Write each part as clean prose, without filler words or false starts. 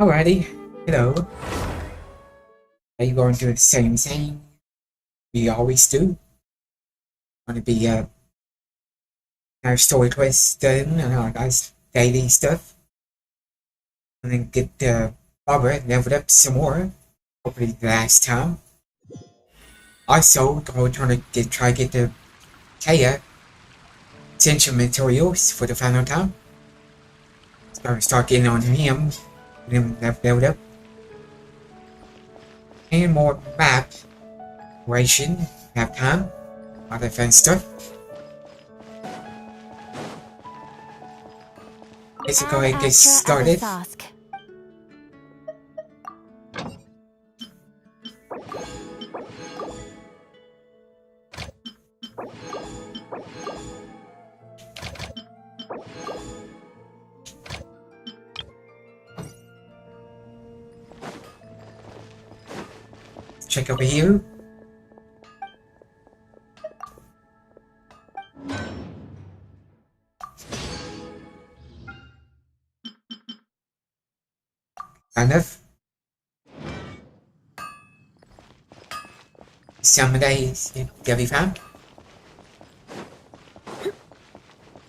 Alrighty, hello. Are you going to do the same thing we always do? Want to be our story quest done and our guys daily stuff, and then get Barbara leveled up some more. Hopefully the last time. Also, we're trying to try to get the Kaeya Ascension materials for the final time. Start getting on him, and then leveled up. And more map ration, have time, other fun stuff. Let's go ahead and get started. Check over here. Enough. Some days they'll be found.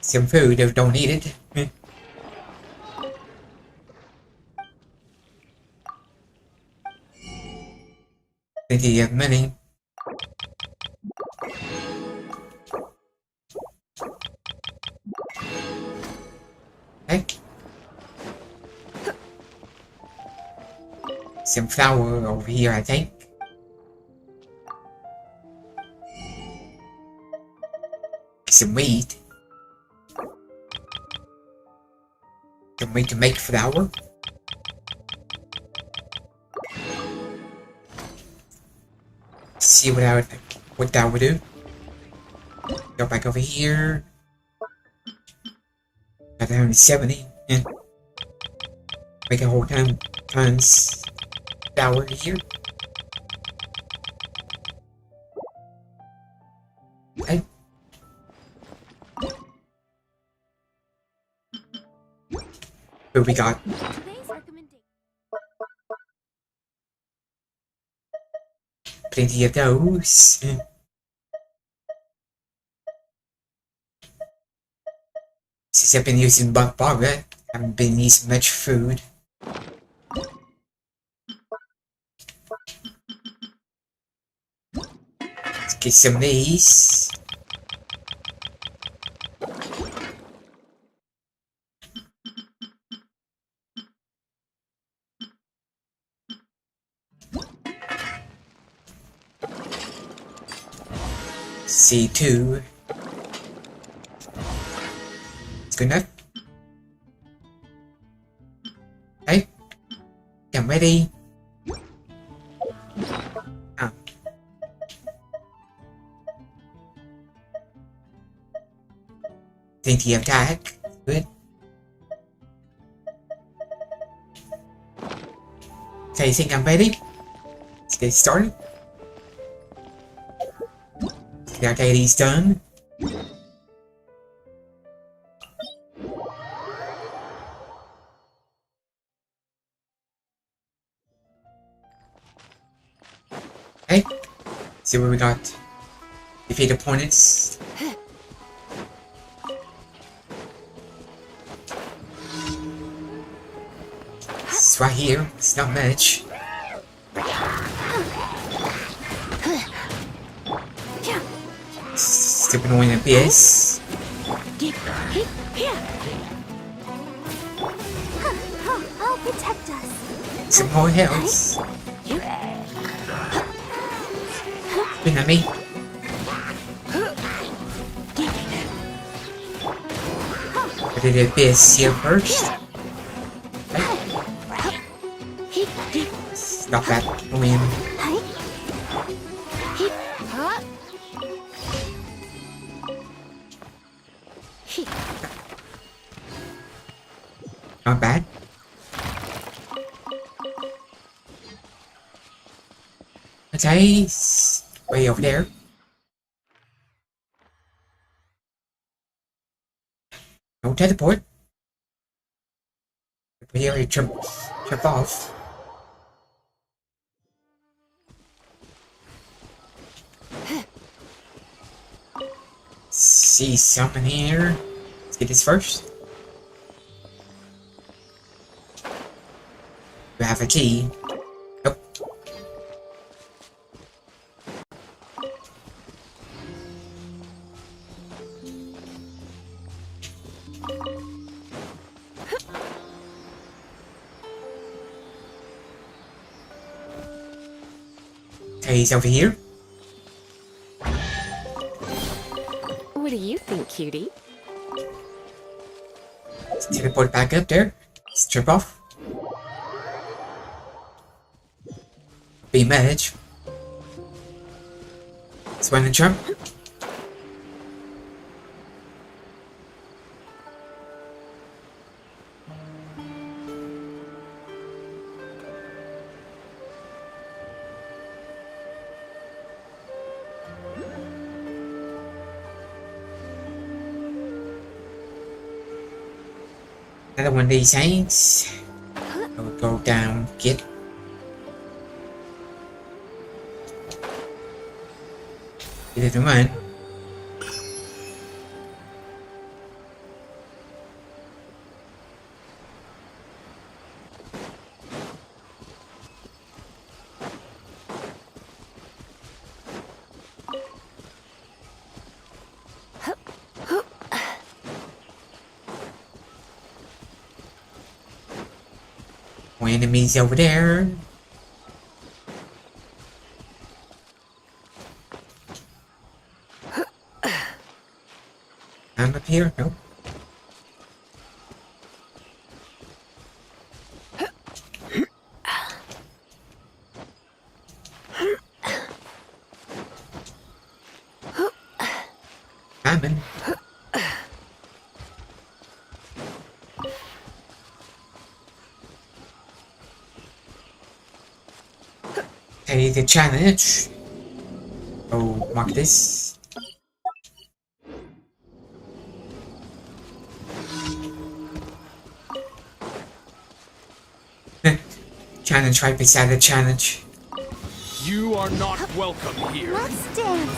Some food they don't need it. Plenty of money. Okay. Some flour over here, I think. Some wheat. Some wheat to make flour. See what that would do. Go back over here. Got 170. Yeah. Make a whole tons flour here. Okay. What we got? Plenty of those. Since I've been using Barbara, I haven't been using much food. Let's get some of these. C2. It's good enough. Okay. I'm ready. Ah. Plenty of attack. Good. Okay, I think I'm ready. Let's get started. That lady's done. Okay. See what we got. Defeat opponents. It's right here. It's not much. Stupid annoying abyss. I'll protect us. Some more health. Spin at me. I did the abyss here first. Okay. Stop that win. Not bad. Okay, way over there. No teleport. Over here, jump Trip off. See something here. Let's get this first. We have a key. Oh. Kaeya's over here. What do you think, cutie? Let's teleport back up there. Let's trip off. Beam edge. Swing and jump. Another one of these things. I will go down, get. Get it in one. More enemies over there. I'm up here. Nope. Coming. Hey, the challenge. Oh, mark this. Challenge right beside the challenge. You are not welcome here. Let's dance.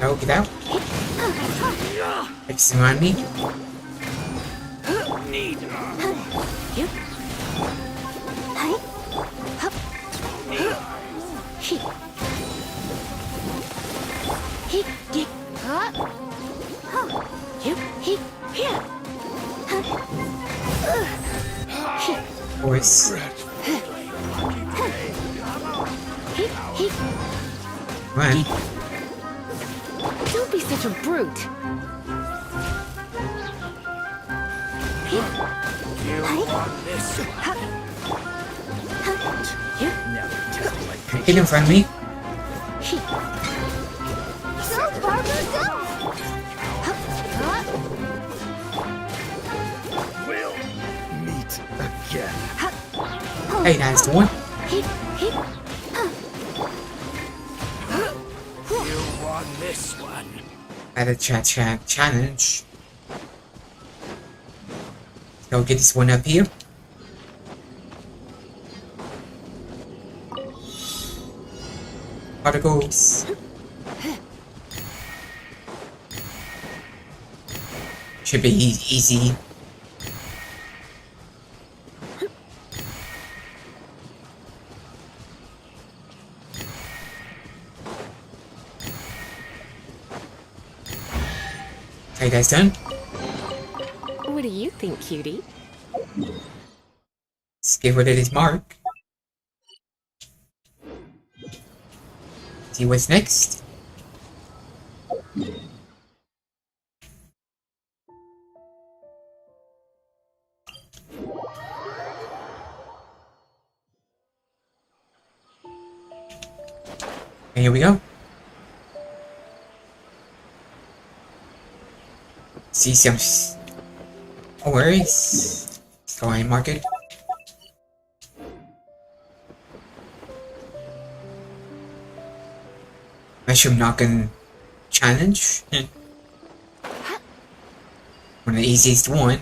Oh, get out. It's around me. Need. Voice. Run. Don't be such a brute. You want this? Never just like Get in front of me. Go, Barbara, go! we'll meet again. Hey, that's the one. You won this one. At a challenge. Go get this one up here. Particles. Should be easy. Okay, that's done. What do you think, cutie? Let's get rid of this mark. See what's next. And here we go. See some. No worries. Let's go ahead and mark it. Mushroom knocking challenge. One of the easiest one.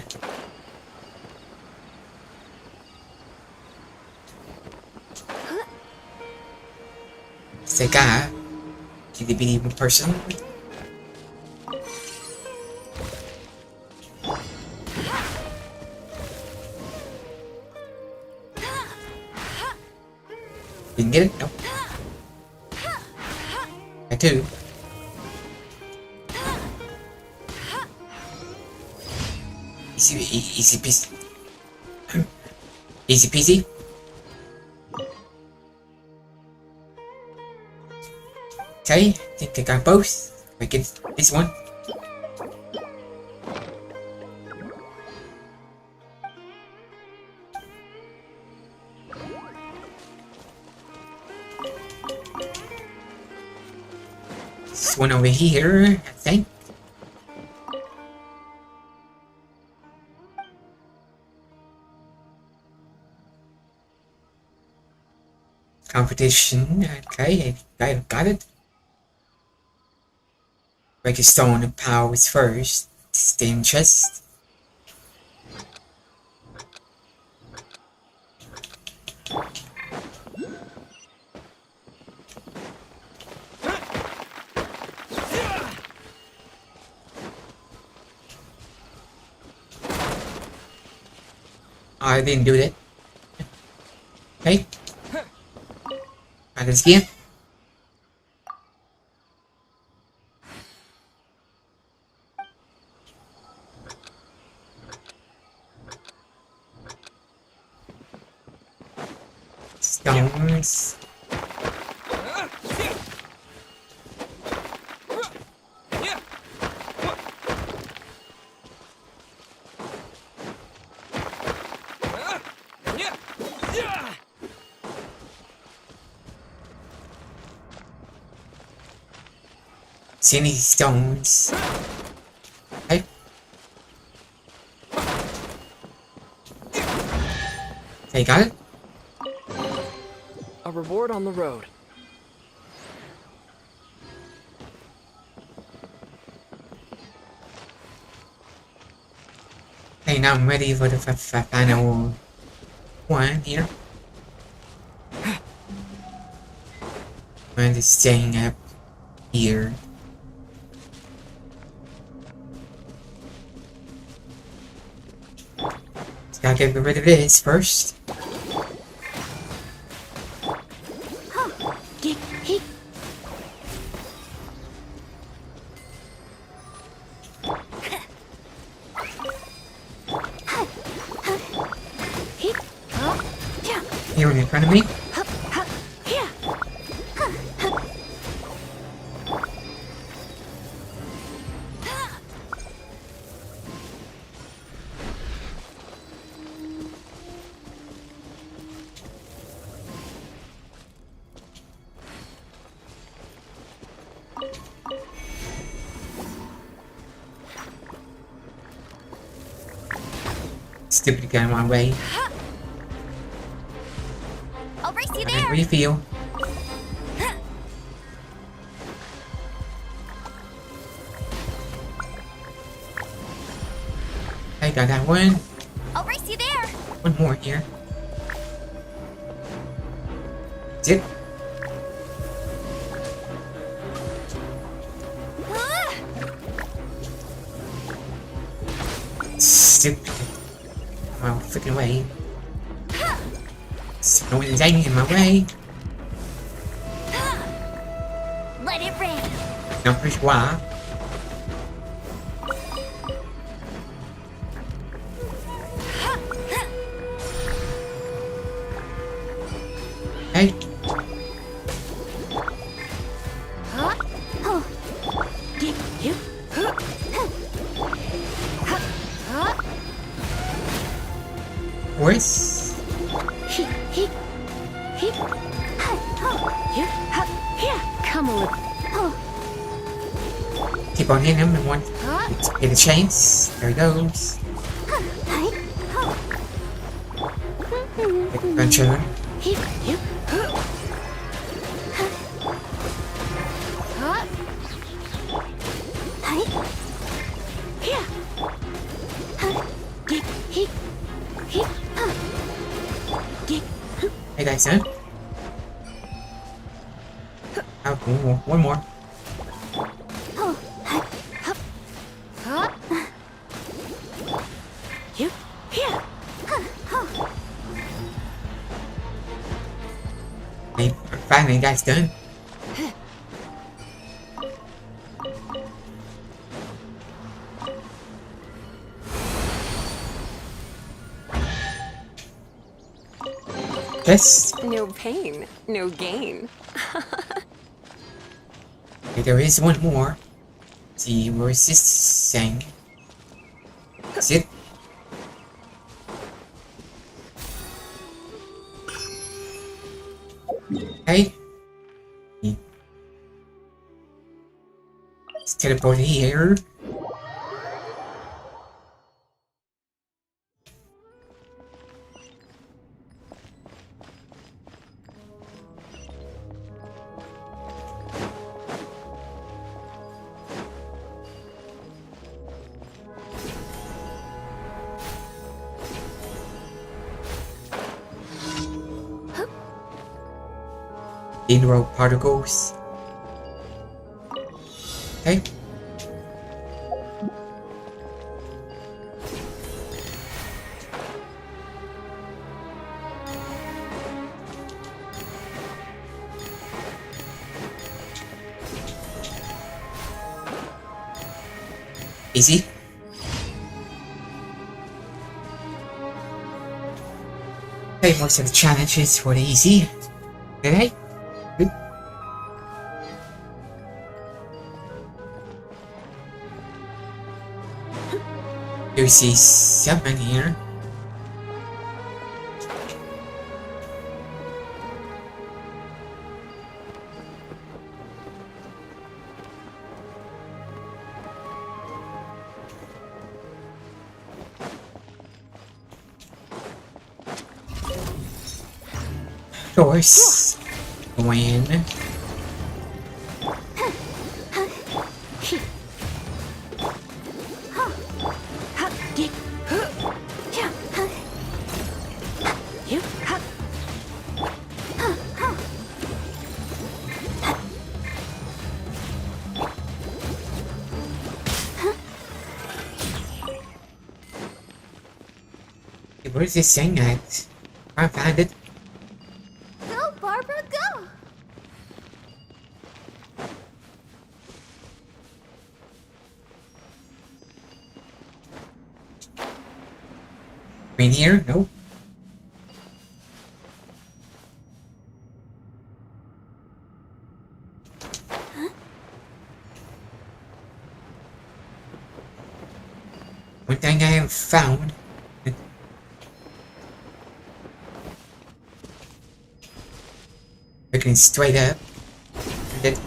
Say guy. Can they be one person? Didn't get it? Nope. I do. Easy peasy. Easy peasy. Okay, I think I got both. I get this one. This one over here, I think. Competition, okay, I got it. Break a stone and powers first. Stay in chest. I didn't do that. Okay. Try this again. Stones. See any stones? Okay. Okay, got it? A reward on the road. Okay, now I'm ready for the final one here. I'm just staying up here. Just gotta get rid of this first. Here in front of me. Stupid guy in my way. I'll race you I there. refill. I got that one. I'll race you there. One more here. Zip. Stupid. Wow, freaking way. No one's hanging in my way. Let it rain. Not for sure. Hey. Horse. Come a little. Keep on hitting him and one. Get a chance. There he goes. Adventure. Hey guys, huh? Oh, one more. You here. Hey, finally that's done. Yes, No pain, no gain. there is one more. See, where is this thing? Is it? Hey. Let's teleport here. Mineral particles. Okay. Easy. Okay, most of the challenges were easy. Okay. Good. You see 7 here. Of course, when You where's this thing at? I found it. Go, Barbara, go! In here? Nope. One thing I have found. Looking straight up. And it,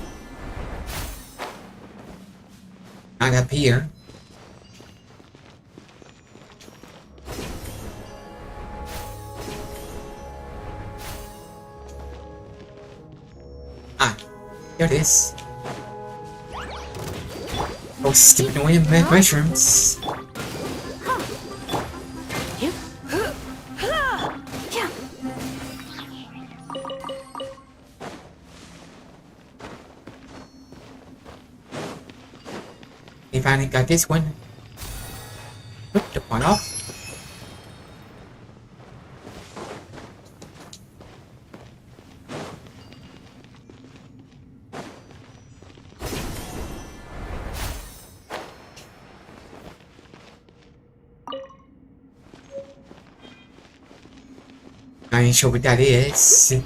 not up here. Ah, there it is. Oh, stupid annoying mushrooms. you yeah. We finally got this one. Oop, took one off. I ain't sure what that is.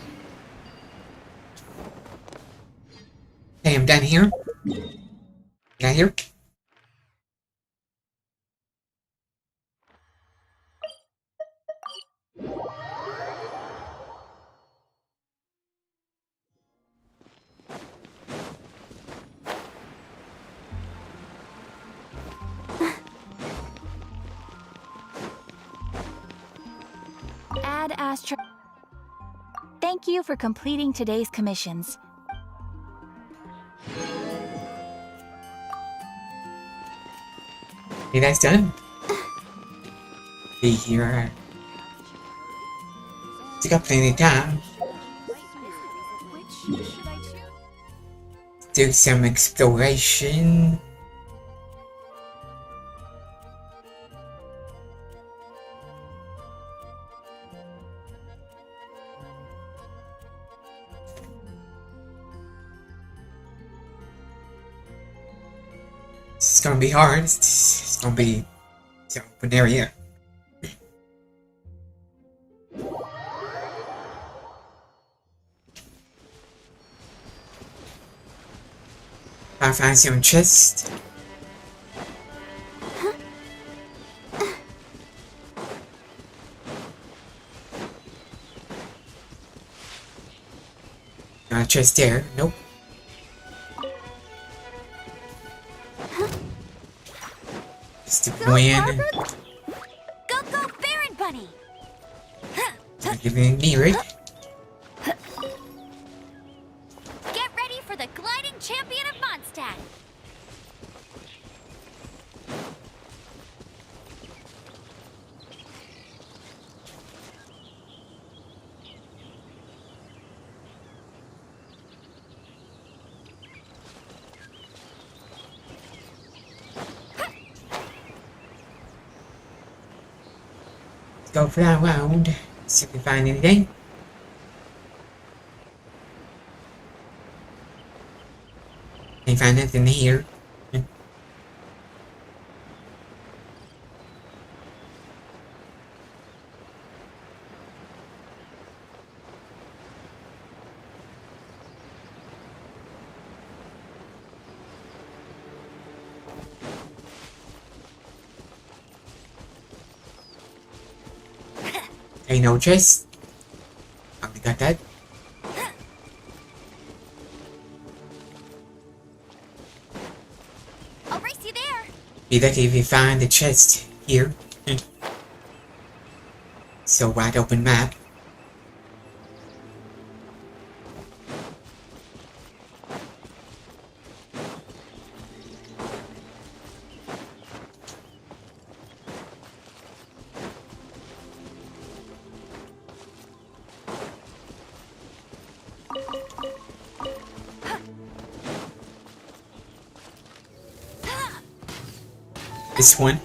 Hey, I'm down here. Down here. Add Astro. Thank you for completing today's commissions. Hey, that's done. Be here. You got plenty of time. Which should I choose? do some exploration. It's gonna be hard. It's gonna be an open area. I found some chest. Not a chest there. Nope. Just a win. Go, go, Baron Bunny! Not even near it. Get ready for the gliding champion of Mondstadt! Let's go for that round. See if we find anything. Can't find nothing here. Ain't no chest. Only got that. I'll race you there! Be lucky if you find the chest here. So wide open map. This one.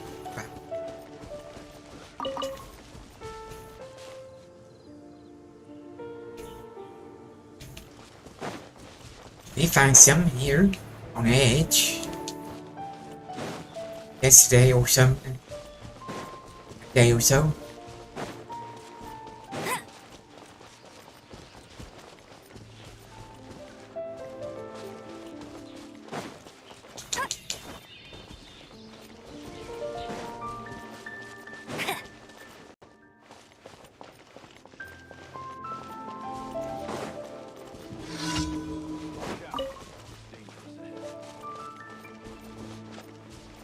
We find some here on the edge. Yesterday or something. A day or so.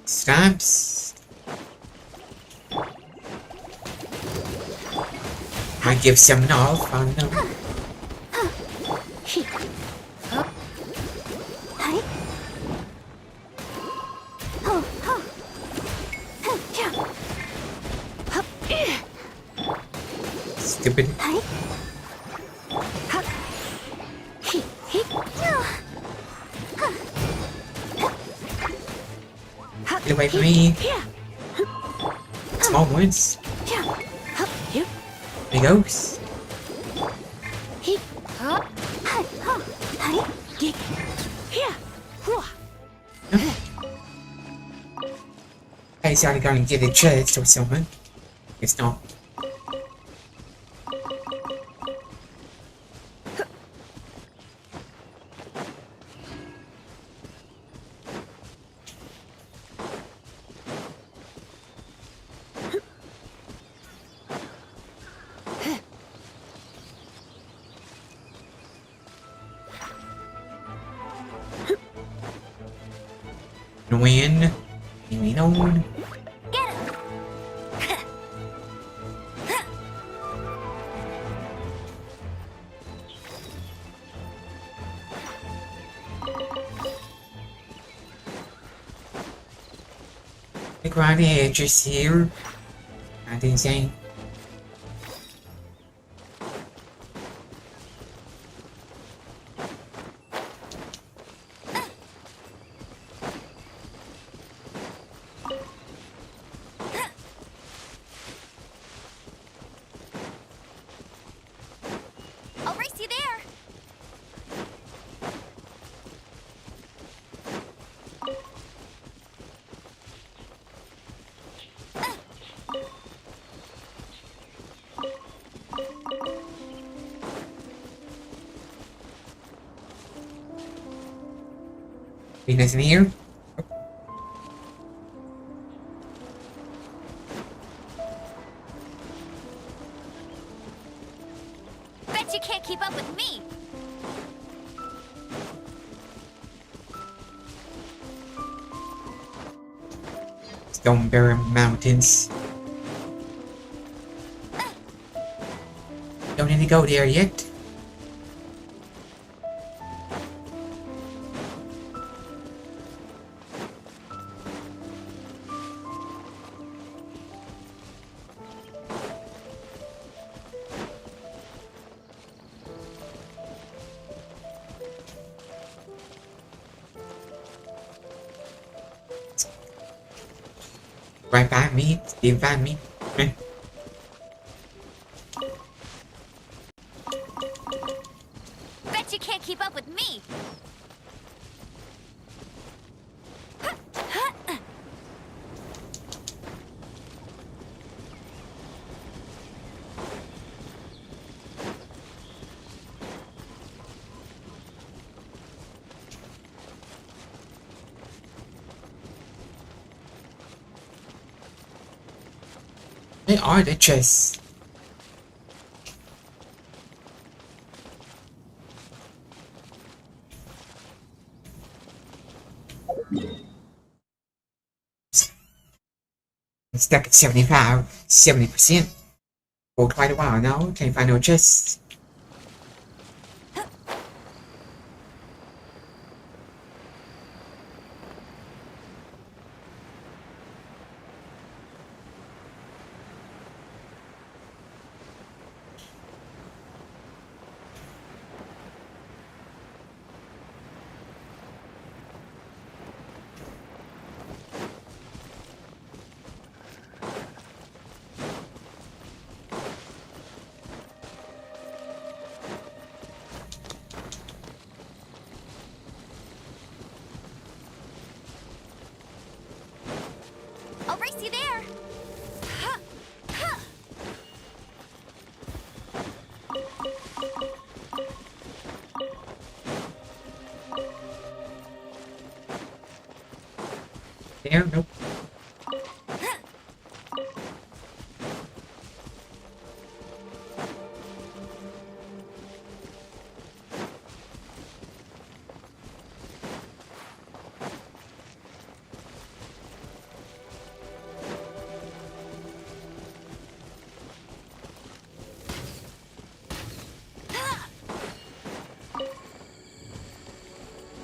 Stamps. Might give some off, I don't know. Stupid. Get away from me. Small ones. There he goes. He's either gonna get a chest or something. It's not. Win. You know. Get him! Look around the edges here. Not insane. Ain't nothing here. Bet you can't keep up with me. Stone Barren Mountains. Don't need to go there yet. Right by me, stay by me. Bet you can't keep up with me. Where are the chests? It's stuck at 70% for quite a while now. Can't find no chests. I'll race you there. Huh, huh. There, nope.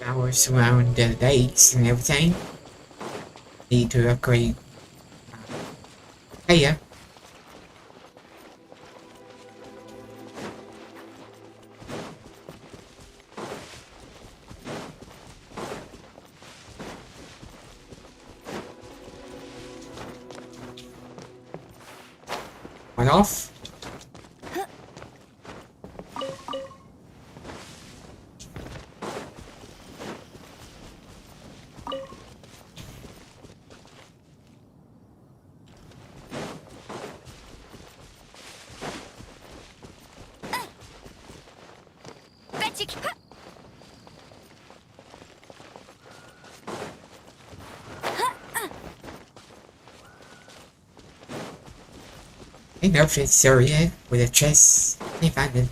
Flowers around the lakes and everything. Need to upgrade Kaeya. One off. Bet you can't. Ain't no this area with a chest. Can't find it.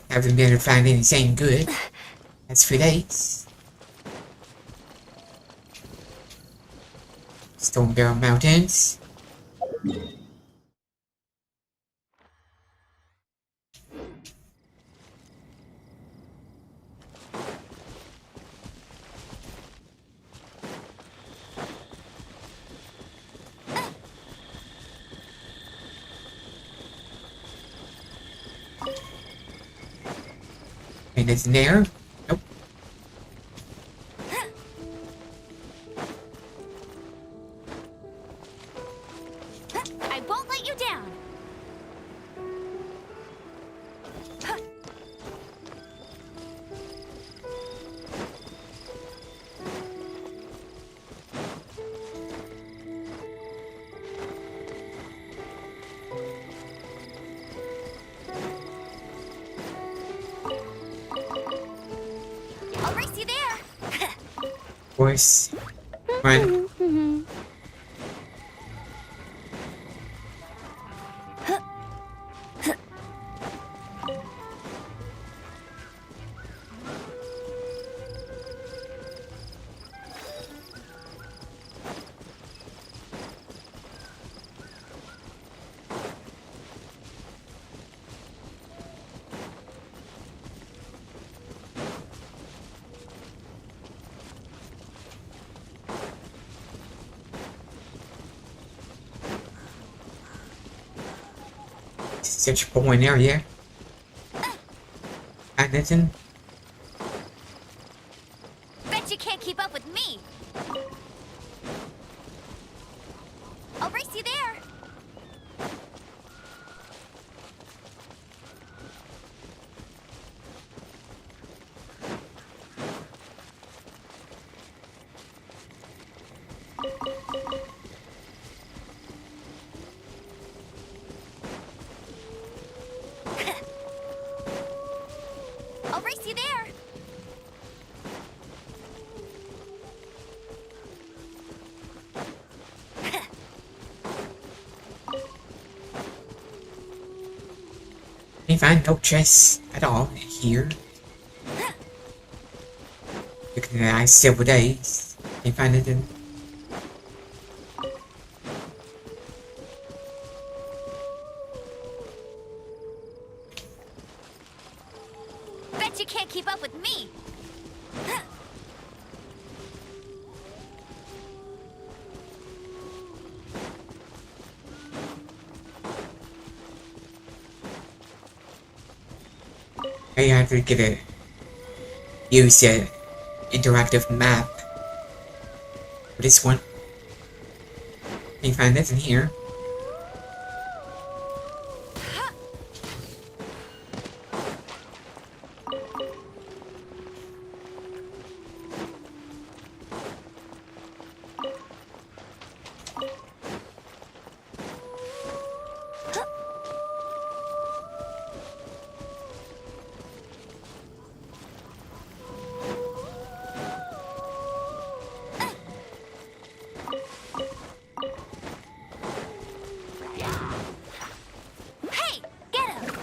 Haven't been able to find anything good. That's 3 days. Stone Barrel Mountains. And it's there. Nope. I won't let you down. I'll race you there. Of course. Run. Such a boring area. And nothing. Bet you can't keep up with me. I'll race you there. I'll race you there. Can't find no chests at all here. Looking at the last several days. Can't find anything. Bet you can't keep up with me. I have to get a use the interactive map for this one. Can't find nothing here. Hey, get him.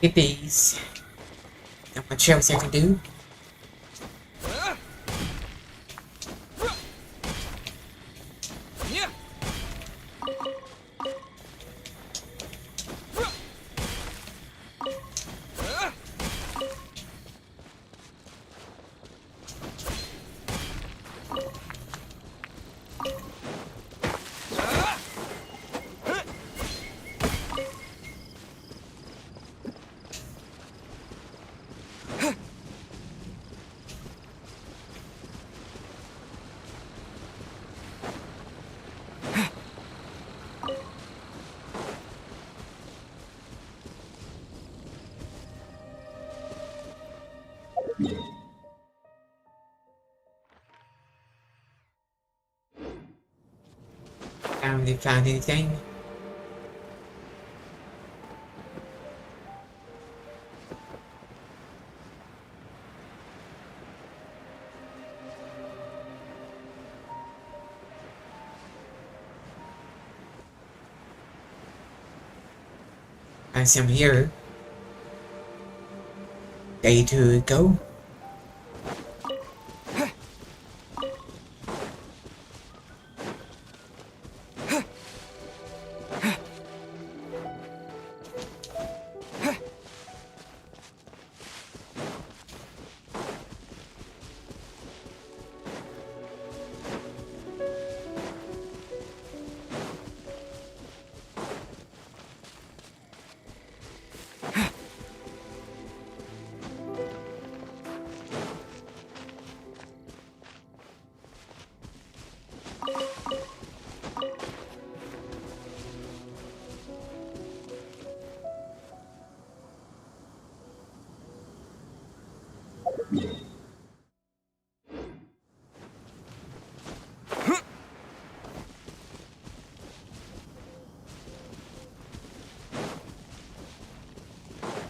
Get these. Not much else I can do. I don't really find anything. I see him here. Day to go.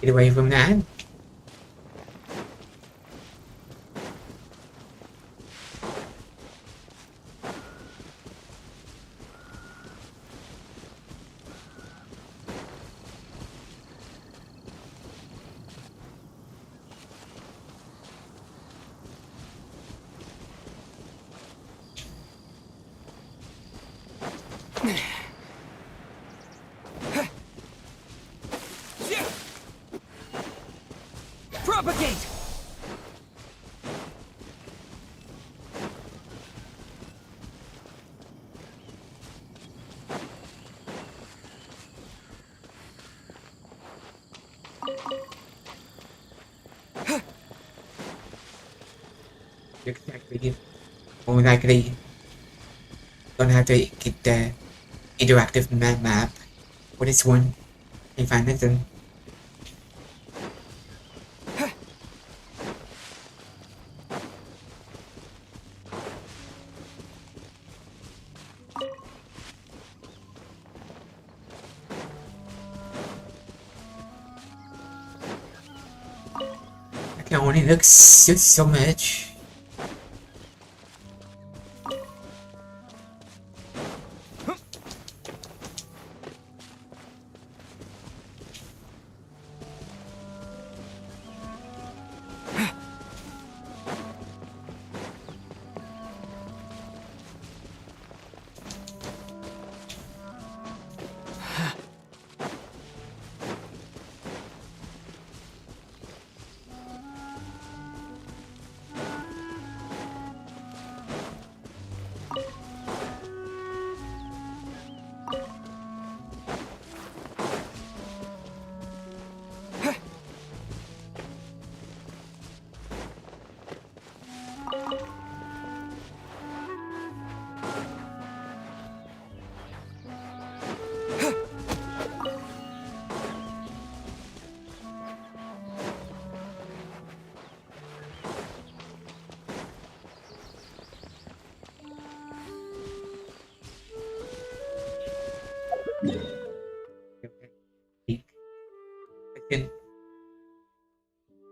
Get away from that. Propagate! Exactly. More likely, gonna have to get the interactive map for this one. Can't find nothing. I can only look so much.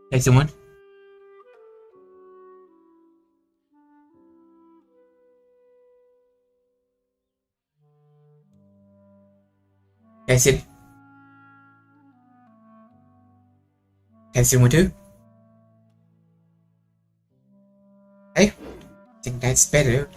Hey, someone. Guys, it. Guys, someone too. Hey, I think that's better.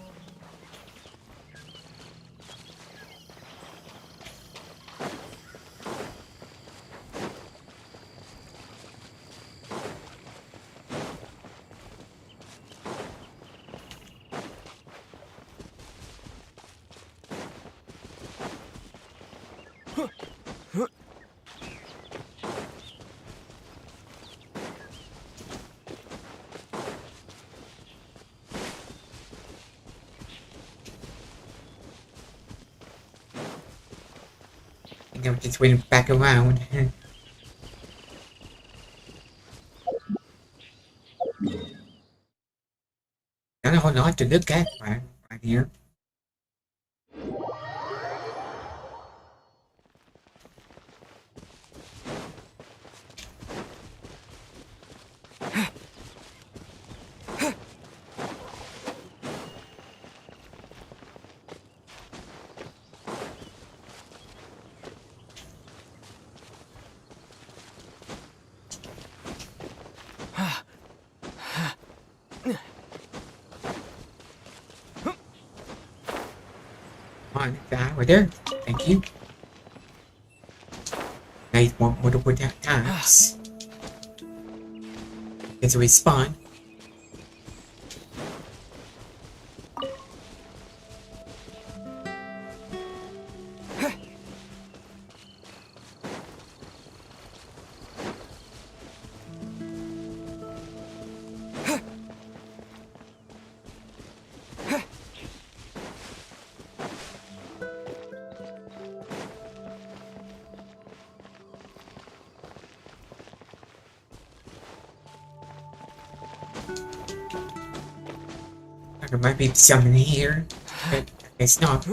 I think I just went back around. Not a whole lot to look at right here. On that right there. Thank you. Nice one multiple times. It's a respawn. There might be something here, but it's not.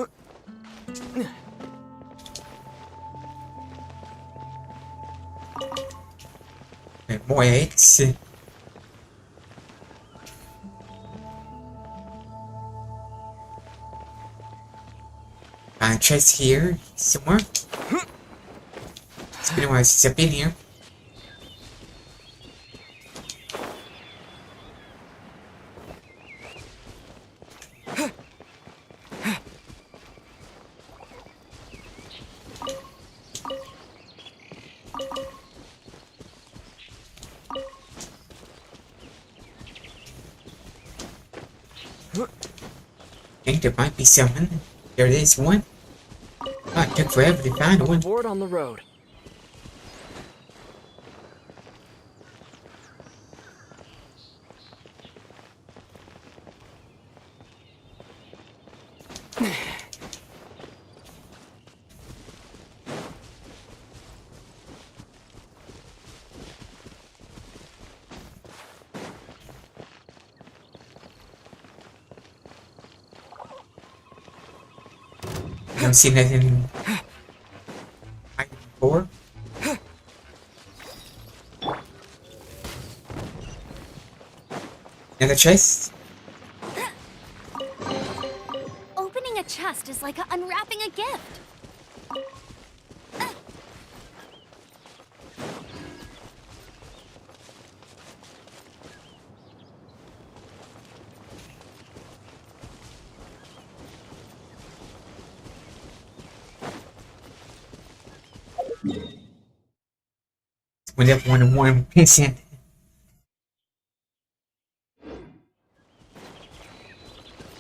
4 eggs. Chest here somewhere. It's been a while since I've been here. I think there might be something. There is one. Oh, it took forever to find one. Board on the road. Don't see nothing before. Another chest. Opening a chest is like unwrapping a gift. Went up 101%.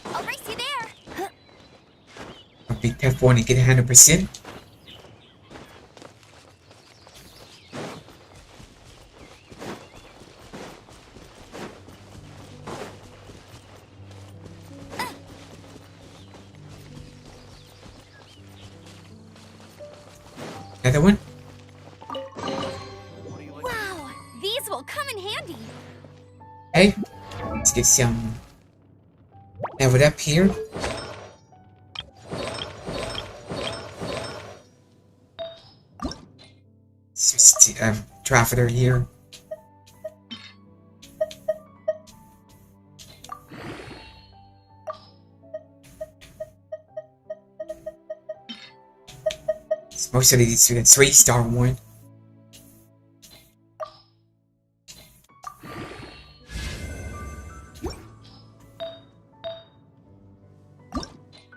I'll race you there. I'll be tough one to get 100%. Another one. Wow, these will come in handy. Hey, let's get some leveled up here. Just trafficker here. Most of these are the 3-star one.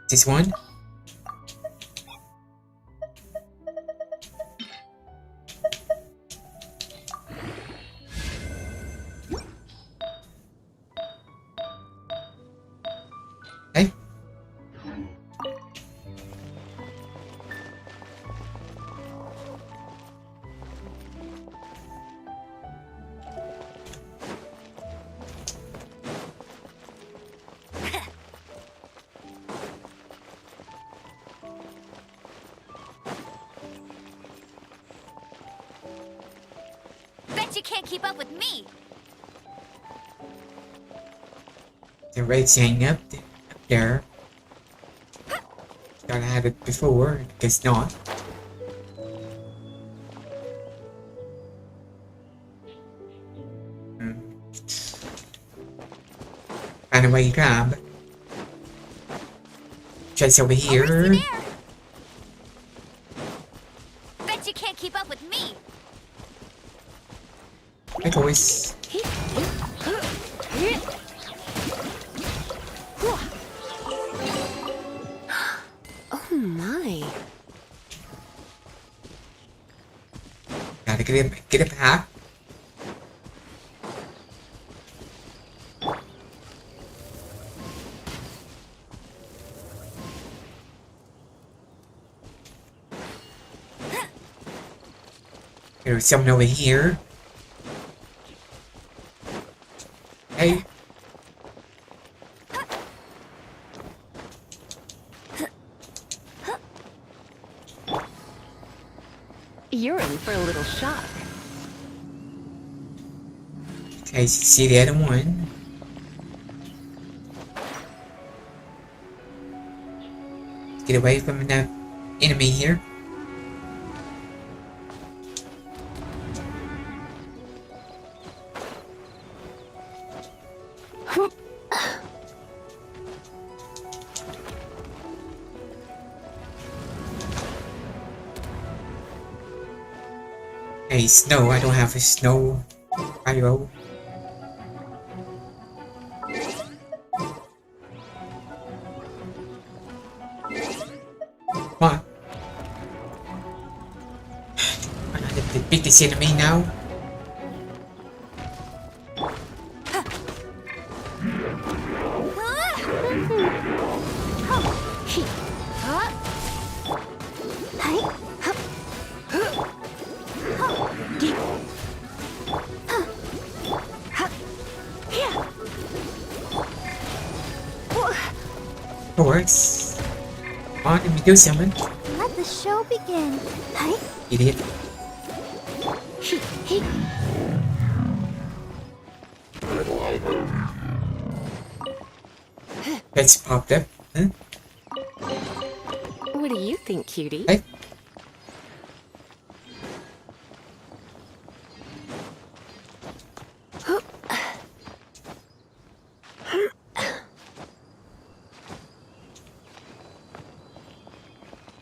This one. Hey. Bet you can't keep up with me. The rates hang up there. Thought I had it before, guess not. Find a way to grab. Chase over I'll race you here. there. Bet you can't keep up with me. Like always. Oh my. Gotta get it back. There's someone over here. Hey. You're in for a little shock. Okay, see the other one. Get away from the enemy here. Hey, snow. I don't have a snow pyro. Come on. I have to beat this enemy now. Of course. Come on, let me do something. Let the show begin. Idiot. That's popped up. Huh? What do you think, cutie? Hey.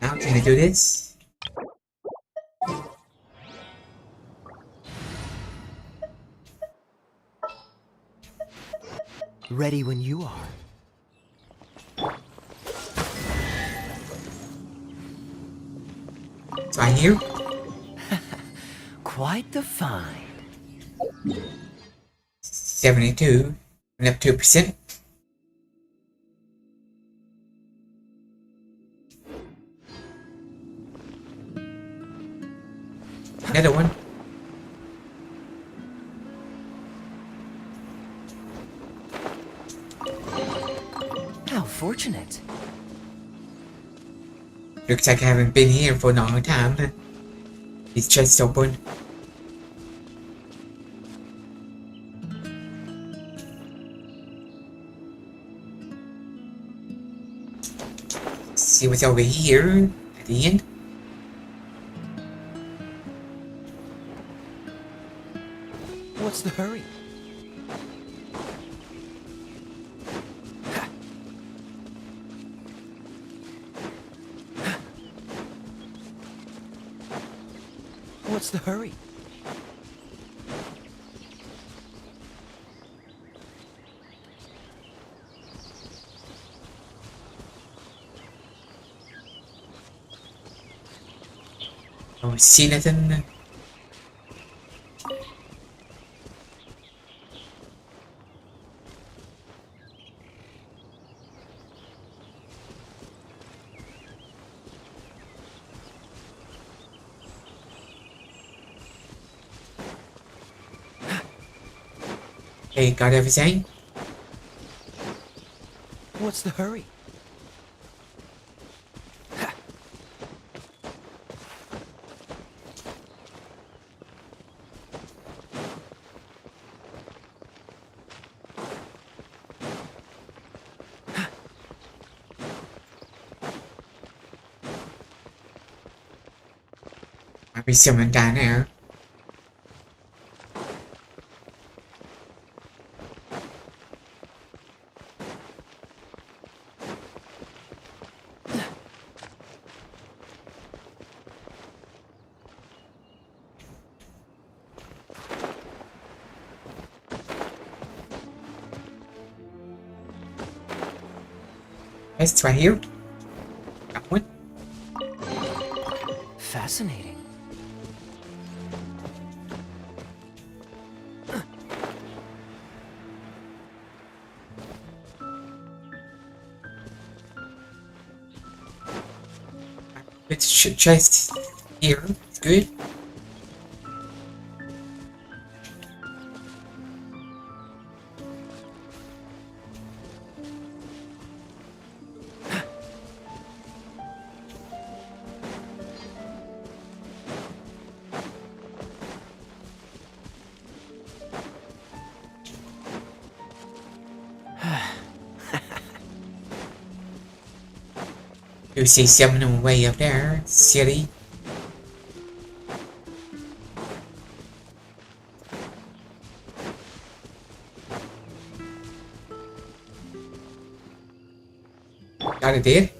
Now can I do this? Ready when you are. So I hear. Quite the find. 72. And up 2%. Another one. How fortunate. Looks like I haven't been here for a long time. His chest open. See what's over here at the end. What's the hurry? What's the hurry? Don't see nothing. Hey, got everything? What's the hurry? Might be someone down there. It's right here. Got one. Fascinating. It's chest here. It's good. You see someone way up there, silly. Got it, did.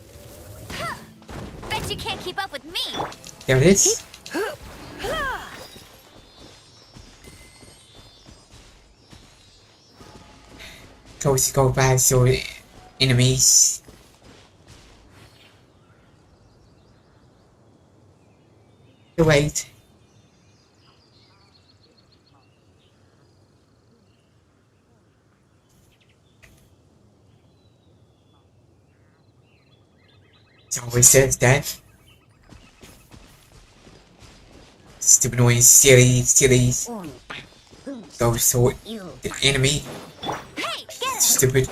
Bet you can't keep up with me. There it is. Towards the go back so enemies. Wait. It always says that. Stupid noise, silly. Goes to the enemy. Hey, get him! Stupid.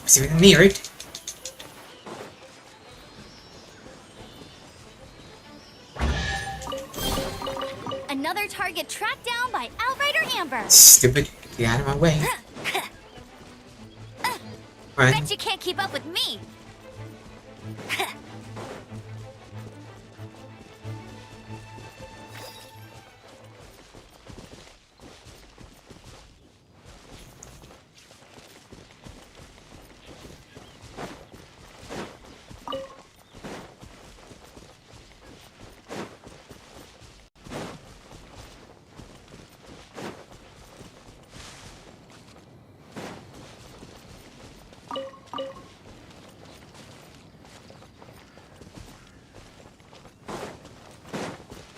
Was even near it. Another target tracked down by Outrider Amber. Stupid. Get out of my way. Run. Bet you can't keep up with me.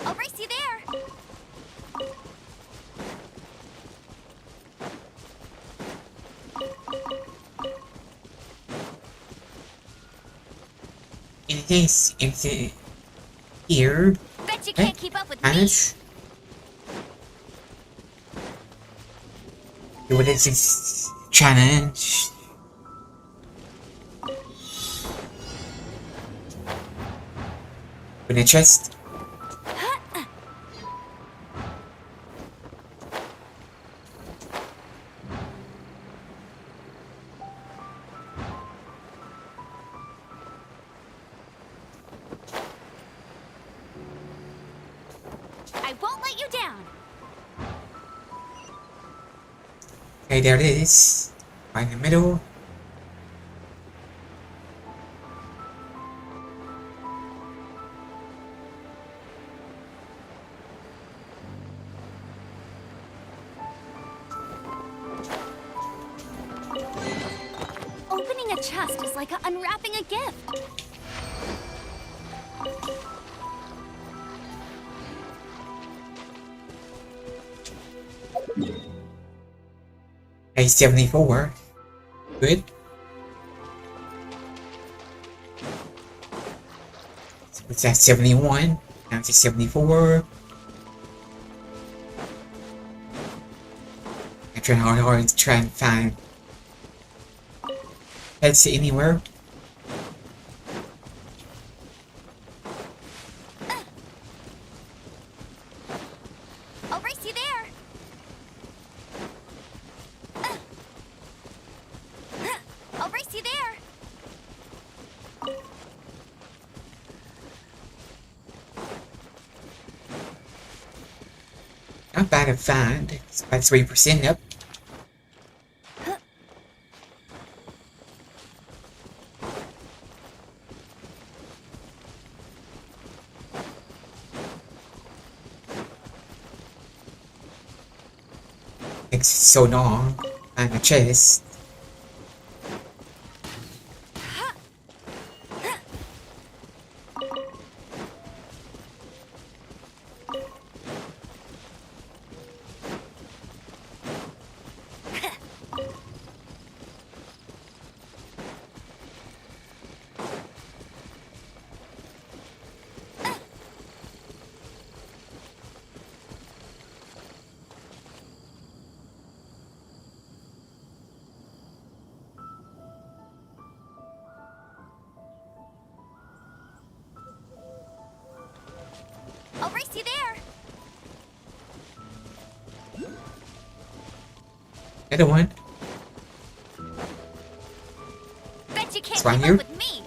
I'll race you there. Anything here. Bet you can't keep up with me. Spanish. What is this challenge? Open a chest. I won't let you down. Okay, there it is. Right in the middle. Opening a chest is like unwrapping a gift. Hey, 74. Good. So it's at 71. Now it's at 74. I'm trying hard to try and find heads anywhere. I'll race you there. I'll race you there. Not bad to find. It's about 3% up. Takes so long. Find the chest. I'll race you there. The other one. Bet you can't It's right keep here. up with me.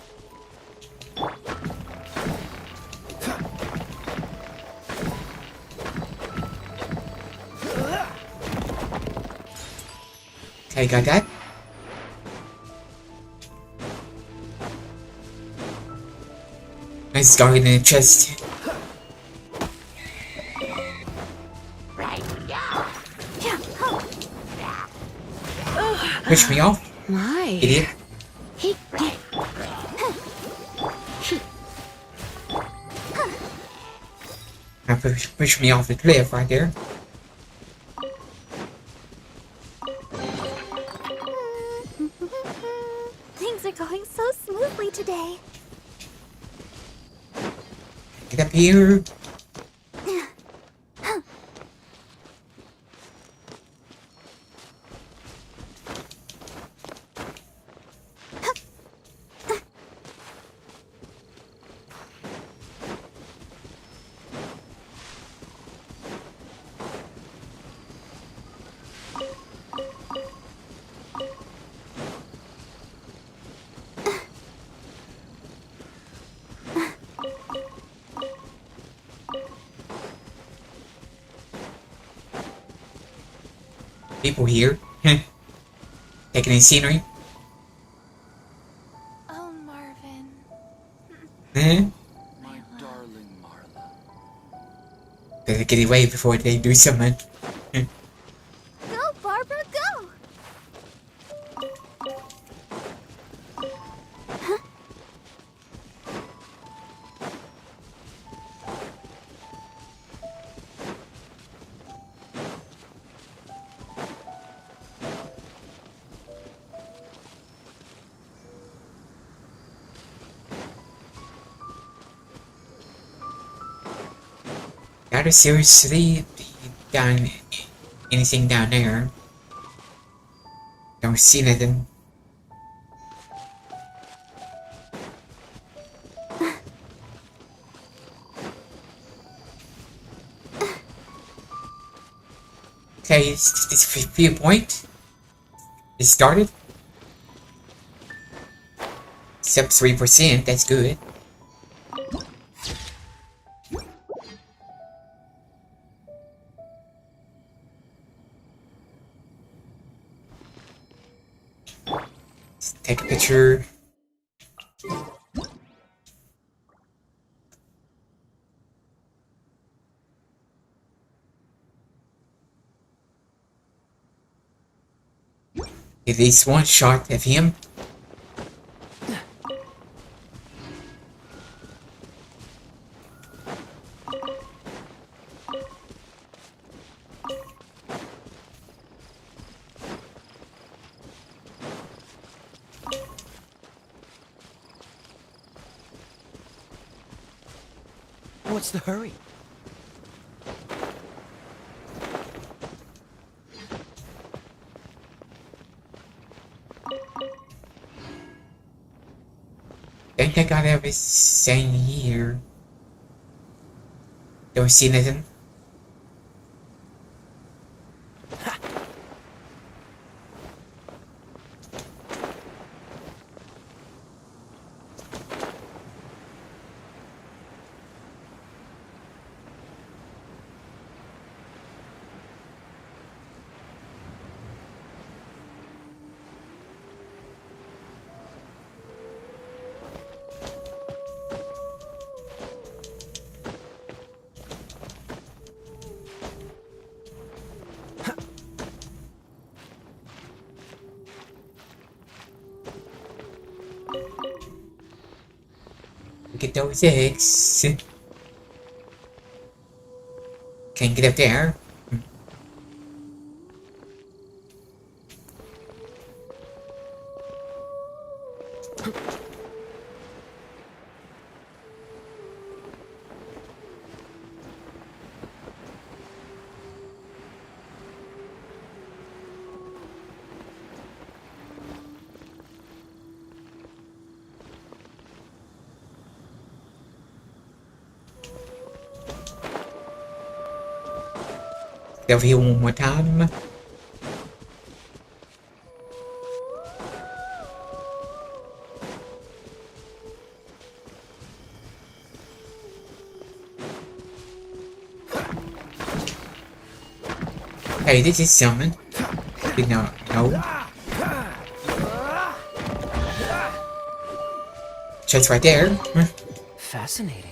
Okay, got that. Nice dog in the chest. Push me off. my. Idiot. He. Push me off the cliff right there. Things are going so smoothly today. Get up here. People here. Taking in scenery. Oh, Marvin. My darling Marla. Gotta get away before they do something. Go, Barbara, go! Gotta seriously be down anything down there. Don't see nothing. Okay, this viewpoint is started. It's up 3%, that's good. Let's take a picture. At least one shot of him. What's the hurry? Think I got everything here. Don't see nothing. Get those eggs. Can't get up there. Over here one more time. Hey, this is something. No. Chest right there. Fascinating.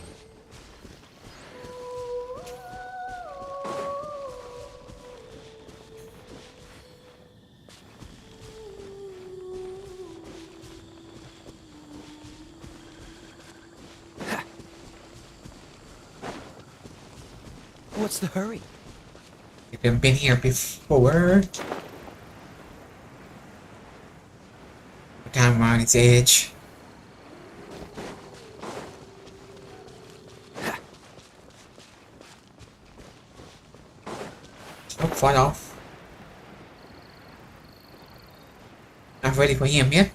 What's the hurry? I've been here before. Time on its edge. Oh, fought off. Not ready for him yet.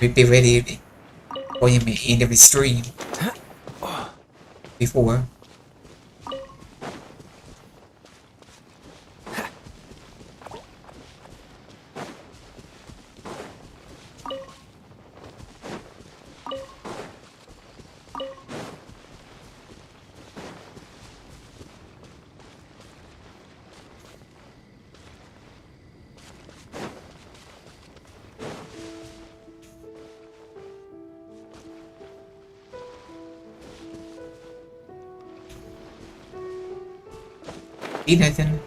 We'll be ready for him at the end of the stream. Before. Be nothing.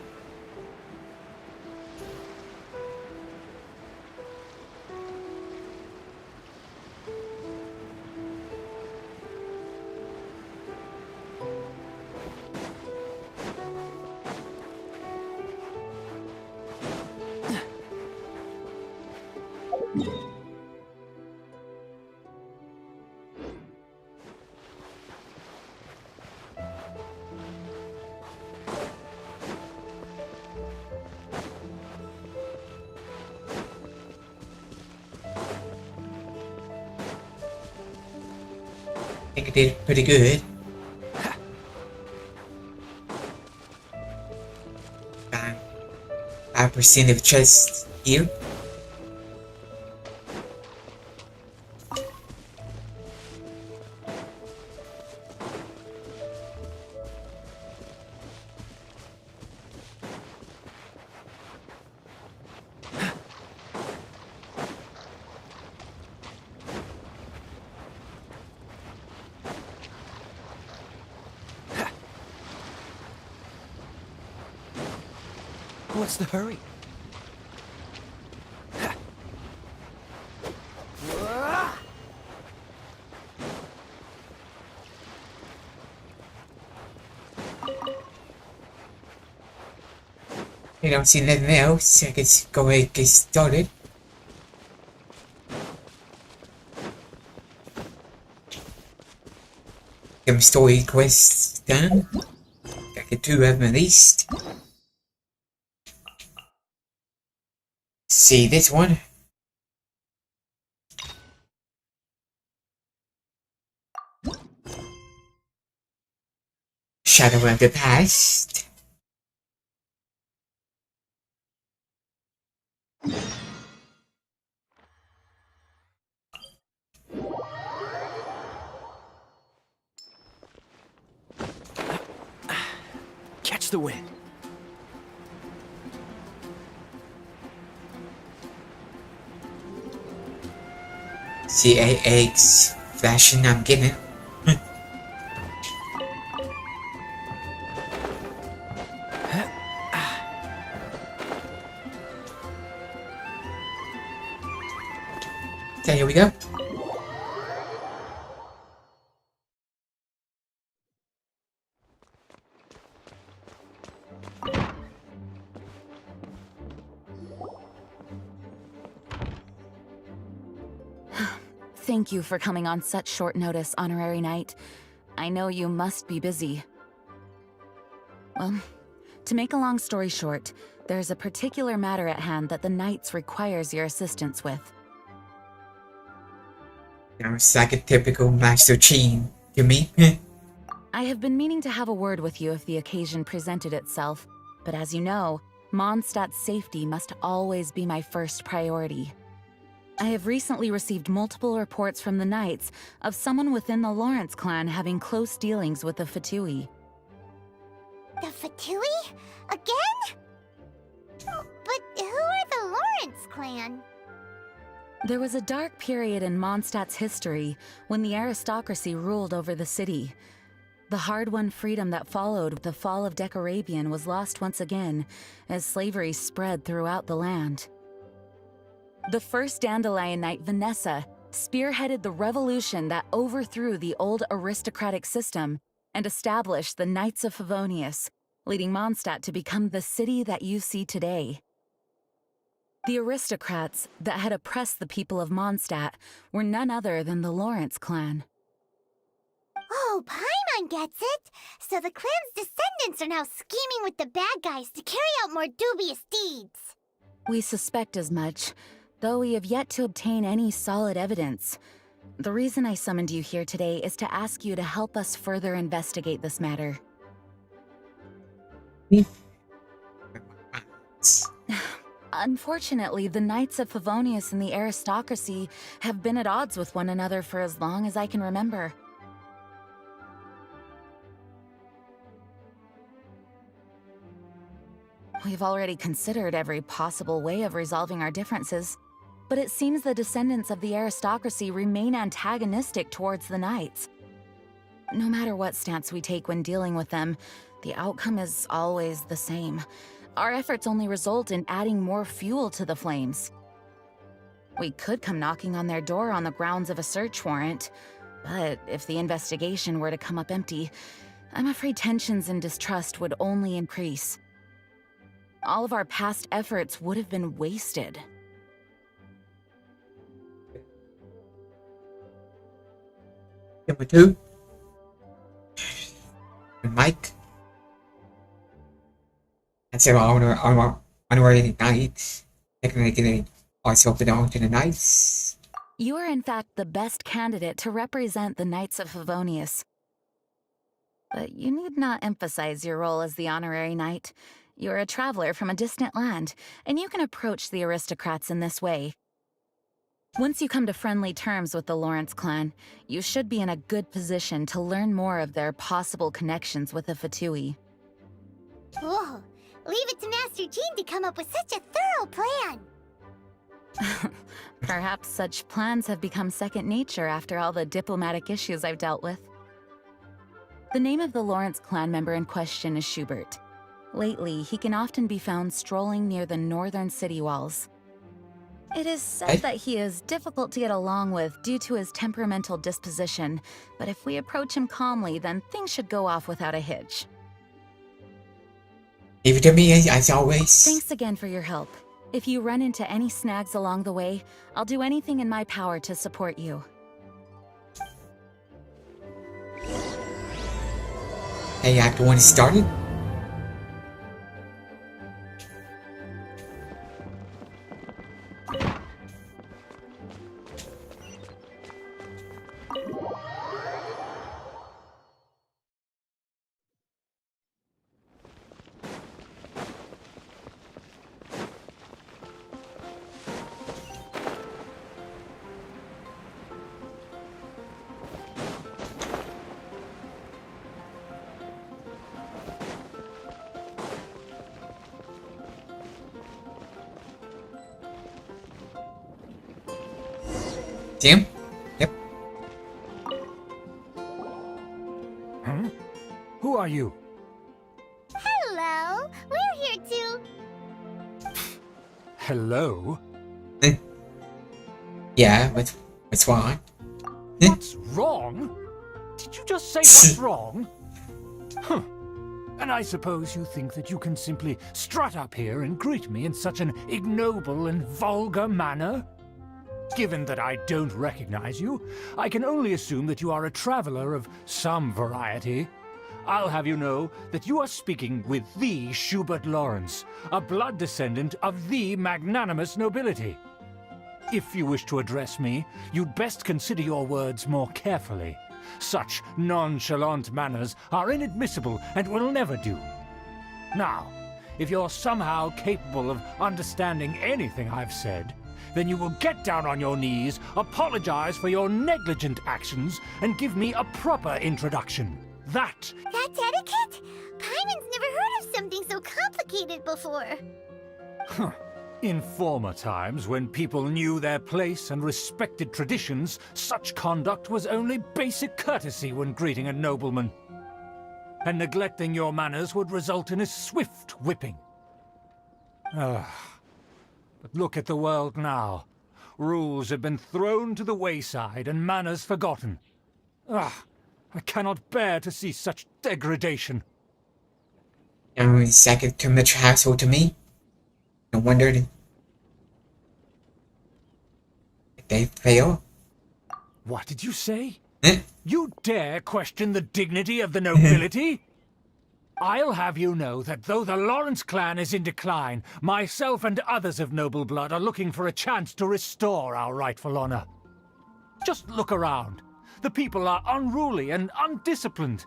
I think I did pretty good. 5% of chest here. What's the hurry? I don't see nothing else. I can go ahead and get started. Some story quests done. Gotta get 2 of them at least. See this one. Shadow of the Past. Catch the wind. See 8 eggs flashing, I'm getting it. So here we go. Thank you for coming on such short notice, Honorary Knight. I know you must be busy. Well, to make a long story short, there's a particular matter at hand that the Knights requires your assistance with. Sounds like a typical Master Chain to me. I have been meaning to have a word with you if the occasion presented itself, but as you know, Mondstadt's safety must always be my first priority. I have recently received multiple reports from the Knights of someone within the Lawrence clan having close dealings with the Fatui. The Fatui? Again? But who are the Lawrence clan? There was a dark period in Mondstadt's history when the aristocracy ruled over the city. The hard-won freedom that followed the fall of Decarabian was lost once again as slavery spread throughout the land. The first Dandelion Knight, Vanessa, spearheaded the revolution that overthrew the old aristocratic system and established the Knights of Favonius, leading Mondstadt to become the city that you see today. The aristocrats that had oppressed the people of Mondstadt were none other than the Lawrence clan. Oh, Paimon gets it! So the clan's descendants are now scheming with the bad guys to carry out more dubious deeds. We suspect as much, though we have yet to obtain any solid evidence. The reason I summoned you here today is to ask you to help us further investigate this matter. Unfortunately, the Knights of Favonius and the aristocracy have been at odds with one another for as long as I can remember. We've already considered every possible way of resolving our differences, but it seems the descendants of the aristocracy remain antagonistic towards the Knights. No matter what stance we take when dealing with them, the outcome is always the same. Our efforts only result in adding more fuel to the flames. We could come knocking on their door on the grounds of a search warrant, but if the investigation were to come up empty, I'm afraid tensions and distrust would only increase. All of our past efforts would have been wasted. Number 2. And Mike. And so honorary knights. Technically also belong to the knights. You are in fact the best candidate to represent the Knights of Favonius. But you need not emphasize your role as the honorary knight. You're a traveler from a distant land, and you can approach the aristocrats in this way. Once you come to friendly terms with the Lawrence clan, you should be in a good position to learn more of their possible connections with the Fatui. Whoa, leave it to Master Jean to come up with such a thorough plan. Perhaps such plans have become second nature after all the diplomatic issues I've dealt with. The name of the Lawrence clan member in question is Schubert. Lately, he can often be found strolling near the northern city walls. It is said that he is difficult to get along with due to his temperamental disposition, but if we approach him calmly, then things should go off without a hitch. Leave it to me as always. Thanks again for your help. If you run into any snags along the way, I'll do anything in my power to support you. Hey, Act 1 started. Jim? Yep. Huh? Who are you? Hello, we're here too. Hello? Yeah, what's wrong? What's wrong? Did you just say what's wrong? Huh. And I suppose you think that you can simply strut up here and greet me in such an ignoble and vulgar manner? Given that I don't recognize you, I can only assume that you are a traveler of some variety. I'll have you know that you are speaking with the Schubert Lawrence, a blood descendant of the magnanimous nobility. If you wish to address me, you'd best consider your words more carefully. Such nonchalant manners are inadmissible and will never do. Now, if you're somehow capable of understanding anything I've said, then you will get down on your knees, apologize for your negligent actions, and give me a proper introduction. That's etiquette? Paimon's never heard of something so complicated before. Huh. In former times, when people knew their place and respected traditions, such conduct was only basic courtesy when greeting a nobleman. And neglecting your manners would result in a swift whipping. But look at the world now. Rules have been thrown to the wayside and manners forgotten. I cannot bear to see such degradation. It's like a too much hassle to me. I wondered if they fail. What did you say? Eh? You dare question the dignity of the nobility? I'll have you know that though the Lawrence clan is in decline, myself and others of noble blood are looking for a chance to restore our rightful honor. Just look around. The people are unruly and undisciplined.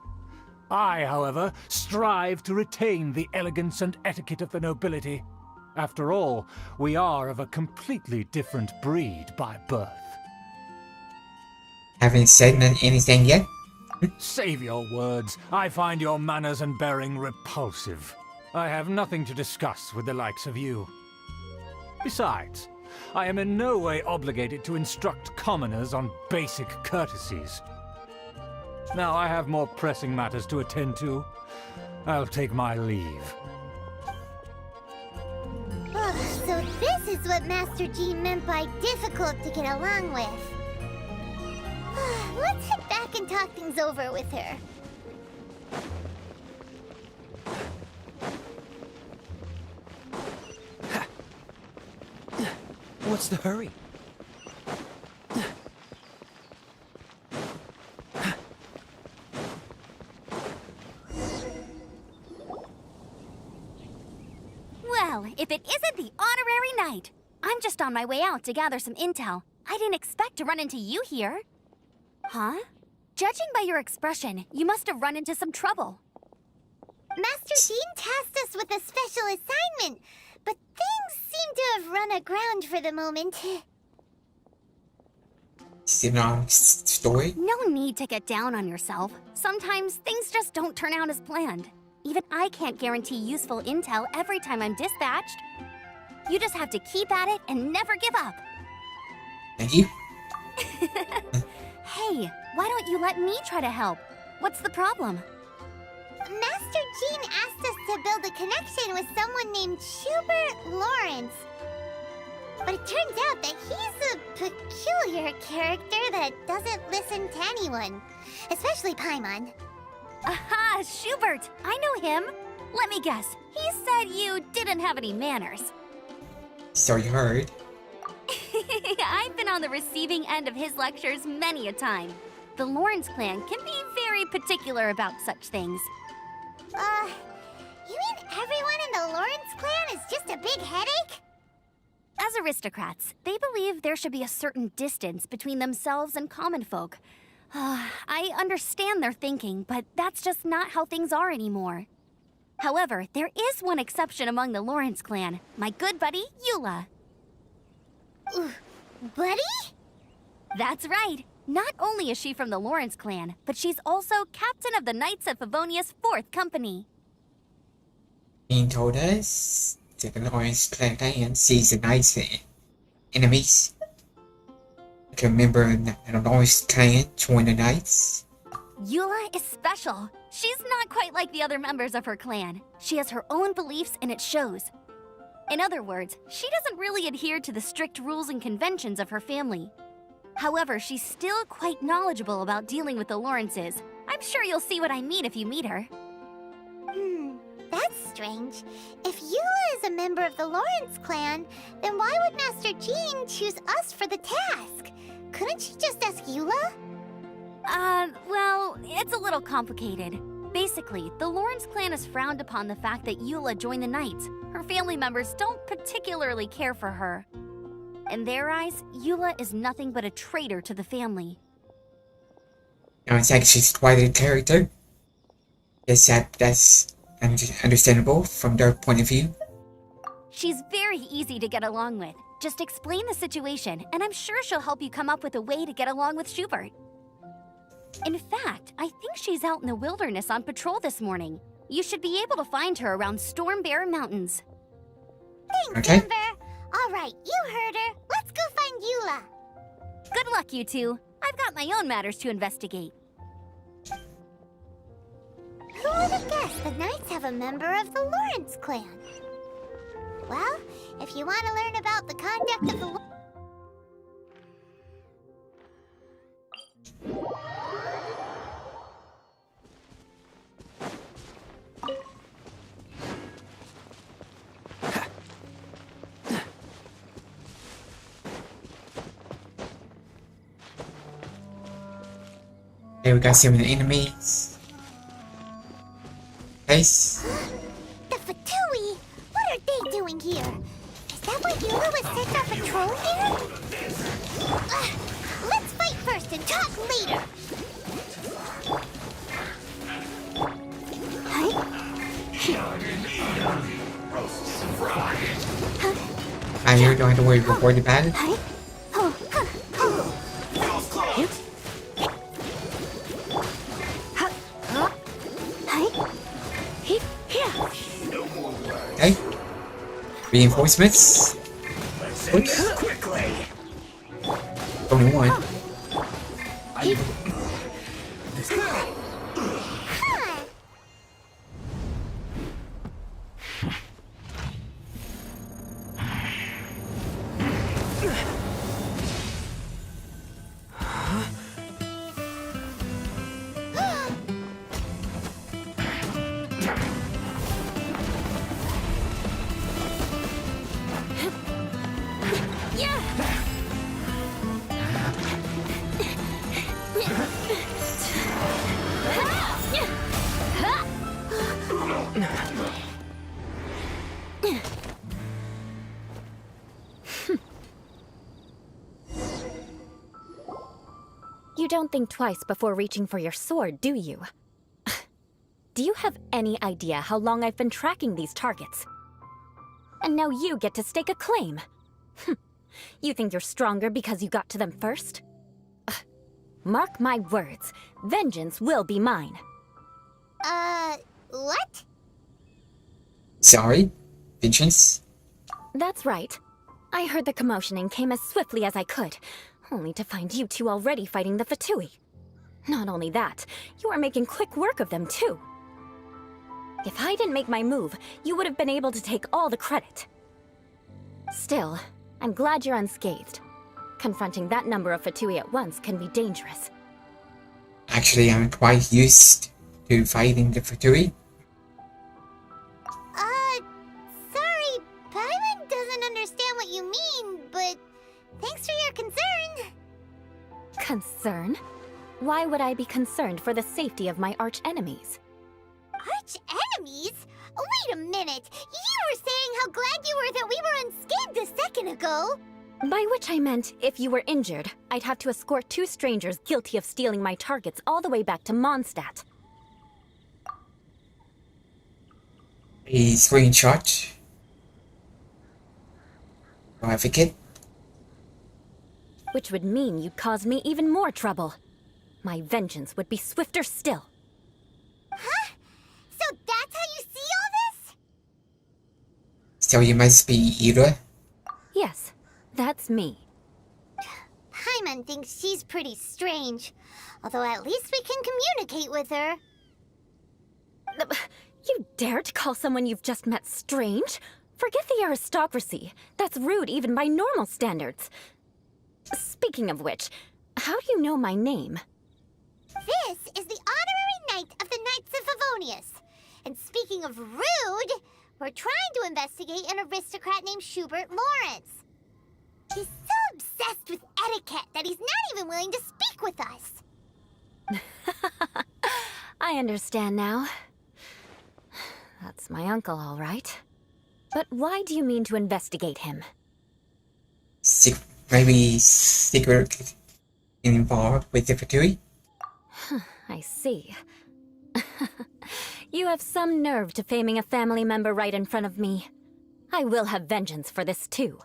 I, however, strive to retain the elegance and etiquette of the nobility. After all, we are of a completely different breed by birth. Haven't said anything yet? Save your words. I find your manners and bearing repulsive. I have nothing to discuss with the likes of you. Besides, I am in no way obligated to instruct commoners on basic courtesies. Now I have more pressing matters to attend to. I'll take my leave. Oh, so this is what Master G meant by difficult to get along with. Let's head back and talk things over with her. What's the hurry? Well, if it isn't the honorary knight. I'm just on my way out to gather some intel. I didn't expect to run into you here. Huh? Judging by your expression, you must have run into some trouble. Master Jean tasked us with a special assignment, but things seem to have run aground for the moment. Is it an story? No need to get down on yourself. Sometimes things just don't turn out as planned. Even I can't guarantee useful intel every time I'm dispatched. You just have to keep at it and never give up. Thank you. Hey, why don't you let me try to help? What's the problem? Master Jean asked us to build a connection with someone named Schubert Lawrence. But it turns out that he's a peculiar character that doesn't listen to anyone, especially Paimon. Aha, Schubert! I know him. Let me guess. He said you didn't have any manners. So you heard. I've been on the receiving end of his lectures many a time. The Lawrence clan can be very particular about such things. You mean everyone in the Lawrence clan is just a big headache? As aristocrats, they believe there should be a certain distance between themselves and common folk. I understand their thinking, but that's just not how things are anymore. However, there is one exception among the Lawrence clan, my good buddy, Eula. Buddy? That's right. Not only is she from the Lawrence clan, but she's also captain of the Knights of Favonia's 4th Company. Being told us that the Lawrence clan sees the Knights as enemies. Like a member of the Lawrence clan join the Knights. Eula is special. She's not quite like the other members of her clan. She has her own beliefs and it shows. In other words, she doesn't really adhere to the strict rules and conventions of her family. However, she's still quite knowledgeable about dealing with the Lawrences. I'm sure you'll see what I mean if you meet her. That's strange. If Eula is a member of the Lawrence clan, then why would Master Jean choose us for the task? Couldn't she just ask Eula? Well, it's a little complicated. Basically, the Lawrence clan has frowned upon the fact that Eula joined the Knights. Her family members don't particularly care for her. In their eyes, Eula is nothing but a traitor to the family. Now it's like she's quite a character. Yes, that's understandable from their point of view. She's very easy to get along with. Just explain the situation, and I'm sure she'll help you come up with a way to get along with Schubert. In fact, I think she's out in the wilderness on patrol this morning. You should be able to find her around Storm Bear Mountains. Thanks, Okay. Amber. Alright, you heard her. Let's go find Eula. Good luck, you two. I've got my own matters to investigate. Who would have guessed the Knights have a member of the Lawrence clan? Well, if you want to learn about the conduct of the Okay, we got some enemies. Nice. The Fatui? What are they doing here? Is that why Eula was sent on patrol here? Let's fight first and talk later. You don't have to worry about it. Okay. Reinforcements. Quickly. Only one. You don't think twice before reaching for your sword, do you? Do you have any idea how long I've been tracking these targets? And now you get to stake a claim. You think you're stronger because you got to them first? Mark my words, vengeance will be mine. What? Sorry? Vengeance? That's right. I heard the commotion and came as swiftly as I could, only to find you two already fighting the Fatui. Not only that, you are making quick work of them too. If I didn't make my move, you would have been able to take all the credit. Still, I'm glad you're unscathed. Confronting that number of Fatui at once can be dangerous. Actually, I'm quite used to fighting the Fatui. Sorry, Paimon doesn't understand what you mean, but thanks for your concern. Concern? Why would I be concerned for the safety of my arch-enemies? Arch-enemies? Wait a minute! You were saying how glad you were that we were unscathed a second ago! By which I meant, if you were injured, I'd have to escort two strangers guilty of stealing my targets all the way back to Mondstadt. A screenshot. Certificate. Which would mean you'd cause me even more trouble. My vengeance would be swifter still. Huh? So that's how you see all this? So you must be Ida? Yes, that's me. Paimon thinks she's pretty strange. Although at least we can communicate with her. You dare to call someone you've just met strange? Forget the aristocracy. That's rude even by normal standards. Speaking of which, how do you know my name? This is the honorary knight of the Knights of Favonius. And speaking of rude, we're trying to investigate an aristocrat named Schubert Lawrence. He's so obsessed with etiquette that he's not even willing to speak with us. I understand now. That's my uncle, all right. But why do you mean to investigate him? Maybe secret involved with the Fatui? I see. You have some nerve to faming a family member right in front of me. I will have vengeance for this too.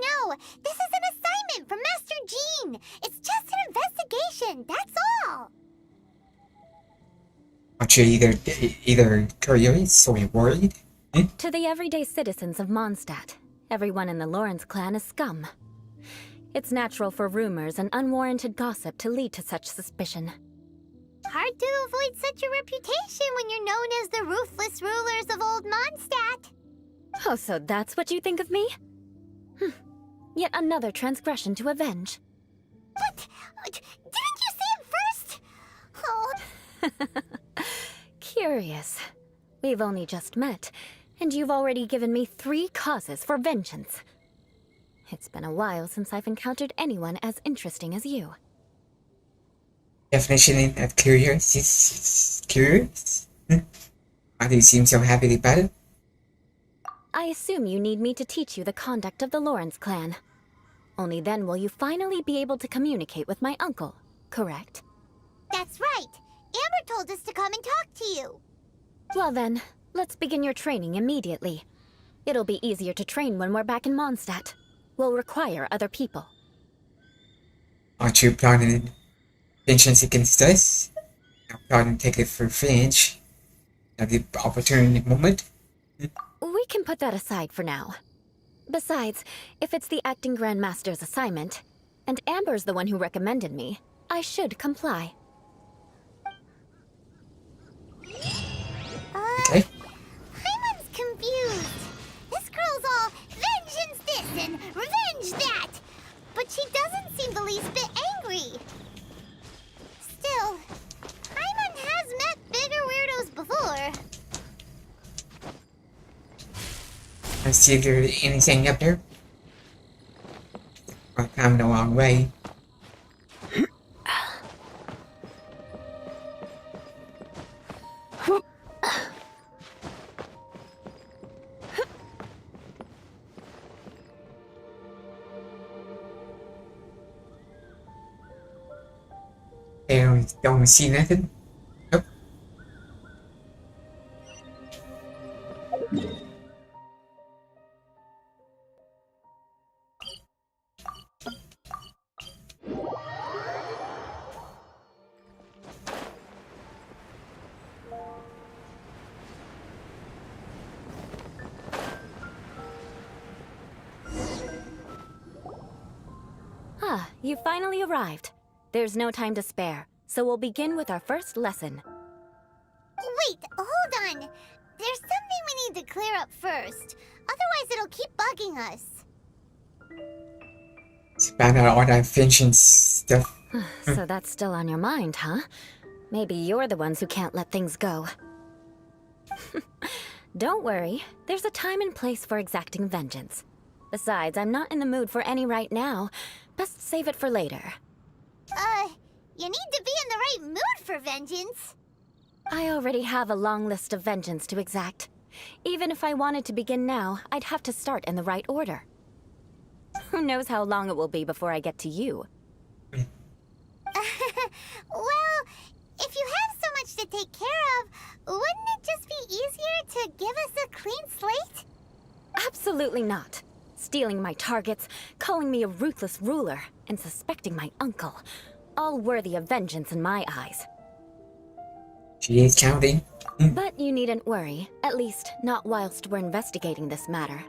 No. This is an assignment from Master Jean. It's just an investigation, that's all. Aren't you either curious or worried? To the everyday citizens of Mondstadt, everyone in the Lawrence clan is scum. It's natural for rumors and unwarranted gossip to lead to such suspicion. Hard to avoid such a reputation when you're known as the ruthless rulers of Old Mondstadt. Oh, so that's what you think of me? Yet another transgression to avenge. But didn't you say it first? Oh. Curious. We've only just met, and you've already given me 3 causes for vengeance. It's been a while since I've encountered anyone as interesting as you. Definition of curious is curious? Why do you seem so happy about it? I assume you need me to teach you the conduct of the Lawrence clan. Only then will you finally be able to communicate with my uncle, correct? That's right. Amber told us to come and talk to you. Well then, let's begin your training immediately. It'll be easier to train when we're back in Mondstadt. We'll require other people. Aren't you planning vengeance against us? I'm planning to take it for revenge at the opportune moment. We can put that aside for now. Besides, if it's the acting Grandmaster's assignment, and Amber's the one who recommended me, I should comply. Okay. Paimon's confused. This girl's all vengeance this and revenge that. But she doesn't seem the least bit angry. Still, Paimon has met bigger weirdos before. Let's see if there's anything up there. I'm coming the wrong way. Don't see nothing. Nope. Ah, you finally arrived. There's no time to spare, so we'll begin with our first lesson. Wait, hold on. There's something we need to clear up first. Otherwise, it'll keep bugging us. It's about all that vengeance stuff. So that's still on your mind, huh? Maybe you're the ones who can't let things go. Don't worry, there's a time and place for exacting vengeance. Besides, I'm not in the mood for any right now. Best save it for later. You need to be in the right mood for vengeance. I already have a long list of vengeance to exact. Even if I wanted to begin now, I'd have to start in the right order. Who knows how long it will be before I get to you? Well, if you have so much to take care of, wouldn't it just be easier to give us a clean slate? Absolutely not. Stealing my targets, calling me a ruthless ruler, and suspecting my uncle. All worthy of vengeance in my eyes. She is counting. But you needn't worry, at least not whilst we're investigating this matter.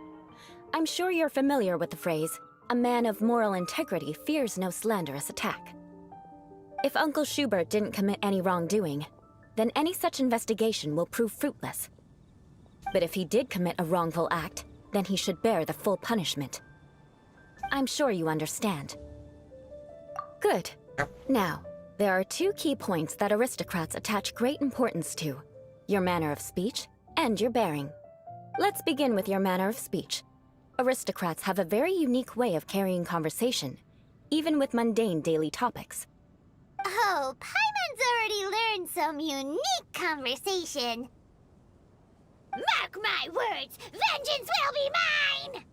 I'm sure you're familiar with the phrase, a man of moral integrity fears no slanderous attack. If Uncle Schubert didn't commit any wrongdoing, then any such investigation will prove fruitless. But if he did commit a wrongful act, then he should bear the full punishment. I'm sure you understand. Good. Now, there are 2 key points that aristocrats attach great importance to: your manner of speech and your bearing. Let's begin with your manner of speech. Aristocrats have a very unique way of carrying conversation, even with mundane daily topics. Oh, Paimon's already learned some unique conversation. Mark my words, vengeance will be mine!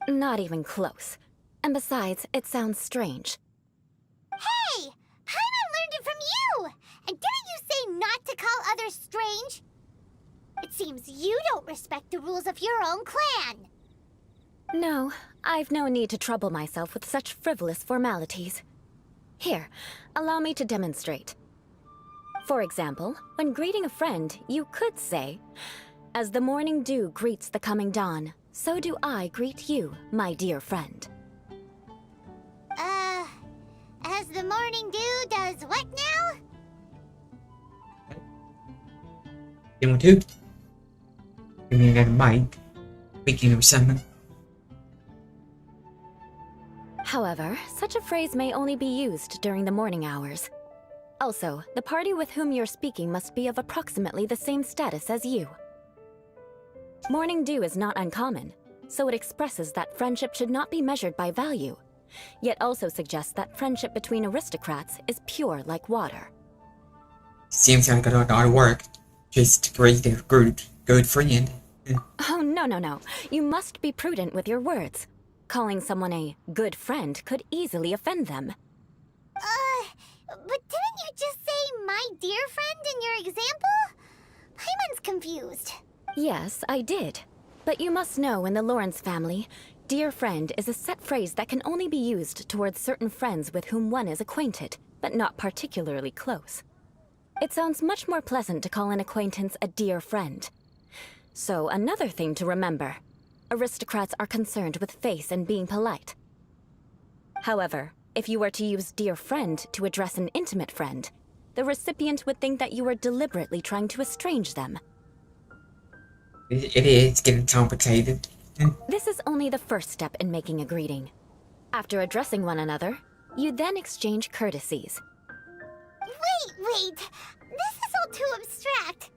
Not even close. And besides, it sounds strange. Hey! Paimon learned it from you! And didn't you say not to call others strange? It seems you don't respect the rules of your own clan. No, I've no need to trouble myself with such frivolous formalities. Here, allow me to demonstrate. For example, when greeting a friend, you could say, "As the morning dew greets the coming dawn, so do I greet you, my dear friend." As the morning dew does what now? Then what do? Give me another mic. Speaking of something. However, such a phrase may only be used during the morning hours. Also, the party with whom you're speaking must be of approximately the same status as you. Morning dew is not uncommon, so it expresses that friendship should not be measured by value, yet also suggests that friendship between aristocrats is pure like water. Seems like a lot of work just to greet a good friend. Oh, no. You must be prudent with your words. Calling someone a good friend could easily offend them. But didn't you just say "my dear friend" in your example? Paimon's confused. Yes, I did. But you must know in the Lawrence family, dear friend is a set phrase that can only be used towards certain friends with whom one is acquainted, but not particularly close. It sounds much more pleasant to call an acquaintance a dear friend. So another thing to remember, aristocrats are concerned with face and being polite. However, if you were to use dear friend to address an intimate friend, the recipient would think that you were deliberately trying to estrange them. It is getting complicated. This is only the first step in making a greeting. After addressing one another, you then exchange courtesies. Wait. This is all too abstract.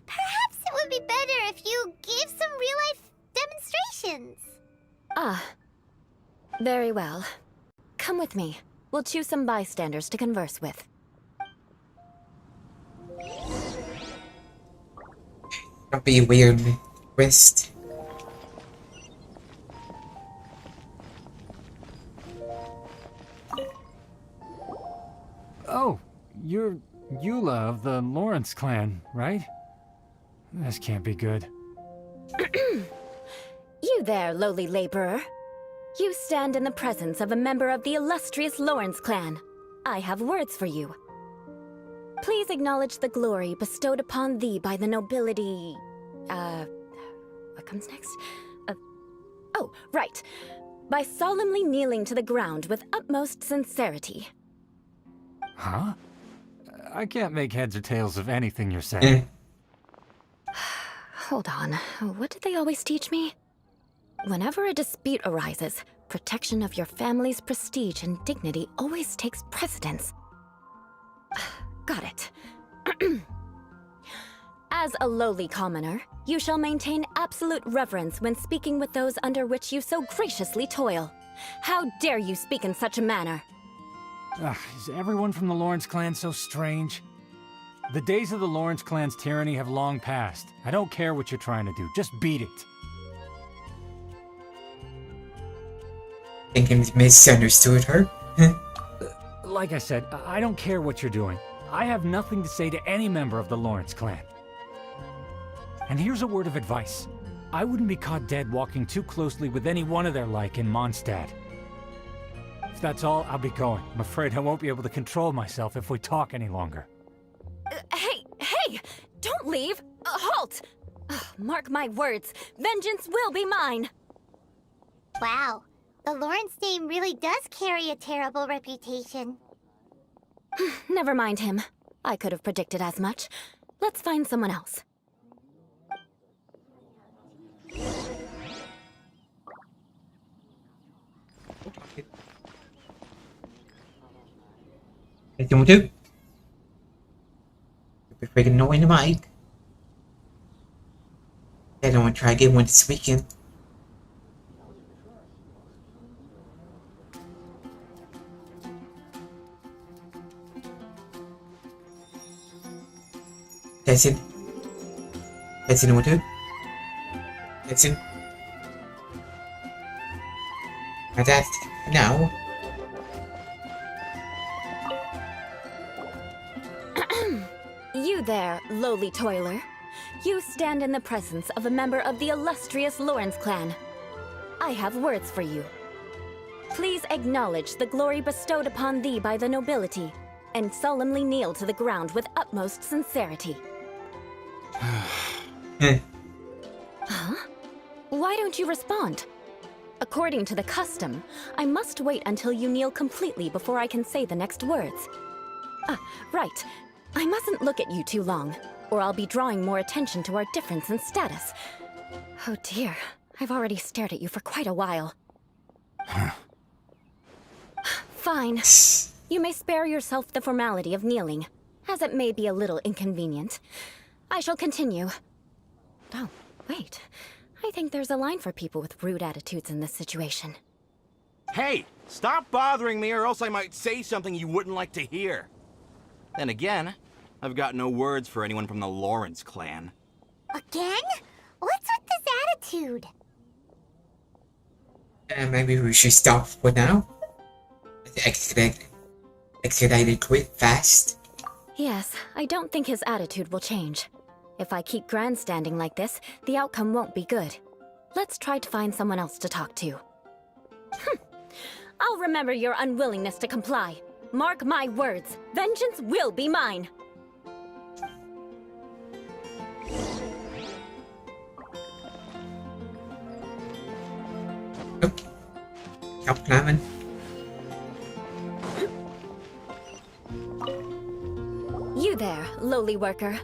Perhaps it would be better if you gave some real-life demonstrations. Ah. Very well. Come with me. We'll choose some bystanders to converse with. Don't be a weird twist. Oh, you're Eula of the Lawrence clan, right? This can't be good. You there, lowly laborer. You stand in the presence of a member of the illustrious Lawrence clan. I have words for you. Please acknowledge the glory bestowed upon thee by the nobility... what comes next? Oh, right. By solemnly kneeling to the ground with utmost sincerity. Huh? I can't make heads or tails of anything you're saying. Hold on. What did they always teach me? Whenever a dispute arises, protection of your family's prestige and dignity always takes precedence. Got it. As a lowly commoner, you shall maintain absolute reverence when speaking with those under which you so graciously toil. How dare you speak in such a manner? Is everyone from the Lawrence clan so strange? The days of the Lawrence clan's tyranny have long passed. I don't care what you're trying to do, just beat it. Think he misunderstood her? Like I said, I don't care what you're doing. I have nothing to say to any member of the Lawrence clan. And here's a word of advice. I wouldn't be caught dead walking too closely with any one of their like in Mondstadt. If that's all, I'll be going. I'm afraid I won't be able to control myself if we talk any longer. Hey! Don't leave! Halt! Mark my words, vengeance will be mine! Wow, the Lawrence name really does carry a terrible reputation. Never mind him. I could have predicted as much. Let's find someone else. Anything we do? Be freaking annoying the mic. I don't want to try to get one this weekend. Testing. Testing what do? Testing. Now that's now. You there, lowly toiler. You stand in the presence of a member of the illustrious Lawrence clan. I have words for you. Please acknowledge the glory bestowed upon thee by the nobility. and solemnly kneel to the ground with utmost sincerity. Huh? Why don't you respond? According to the custom, I must wait until you kneel completely before I can say the next words. Ah, right. I mustn't look at you too long, or I'll be drawing more attention to our difference in status. Oh dear, I've already stared at you for quite a while. Fine. You may spare yourself the formality of kneeling, as it may be a little inconvenient. I shall continue. Oh, wait. I think there's a line for people with rude attitudes in this situation. Hey, stop bothering me or else I might say something you wouldn't like to hear. Then again, I've got no words for anyone from the Lawrence clan. Again? What's with this attitude? Maybe we should stop for now. Escalated quite fast. Yes, I don't think his attitude will change. If I keep grandstanding like this, the outcome won't be good. Let's try to find someone else to talk to. I'll remember your unwillingness to comply. Mark my words, vengeance will be mine. Oh. Stop climbing. You there, lowly worker.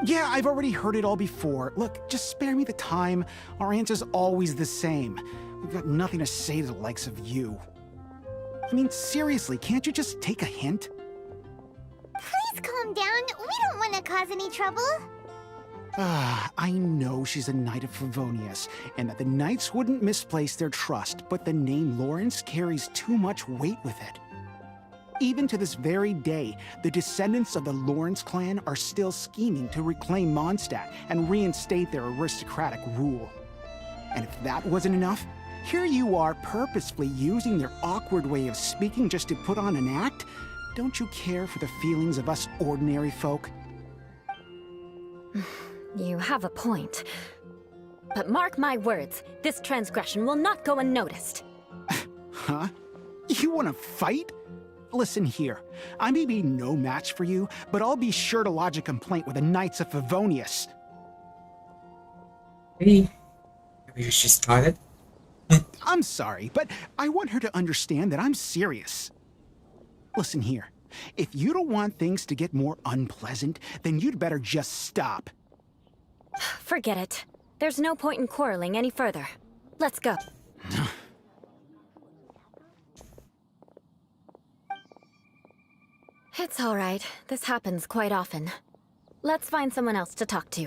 Yeah, I've already heard it all before. Look, just spare me the time. Our answer's always the same. We've got nothing to say to the likes of you. I mean, seriously, can't you just take a hint? Please calm down. We don't want to cause any trouble. I know she's a Knight of Favonius, and that the Knights wouldn't misplace their trust, but the name Lawrence carries too much weight with it. Even to this very day, the descendants of the Lawrence clan are still scheming to reclaim Mondstadt and reinstate their aristocratic rule. And if that wasn't enough, here you are purposefully using their awkward way of speaking just to put on an act? Don't you care for the feelings of us ordinary folk? You have a point. But mark my words, this transgression will not go unnoticed. Huh? You want to fight? Listen here, I may be no match for you, but I'll be sure to lodge a complaint with the Knights of Favonius. Maybe we should start it. I'm sorry, but I want her to understand that I'm serious. Listen here, if you don't want things to get more unpleasant, then you'd better just stop. Forget it. There's no point in quarreling any further. Let's go. It's all right. This happens quite often. Let's find someone else to talk to.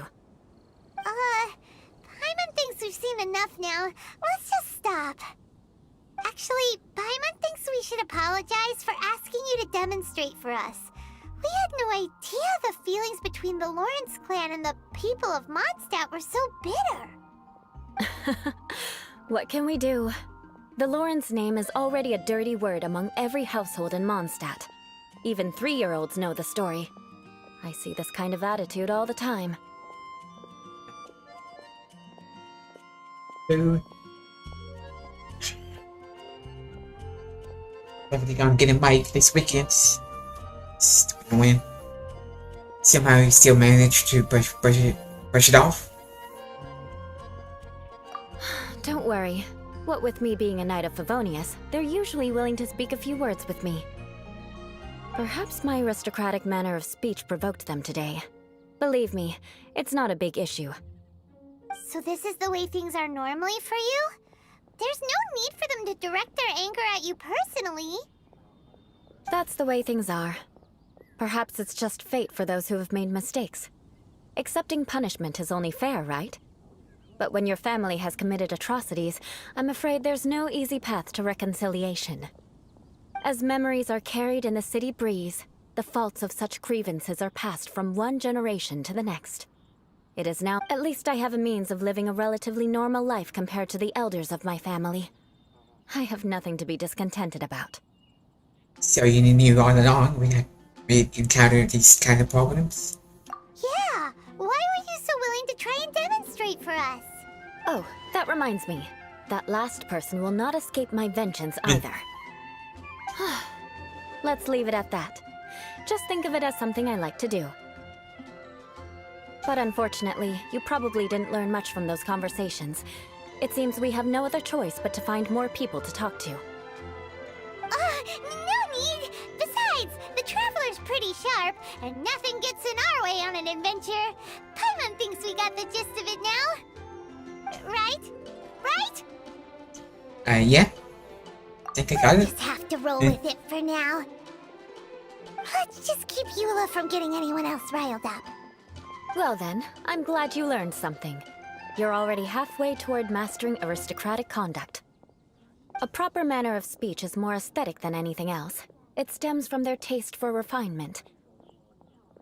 Paimon thinks we've seen enough now. Let's just stop. Actually, Paimon thinks we should apologize for asking you to demonstrate for us. We had no idea the feelings between the Lawrence clan and the people of Mondstadt were so bitter. What can we do? The Lawrence name is already a dirty word among every household in Mondstadt. Even 3-year-olds know the story. I see this kind of attitude all the time. Everything I'm getting made this weekend. Stupid win. Somehow he still managed to brush it off. Don't worry. What with me being a Knight of Favonius, they're usually willing to speak a few words with me. Perhaps my aristocratic manner of speech provoked them today. Believe me, it's not a big issue. So this is the way things are normally for you? There's no need for them to direct their anger at you personally. That's the way things are. Perhaps it's just fate for those who have made mistakes. Accepting punishment is only fair, right? But when your family has committed atrocities, I'm afraid there's no easy path to reconciliation. As memories are carried in the city breeze, the faults of such grievances are passed from one generation to the next. It is now, at least I have a means of living a relatively normal life compared to the elders of my family. I have nothing to be discontented about. So you knew all along we encountered these kind of problems? Yeah, why were you so willing to try and demonstrate for us? Oh, that reminds me. That last person will not escape my vengeance either. Let's leave it at that. Just think of it as something I like to do. But unfortunately, you probably didn't learn much from those conversations. It seems we have no other choice but to find more people to talk to. No need! Besides, the Traveler's pretty sharp, and nothing gets in our way on an adventure. Paimon thinks we got the gist of it now. Right? Right? Yeah. I think I got it. Just have to roll with it for now. Let's just keep Eula from getting anyone else riled up. Well then, I'm glad you learned something. You're already halfway toward mastering aristocratic conduct. A proper manner of speech is more aesthetic than anything else. It stems from their taste for refinement.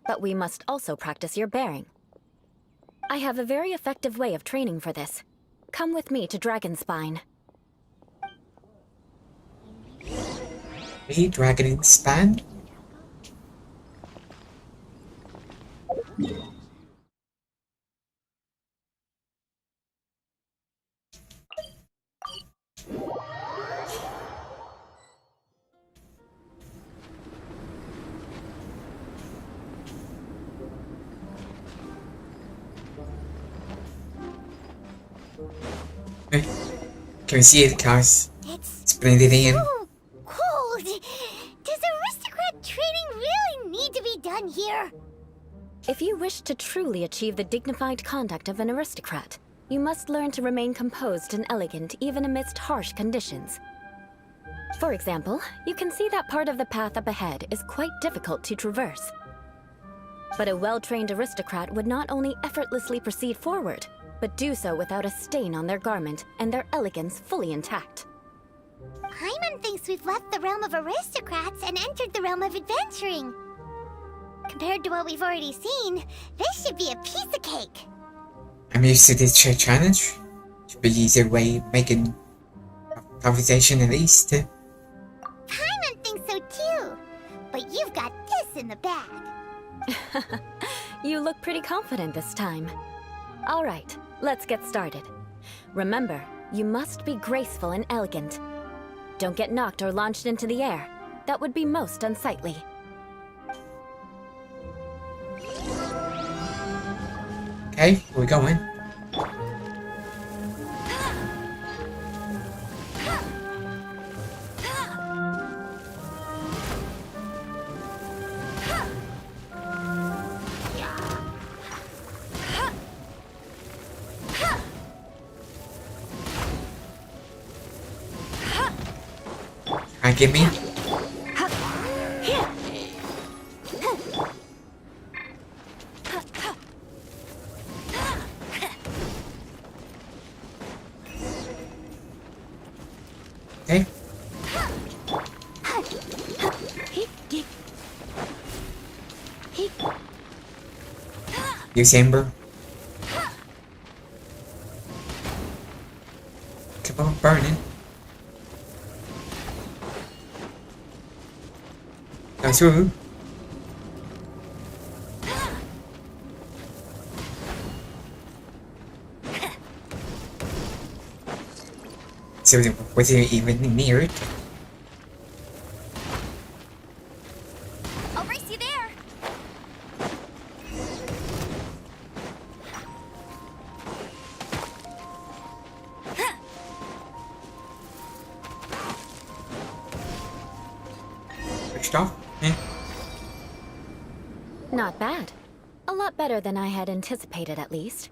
But we must also practice your bearing. I have a very effective way of training for this. Come with me to Dragonspine. Hey, Dragonspine? Can we see it, guys? It's blended in. So cold. Does aristocrat training really need to be done here? If you wish to truly achieve the dignified conduct of an aristocrat, you must learn to remain composed and elegant even amidst harsh conditions. For example, you can see that part of the path up ahead is quite difficult to traverse. But a well-trained aristocrat would not only effortlessly proceed forward, but do so without a stain on their garment and their elegance fully intact. Paimon thinks we've left the realm of aristocrats and entered the realm of adventuring. Compared to what we've already seen, this should be a piece of cake. I'm used to this challenge. Should be easier way of making conversation at least. Paimon thinks so too. But you've got this in the bag. You look pretty confident this time. All right, let's get started. Remember, you must be graceful and elegant. Don't get knocked or launched into the air. That would be most unsightly. Okay, where we going? Give me. Okay. Use Amber. Come on, burning. Go through. So was it even near it? I'll race you there. Pushed off? Eh? Not bad. A lot better than I had anticipated, at least.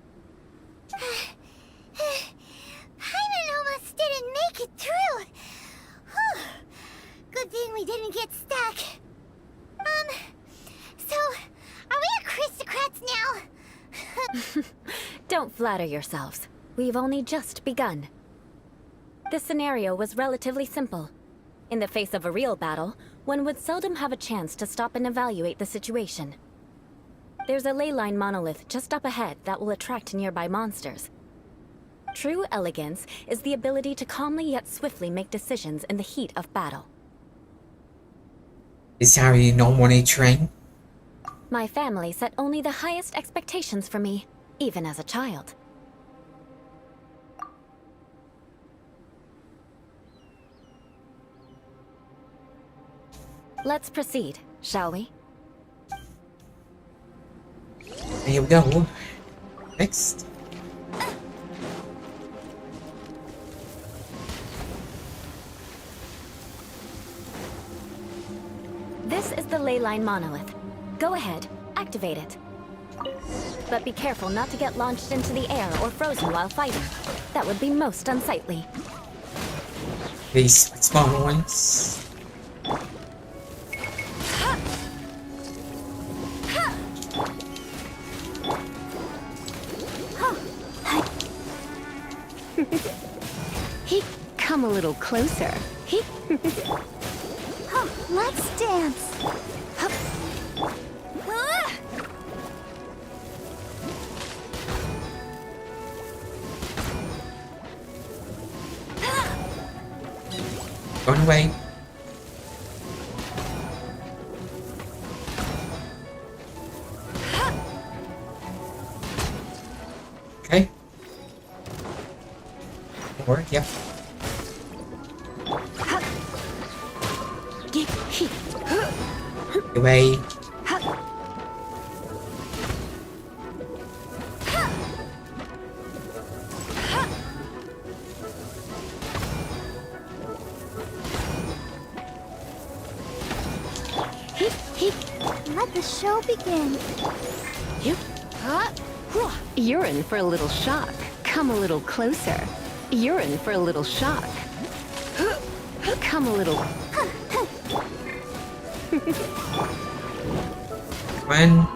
Paimon almost didn't make it through. Whew. Good thing we didn't get stuck. So, are we aristocrats now? Don't flatter yourselves. We've only just begun. This scenario was relatively simple. In the face of a real battle, one would seldom have a chance to stop and evaluate the situation. There's a ley line monolith just up ahead that will attract nearby monsters. True elegance is the ability to calmly yet swiftly make decisions in the heat of battle. Is how you normally train? My family set only the highest expectations for me, even as a child. Let's proceed, shall we? Here we go. Next. This is the leyline monolith. Go ahead, activate it. But be careful not to get launched into the air or frozen while fighting. That would be most unsightly. These smaller ones. Come a little closer. Let's dance. Going away. Okay. Or, yeah. Away. Let the show begin. You're in for a little shock. Come a little closer. You're in for a little shock. Come a little... One.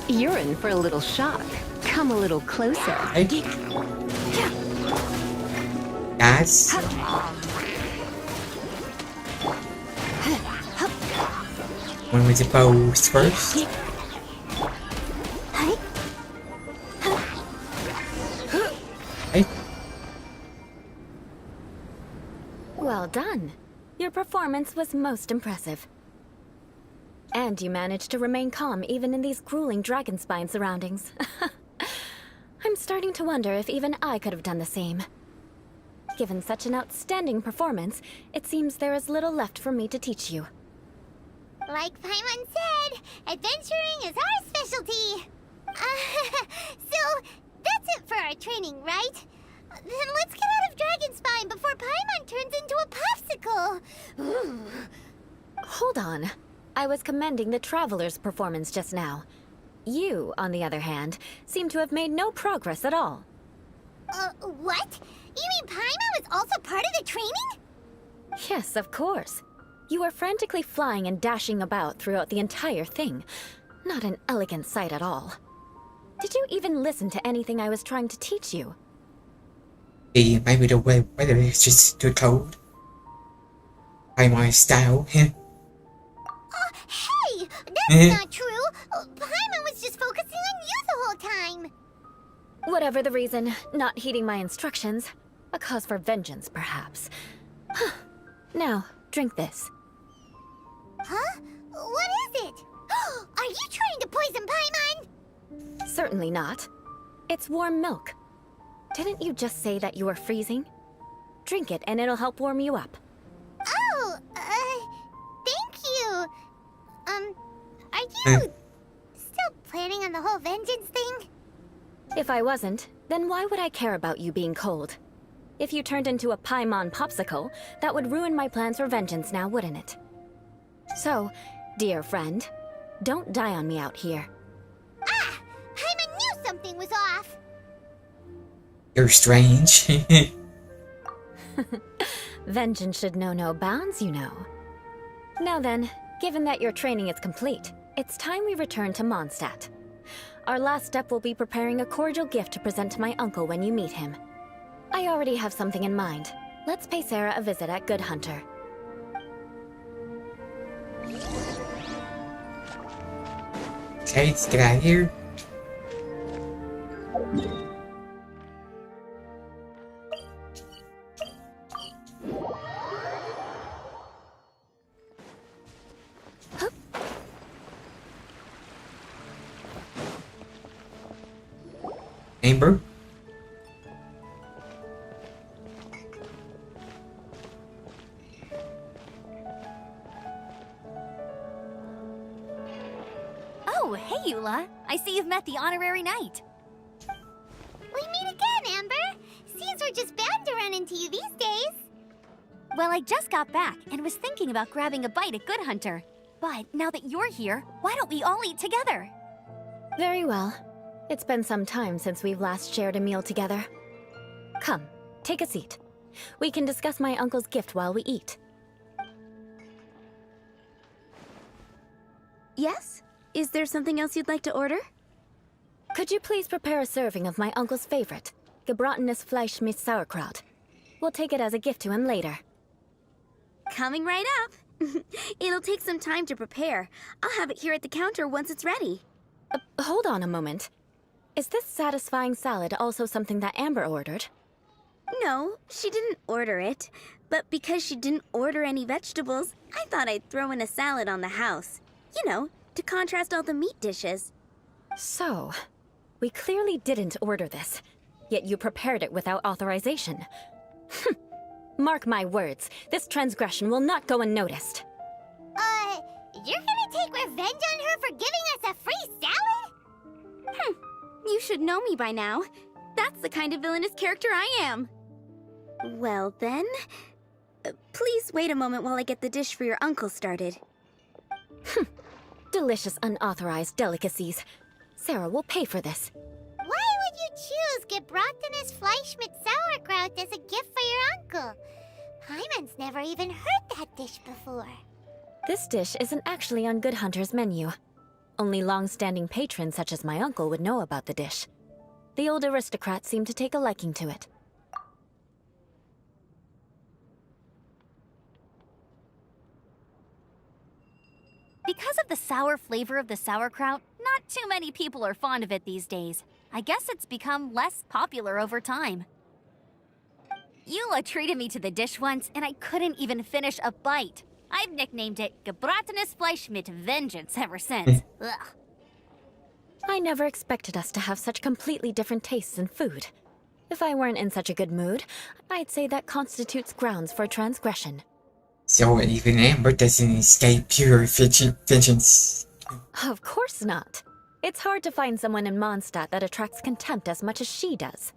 You're in for a little shock. Come a little closer. Hey. That's one with the bows first. Hey. Well done. Your performance was most impressive. And you managed to remain calm even in these grueling dragonspine surroundings. I'm starting to wonder if even I could have done the same. Given such an outstanding performance, it seems there is little left for me to teach you. Like Paimon said, adventuring is our specialty. So, that's it for our training, right? Then let's get out of Dragonspine before Paimon turns into a popsicle. Hold on. I was commending the Traveler's performance just now. You, on the other hand, seem to have made no progress at all. What? You mean Paimon was also part of the training? Yes, of course. You were frantically flying and dashing about throughout the entire thing. Not an elegant sight at all. Did you even listen to anything I was trying to teach you? Maybe the weather is just too cold. By my style, yeah. Hey! That's not true! Paimon was just focusing on you the whole time! Whatever the reason, not heeding my instructions. A cause for vengeance, perhaps. Now, drink this. Huh? What is it? Are you trying to poison Paimon? Certainly not. It's warm milk. Didn't you just say that you were freezing? Drink it and it'll help warm you up. Oh, thank you. Are you still planning on the whole vengeance thing? If I wasn't, then why would I care about you being cold? If you turned into a Paimon popsicle, that would ruin my plans for vengeance now, wouldn't it? So, dear friend, don't die on me out here. Ah! Paimon knew something was off! You're strange. Vengeance should know no bounds, you know. Now then, given that your training is complete, it's time we return to Mondstadt. Our last step will be preparing a cordial gift to present to my uncle when you meet him. I already have something in mind. Let's pay Sarah a visit at Good Hunter. Okay, let's get out of here. Amber? hey Eula. I see you've met the honorary knight. We meet again, Amber. Seems we're just bound to run into you these days. Well, I just got back and was thinking about grabbing a bite at Good Hunter. But now that you're here, why don't we all eat together? Very well. It's been some time since we've last shared a meal together. Come, take a seat. We can discuss my uncle's gift while we eat. Yes? Is there something else you'd like to order? Could you please prepare a serving of my uncle's favorite, gebratenes Fleisch mit Sauerkraut? We'll take it as a gift to him later. Coming right up. It'll take some time to prepare. I'll have it here at the counter once it's ready. Hold on a moment. Is this satisfying salad also something that Amber ordered? No, she didn't order it. But because she didn't order any vegetables, I thought I'd throw in a salad on the house. You know, to contrast all the meat dishes. So, we clearly didn't order this, yet you prepared it without authorization. Mark my words, this transgression will not go unnoticed. You're gonna take revenge on her for giving us a free salad? You should know me by now. That's the kind of villainous character I am. Well then, please wait a moment while I get the dish for your uncle started. Delicious unauthorized delicacies. Sarah will pay for this. Why would you choose gebratenes Fleisch mit Sauerkraut as a gift for your uncle? Hyman's never even heard that dish before. This dish isn't actually on Good Hunter's menu. Only long-standing patrons such as my uncle would know about the dish. The old aristocrat seemed to take a liking to it. Because of the sour flavor of the sauerkraut, not too many people are fond of it these days. I guess it's become less popular over time. Eula treated me to the dish once, and I couldn't even finish a bite. I've nicknamed it gebratenes Fleisch mit Vengeance ever since. Ugh. I never expected us to have such completely different tastes in food. If I weren't in such a good mood, I'd say that constitutes grounds for transgression. So even Amber doesn't escape pure vengeance. Of course not. It's hard to find someone in Mondstadt that attracts contempt as much as she does.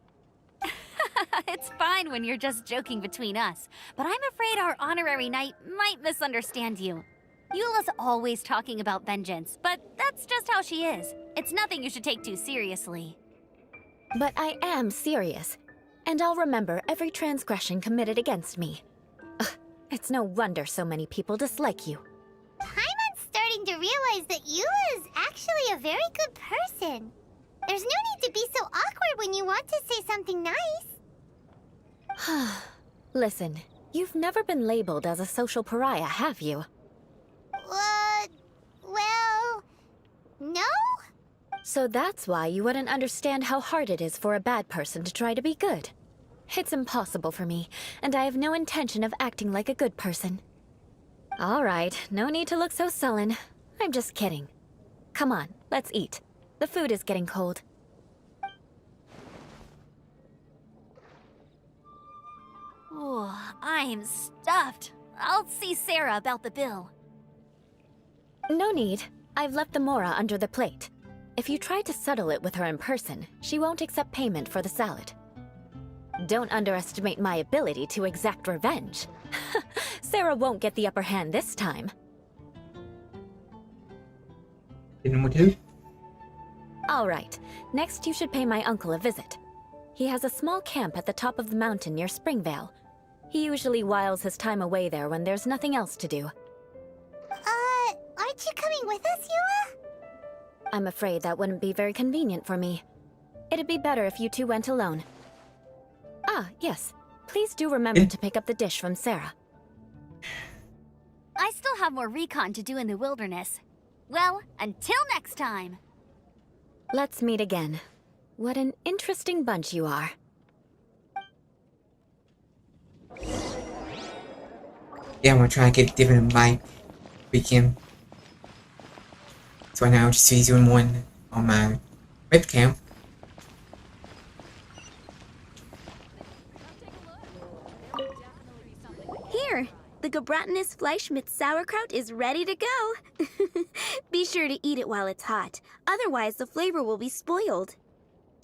It's fine when you're just joking between us, but I'm afraid our honorary knight might misunderstand you. Eula's always talking about vengeance, but that's just how she is. It's nothing you should take too seriously. But I am serious, and I'll remember every transgression committed against me. Ugh, it's no wonder so many people dislike you. Hyman's starting to realize that Eula is actually a very good person. There's no need to be so awkward when you want to say something nice. Listen, you've never been labeled as a social pariah, have you? Well, no? So that's why you wouldn't understand how hard it is for a bad person to try to be good. It's impossible for me, and I have no intention of acting like a good person. All right, no need to look so sullen. I'm just kidding. Come on, let's eat. The food is getting cold. Oh, I'm stuffed. I'll see Sarah about the bill. No need. I've left the mora under the plate. If you try to settle it with her in person, she won't accept payment for the salad. Don't underestimate my ability to exact revenge. Sarah won't get the upper hand this time. All right. Next, you should pay my uncle a visit. He has a small camp at the top of the mountain near Springvale. He usually whiles his time away there when there's nothing else to do. Aren't you coming with us, Eula? I'm afraid that wouldn't be very convenient for me. It'd be better if you two went alone. Ah, yes. Please do remember to pick up the dish from Sarah. I still have more recon to do in the wilderness. Well, until next time. Let's meet again. What an interesting bunch you are. Yeah, I'm gonna try to get different mic weekend. So right now I'm just using one on my webcam. Here, The gebratinous Fleischmitz sauerkraut is ready to go. Be sure to eat it while it's hot, otherwise the flavor will be spoiled.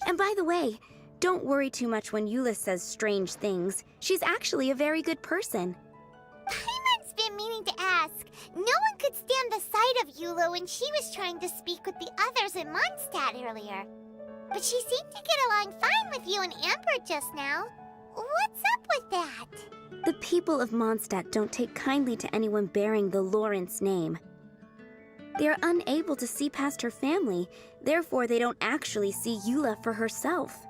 And by the way, don't worry too much when Eula says strange things. She's actually a very good person. Paimon's been meaning to ask. No one could stand the sight of Eula when she was trying to speak with the others in Mondstadt earlier. But she seemed to get along fine with you and Amber just now. What's up with that? The people of Mondstadt don't take kindly to anyone bearing the Lawrence name. They are unable to see past her family, therefore they don't actually see Eula for herself.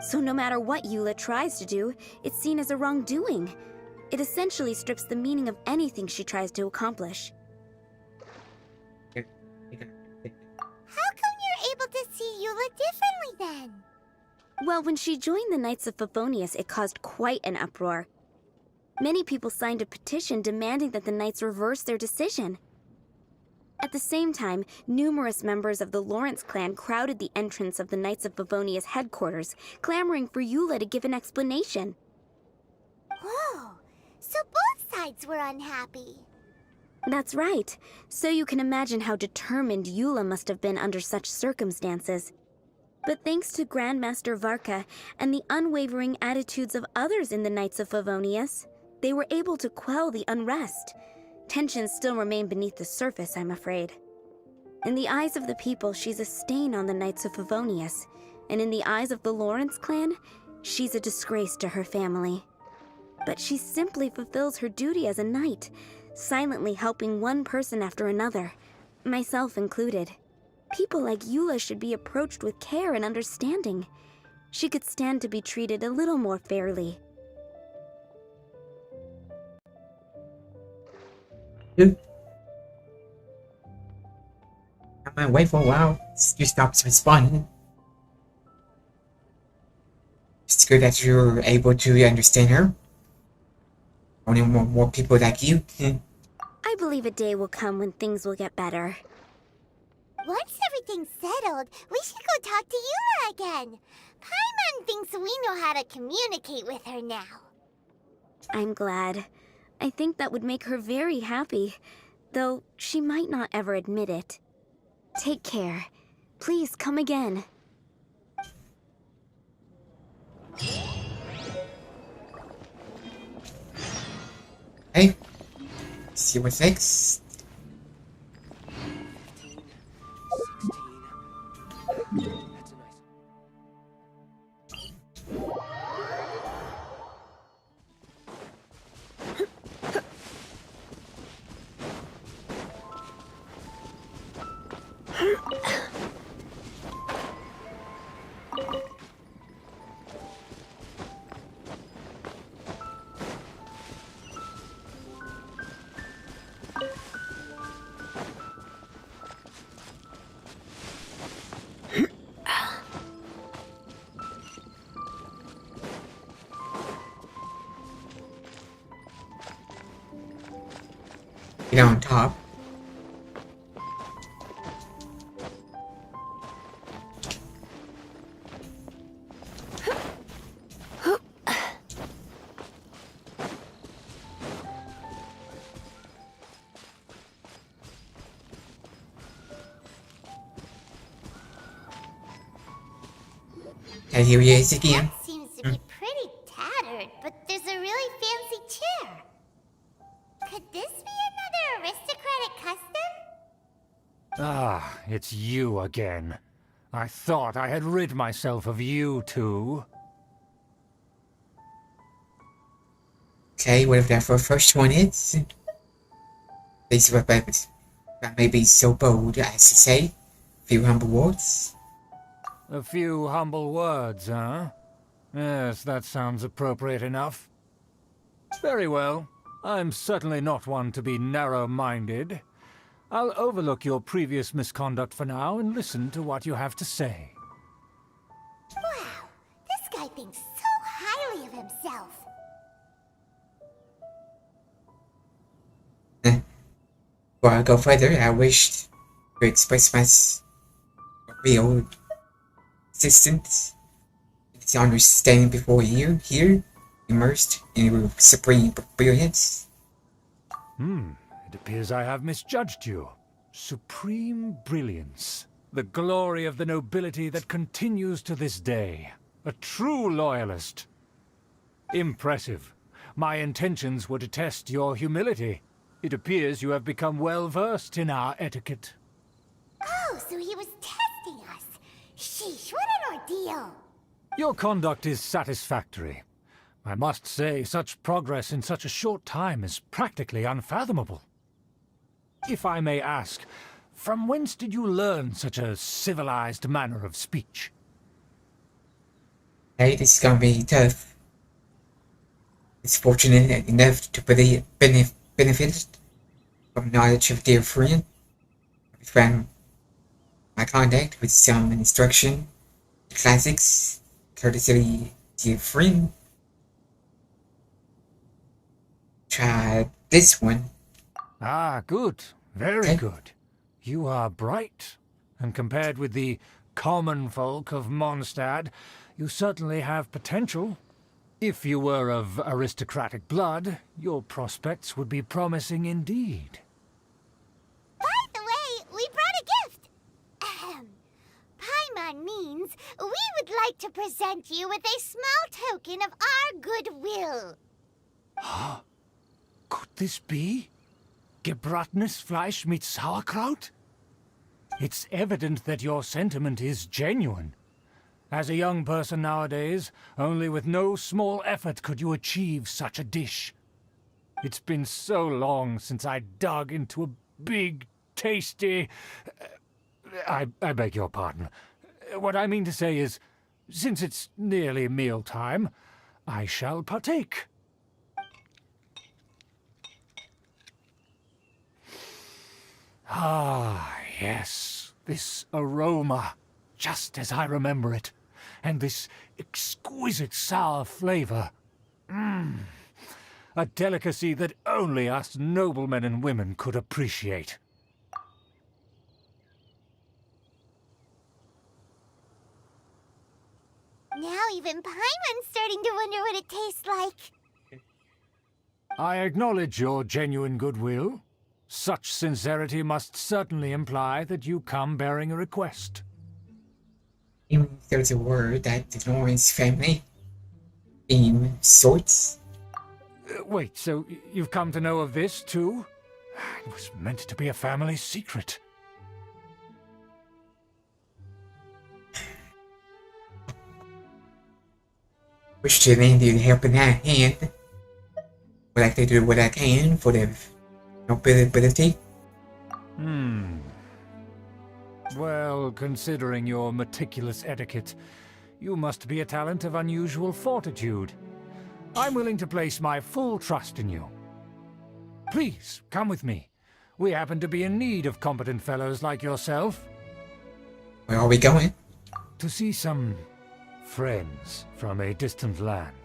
So no matter what Eula tries to do, it's seen as a wrongdoing. It essentially strips the meaning of anything she tries to accomplish. How come you're able to see Eula differently then? Well, when she joined the Knights of Favonius, it caused quite an uproar. Many people signed a petition demanding that the Knights reverse their decision. At the same time, numerous members of the Lawrence clan crowded the entrance of the Knights of Favonius headquarters, clamoring for Eula to give an explanation. Whoa, so both sides were unhappy. That's right. So you can imagine how determined Eula must have been under such circumstances. But thanks to Grandmaster Varka and the unwavering attitudes of others in the Knights of Favonius, they were able to quell the unrest. Tensions still remain beneath the surface, I'm afraid. In the eyes of the people, she's a stain on the Knights of Favonius, and in the eyes of the Lawrence clan, she's a disgrace to her family. But she simply fulfills her duty as a knight, silently helping one person after another, myself included. People like Eula should be approached with care and understanding. She could stand to be treated a little more fairly. I might wait for a while. You stopped responding. It's good that you're able to understand her. Only more people like you. I believe a day will come when things will get better. Once everything's settled, we should go talk to Eula again. Paimon thinks we know how to communicate with her now. I'm glad. I think that would make her very happy, though she might not ever admit it. Take care. Please come again. Hey, see what's next. Get on top. And here he is again. That seems to be pretty tattered, but there's a really fancy chair. Could this be another aristocratic custom? Ah, it's you again. I thought I had rid myself of you two. Okay, whatever that for first one is. Please remember that may be so bold as to say a few humble words. A few humble words, huh? Yes, that sounds appropriate enough. Very well. I'm certainly not one to be narrow-minded. I'll overlook your previous misconduct for now and listen to what you have to say. Wow, this guy thinks so highly of himself. Before I go further, I wish to express my real existence. It's understanding before you here, immersed in your supreme brilliance. It appears I have misjudged you. Supreme brilliance. The glory of the nobility that continues to this day. A true loyalist. Impressive. My intentions were to test your humility. It appears you have become well versed in our etiquette. Oh, so he was testing us. Sheesh, what an ordeal. Your conduct is satisfactory. I must say, such progress in such a short time is practically unfathomable. If I may ask, from whence did you learn such a civilized manner of speech? Hey, this is gonna be tough. It's fortunate enough to benefit from knowledge of dear friend. From my contact with some instruction, classics, courtesy dear friend. Try this one. Ah, good. Very good. You are bright, and compared with the common folk of Mondstadt, you certainly have potential. If you were of aristocratic blood, your prospects would be promising indeed. By the way, we brought a gift. Paimon means we would like to present you with a small token of our goodwill. Huh? Could this be? Gebratenes Fleisch mit Sauerkraut? It's evident that your sentiment is genuine. As a young person nowadays, only with no small effort could you achieve such a dish. It's been so long since I dug into a big, tasty... I beg your pardon. What I mean to say is, since it's nearly mealtime, I shall partake. Ah, yes, this aroma, just as I remember it, and this exquisite sour flavor. A delicacy that only us noblemen and women could appreciate. Now even Paimon's starting to wonder what it tastes like. I acknowledge your genuine goodwill. Such sincerity must certainly imply that you come bearing a request. Even if there's a word that the Lawrence family theme sorts. Wait, so you've come to know of this too? It was meant to be a family secret. Wish to lend you a helping hand. Would like to do what I can for the nobility. Well, considering your meticulous etiquette, you must be a talent of unusual fortitude. I'm willing to place my full trust in you. Please, come with me. We happen to be in need of competent fellows like yourself. Where are we going? To see some friends from a distant land.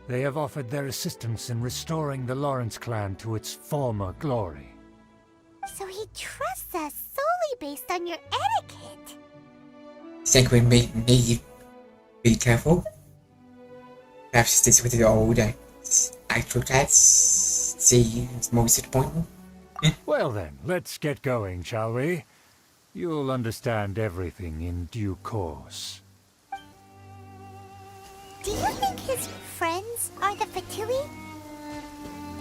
They have offered their assistance in restoring the Lawrence clan to its former glory. So he trusts us solely based on your etiquette. Think we may need be careful. Perhaps this with the old aristocrats. See, it's most important. Well then, let's get going, shall we? You'll understand everything in due course. Do you think his friends are the Fatui?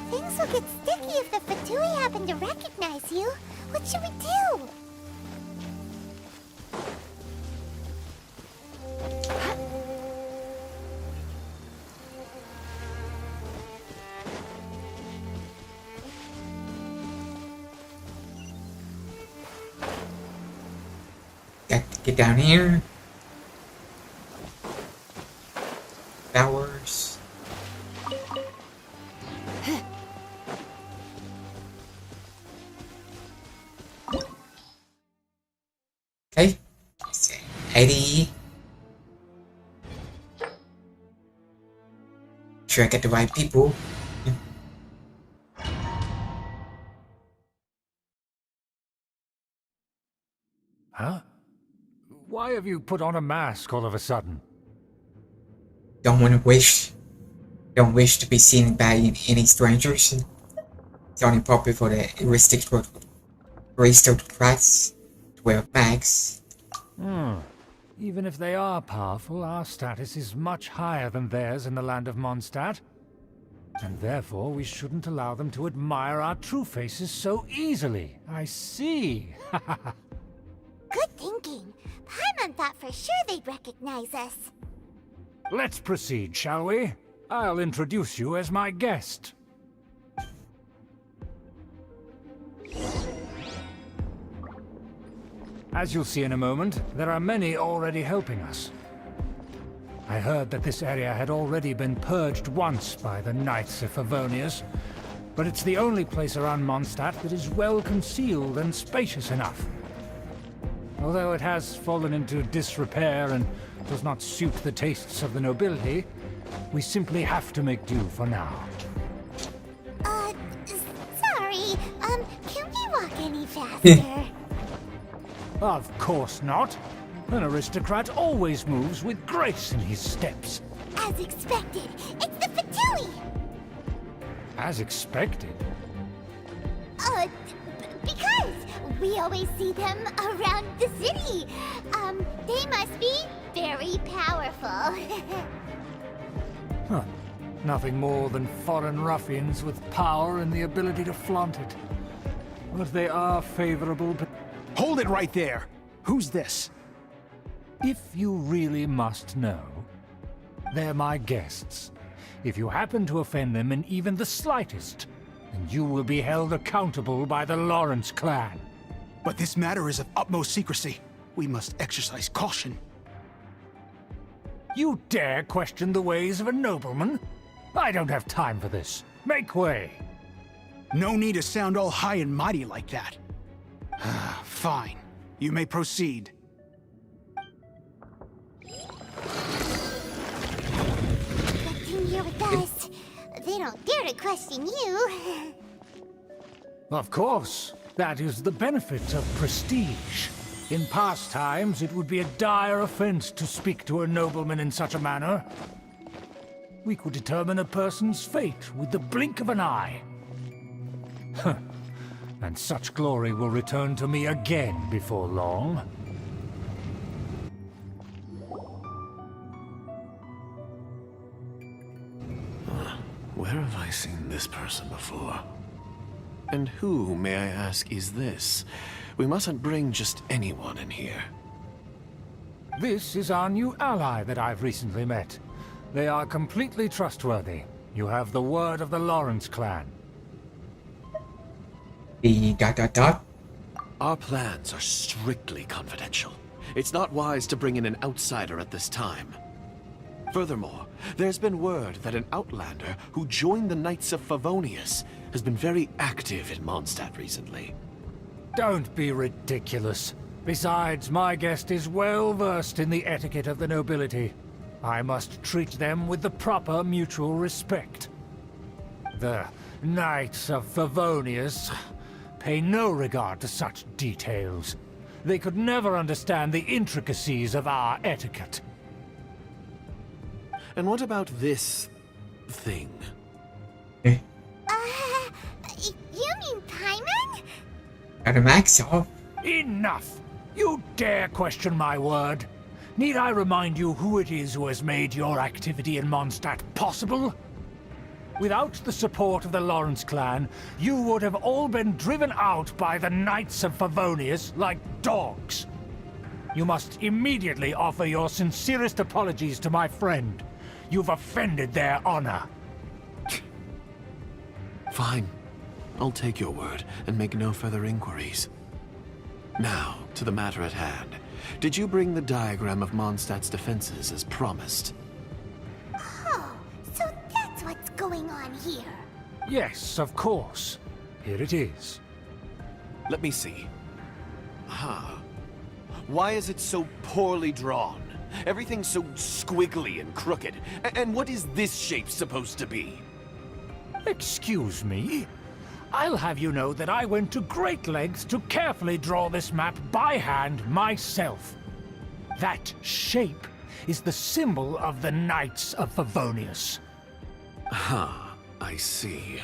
Things will get sticky if the Fatui happen to recognize you. What should we do? Got to get down here. Flowers. Okay. 80. Sure I get the right people. Huh? Why have you put on a mask all of a sudden? Don't wish to be seen by any strangers. It's only proper for the aristocrats to wear mags. Even if they are powerful, our status is much higher than theirs in the land of Mondstadt. And therefore, we shouldn't allow them to admire our true faces so easily. I see. Good thinking. Paimon thought for sure they'd recognize us. Let's proceed, shall we? I'll introduce you as my guest. As you'll see in a moment, there are many already helping us. I heard that this area had already been purged once by the Knights of Favonius, but it's the only place around Mondstadt that is well concealed and spacious enough. Although it has fallen into disrepair and does not suit the tastes of the nobility, we simply have to make do for now. Sorry, can we walk any faster? Of course not. An aristocrat always moves with grace in his steps. As expected, it's the Fatui! As expected? Because we always see them around the city. They must be very powerful. Huh. Nothing more than foreign ruffians with power and the ability to flaunt it. But they are favorable to... Hold it right there! Who's this? If you really must know, they're my guests. If you happen to offend them in even the slightest, then you will be held accountable by the Lawrence clan. But this matter is of utmost secrecy. We must exercise caution. You dare question the ways of a nobleman? I don't have time for this. Make way. No need to sound all high and mighty like that. Fine. You may proceed. Nothing here with us. They don't dare to question you. Of course. That is the benefit of prestige. In past times, it would be a dire offense to speak to a nobleman in such a manner. We could determine a person's fate with the blink of an eye. Huh. And such glory will return to me again before long. Where have I seen this person before? And who, may I ask, is this? We mustn't bring just anyone in here. This is our new ally that I've recently met. They are completely trustworthy. You have the word of the Lawrence clan. The ... Our plans are strictly confidential. It's not wise to bring in an outsider at this time. Furthermore, there's been word that an outlander who joined the Knights of Favonius has been very active in Mondstadt recently. Don't be ridiculous. Besides, my guest is well versed in the etiquette of the nobility. I must treat them with the proper mutual respect. The Knights of Favonius pay no regard to such details. They could never understand the intricacies of our etiquette. And what about this thing? You mean Paimon? Got a max off. Enough! You dare question my word? Need I remind you who it is who has made your activity in Mondstadt possible? Without the support of the Lawrence clan, you would have all been driven out by the Knights of Favonius like dogs. You must immediately offer your sincerest apologies to my friend. You've offended their honor. Fine. I'll take your word and make no further inquiries. Now, to the matter at hand. Did you bring the diagram of Mondstadt's defenses as promised? Oh, so that's what's going on here. Yes, of course. Here it is. Let me see. Aha. Why is it so poorly drawn? Everything's so squiggly and crooked. And what is this shape supposed to be? Excuse me? I'll have you know that I went to great lengths to carefully draw this map by hand myself. That shape is the symbol of the Knights of Favonius. Ah, I see.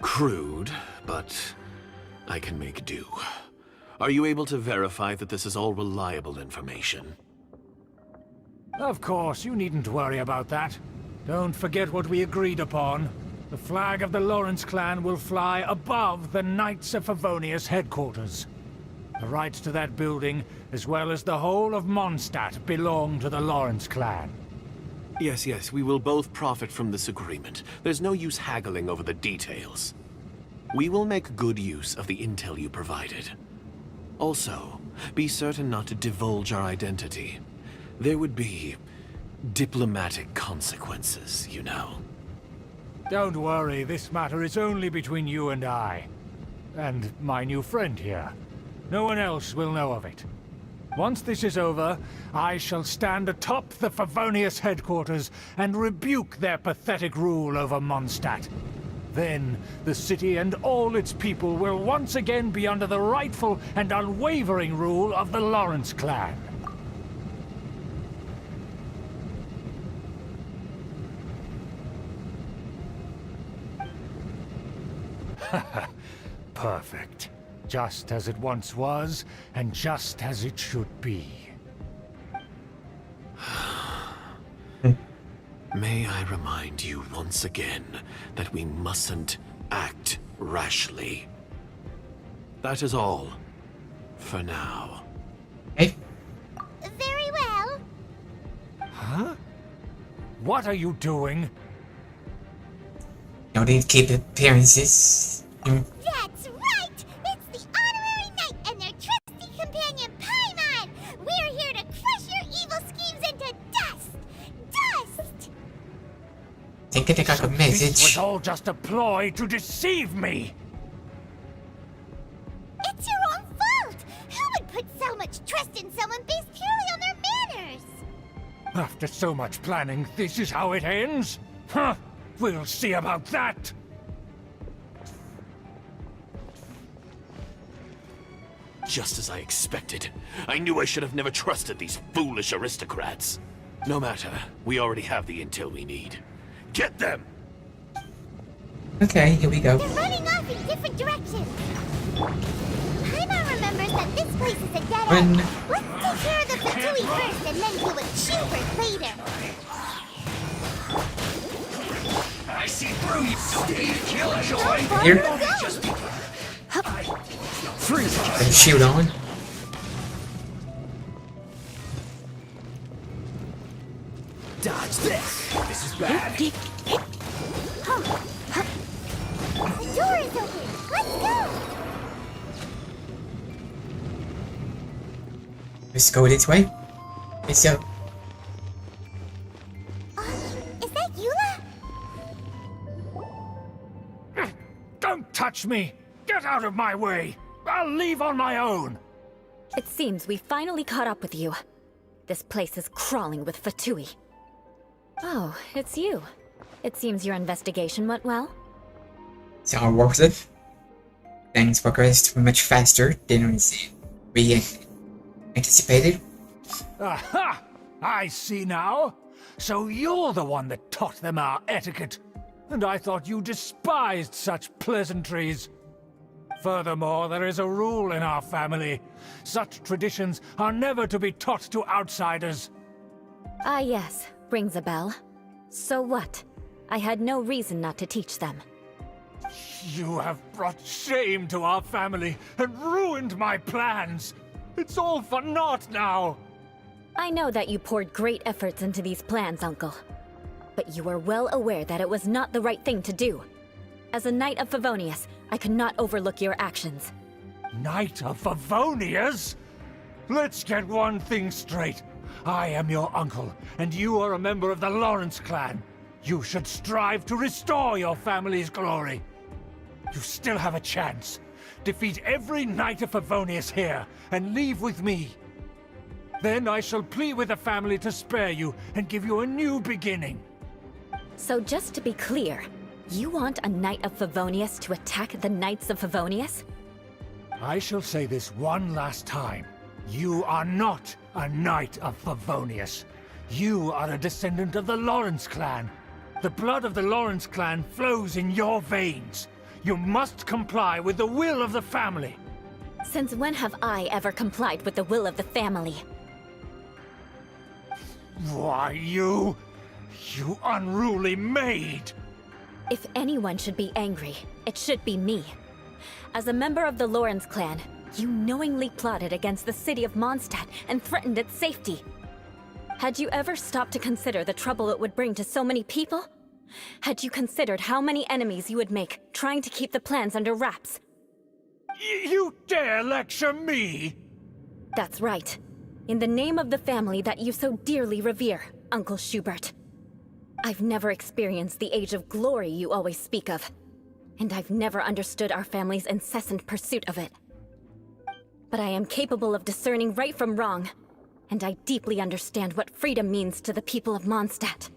Crude, but I can make do. Are you able to verify that this is all reliable information? Of course, you needn't worry about that. Don't forget what we agreed upon. The flag of the Lawrence clan will fly above the Knights of Favonius headquarters. The rights to that building, as well as the whole of Mondstadt, belong to the Lawrence clan. Yes, we will both profit from this agreement. There's no use haggling over the details. We will make good use of the intel you provided. Also, be certain not to divulge our identity. There would be diplomatic consequences, you know. Don't worry, this matter is only between you and I. And my new friend here. No one else will know of it. Once this is over, I shall stand atop the Favonius headquarters and rebuke their pathetic rule over Mondstadt. Then, the city and all its people will once again be under the rightful and unwavering rule of the Lawrence clan. Perfect. Just as it once was, and just as it should be. May I remind you once again that we mustn't act rashly. That is all. For now. Hey, Very well. Huh? What are you doing? no need to keep appearances. That's right! It's the honorary knight and their trusty companion Paimon! We're here to crush your evil schemes into dust! Dust! Think it like a This was message. all just a ploy to deceive me! It's your own fault! Who would put so much trust in someone based purely on their manners? After so much planning, this is how it ends? Huh! We'll see about that! Just as I expected. I knew I should have never trusted these foolish aristocrats. No matter, we already have the intel we need. Get them! Okay, here we go. They're running off in different directions. Paimon remembers that this place is a dead Run. end. Let's take care of the Fatui first and then deal with Schubert later. I see through you, stay killjoy. Here. Just And shoot on. dodge this. This is bad. The door is open. Let's go. Let's go this way. Let's go. Is that Eula? Don't touch me! Get out of my way! I'll leave on my own! It seems we finally caught up with you. This place is crawling with Fatui. Oh, it's you. It seems your investigation went well. It's all worth it. Things progressed much faster than we anticipated. Aha! I see now! So you're the one that taught them our etiquette, and I thought you despised such pleasantries. Furthermore, there is a rule in our family. Such traditions are never to be taught to outsiders. Ah yes, rings a bell. So what? I had no reason not to teach them. You have brought shame to our family and ruined my plans. It's all for naught now. I know that you poured great efforts into these plans, Uncle. But you are well aware that it was not the right thing to do. As a Knight of Favonius, I could not overlook your actions. Knight of Favonius? Let's get one thing straight. I am your uncle, and you are a member of the Lawrence clan. You should strive to restore your family's glory. You still have a chance. Defeat every Knight of Favonius here, and leave with me. Then I shall plead with the family to spare you and give you a new beginning. So just to be clear, you want a Knight of Favonius to attack the Knights of Favonius? I shall say this one last time. You are not a Knight of Favonius. You are a descendant of the Lawrence clan. The blood of the Lawrence clan flows in your veins. You must comply with the will of the family. Since when have I ever complied with the will of the family? Why, you unruly maid! If anyone should be angry, it should be me. As a member of the Lawrence clan, you knowingly plotted against the city of Mondstadt and threatened its safety. Had you ever stopped to consider the trouble it would bring to so many people? Had you considered how many enemies you would make trying to keep the plans under wraps? You dare lecture me? That's right. In the name of the family that you so dearly revere, Uncle Schubert. I've never experienced the age of glory you always speak of. And I've never understood our family's incessant pursuit of it. But I am capable of discerning right from wrong. And I deeply understand what freedom means to the people of Mondstadt.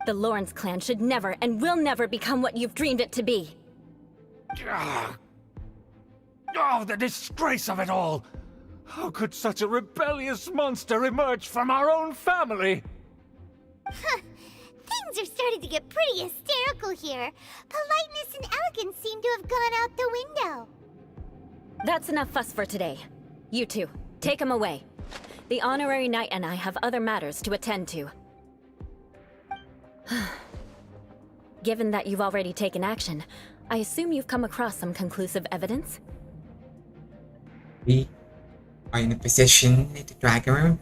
The Lawrence clan should never and will never become what you've dreamed it to be. Oh, the disgrace of it all! How could such a rebellious monster emerge from our own family? Things are starting to get pretty hysterical here. Politeness and elegance seem to have gone out the window. That's enough fuss for today. You two, take him away. The honorary knight and I have other matters to attend to. Given that you've already taken action, I assume you've come across some conclusive evidence? We are in a position in the Dragon Room.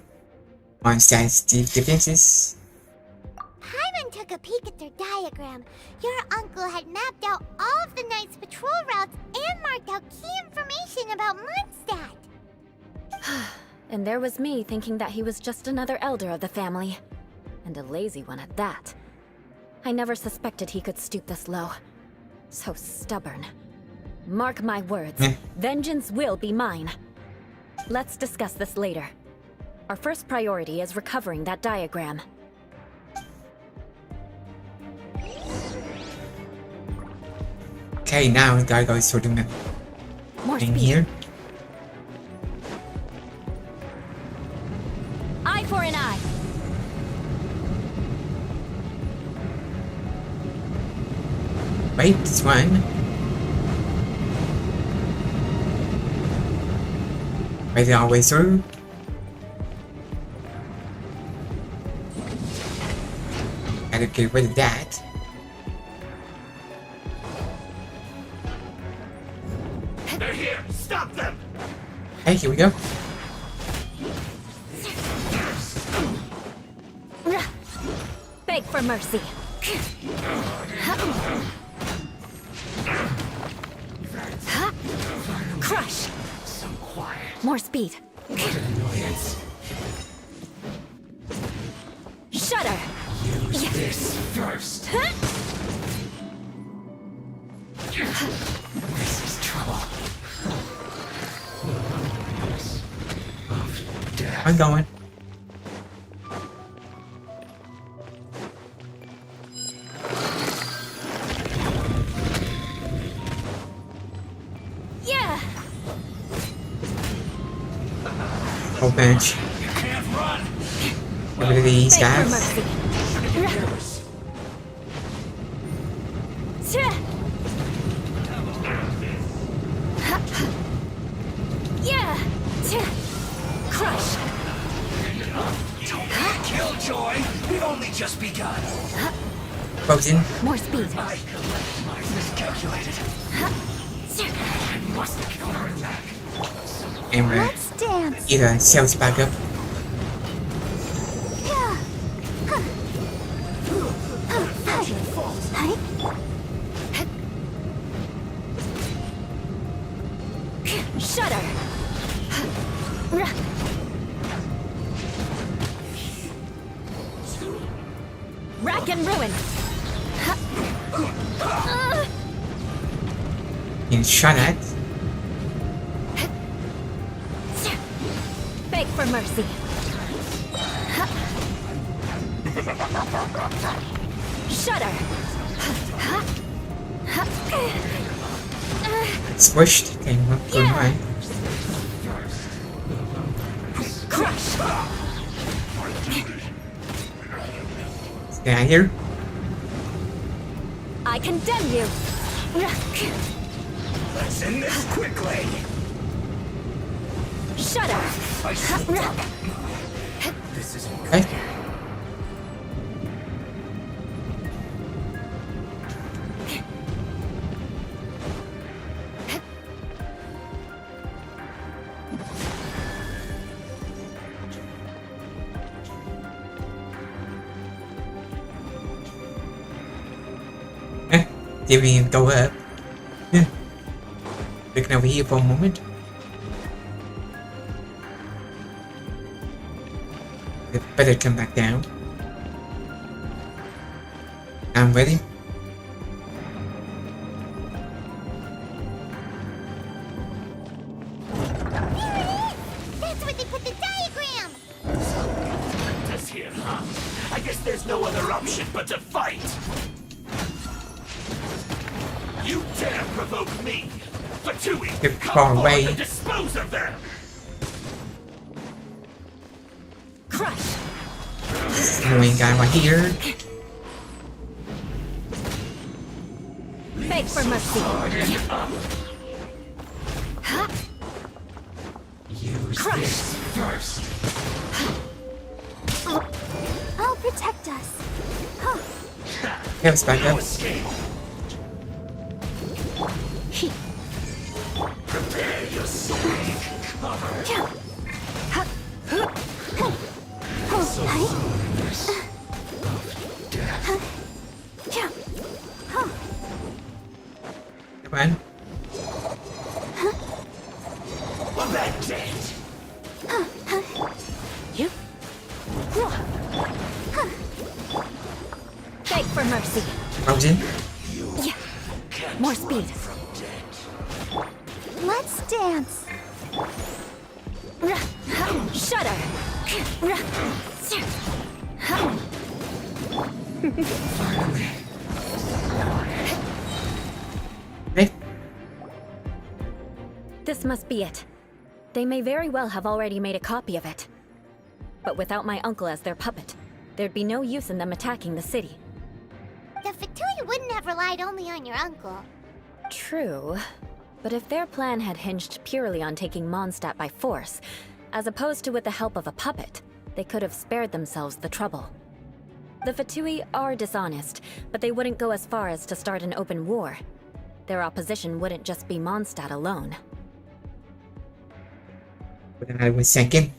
Mondstadt's deep defenses. Paimon took a peek at their diagram. Your uncle had mapped out all of the Knight's patrol routes and marked out key information about Mondstadt. And there was me thinking that he was just another elder of the family. And a lazy one at that. I never suspected he could stoop this low. So stubborn. Mark my words, vengeance will be mine. Let's discuss this later. Our first priority is recovering that diagram. Okay, now we gotta go through the More thing speed. here. Eye for an eye. Wait, this one. Wait all the way through. Gotta get rid of that. They're here! Stop them! Hey, here we go. Beg for mercy. Crush. So quiet. More speed. What an annoyance. Shudder. Use this first. This is trouble. I'm going. Yeah. Whole bench. You can't run. Get rid of these Beg for guys. mercy. Yeah. Crush. Killjoy, we've only just begun. Frozen. More speed. My miscalculated. I must counterattack. And we're Let's dance. get our cells back up. Shudder. Rack and ruin. Getting shot at. Beg for mercy. Shudder. Squished. Okay, we're going right. Crush. Get out of here. I condemn you. Let's end this quickly. Shudder. This isn't good. Okay. Did we even go up? Yeah. Looking over here for a moment. We better come back down. I'm ready. That's where they put the diagram! Us here, huh? I guess there's no other option but to fight. You dare provoke me! Fatui, Get come far forward away. to dispose of them! Crush. Annoying guy right here. Beg for mercy. Use Crush. this first. I'll protect us. Huh. Okay, let's back No up. escape. Prepare your swing. Cover. Come on. Avenge it. You. Beg for mercy. Frozen. Yeah. More speed. Let's dance. Shudder. Okay. This must be it. They may very well have already made a copy of it. But without my uncle as their puppet, there'd be no use in them attacking the city. The Fatui wouldn't have relied only on your uncle. True. But if their plan had hinged purely on taking Mondstadt by force, as opposed to with the help of a puppet, they could have spared themselves the trouble. The Fatui are dishonest, but they wouldn't go as far as to start an open war. Their opposition wouldn't just be Mondstadt alone. When I was thinking,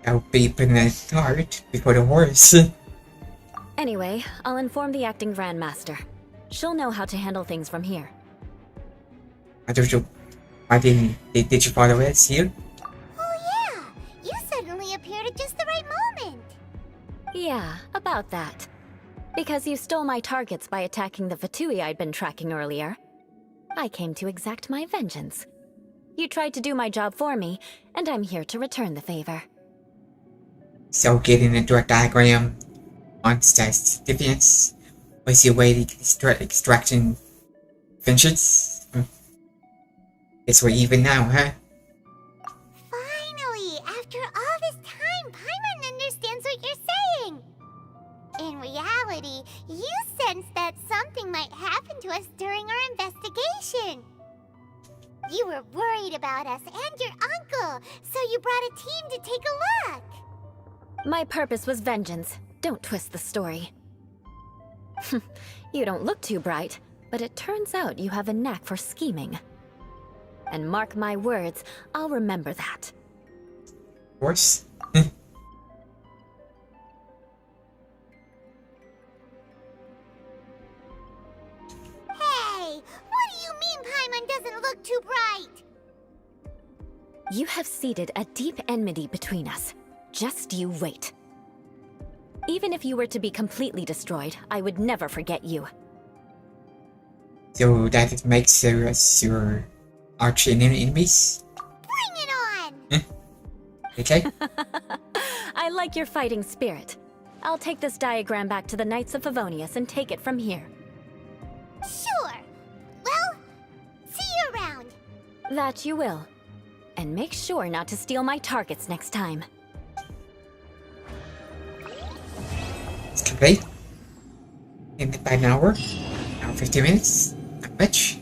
I'll be putting the cart before the horse. Anyway, I'll inform the acting Grandmaster. She'll know how to handle things from here. Why did you follow us here? Oh yeah! You suddenly appeared at just the right moment! Yeah, about that. Because you stole my targets by attacking the Fatui I'd been tracking earlier. I came to exact my vengeance. You tried to do my job for me, and I'm here to return the favor. So getting a direct diagram on Stack's defense was your way to extraction vengeance? Guess we're even now, huh? Finally! After all this time, Paimon understands what you're saying! In reality, you sensed that something might happen to us during our investigation. You were worried about us and your uncle, so you brought a team to take a look. My purpose was vengeance. Don't twist the story. You don't look too bright, but it turns out you have a knack for scheming. And mark my words, I'll remember that. Of course. Hey, what do you mean Paimon doesn't look too bright? You have seeded a deep enmity between us. Just you wait. Even if you were to be completely destroyed, I would never forget you. So that makes us your arch enemies? Bring it on! Okay. I like your fighting spirit. I'll take this diagram back to the Knights of Favonius and take it from here. Sure. Well, see you around. That you will. And make sure not to steal my targets next time. Okay. In about an hour. 50 minutes? Not much.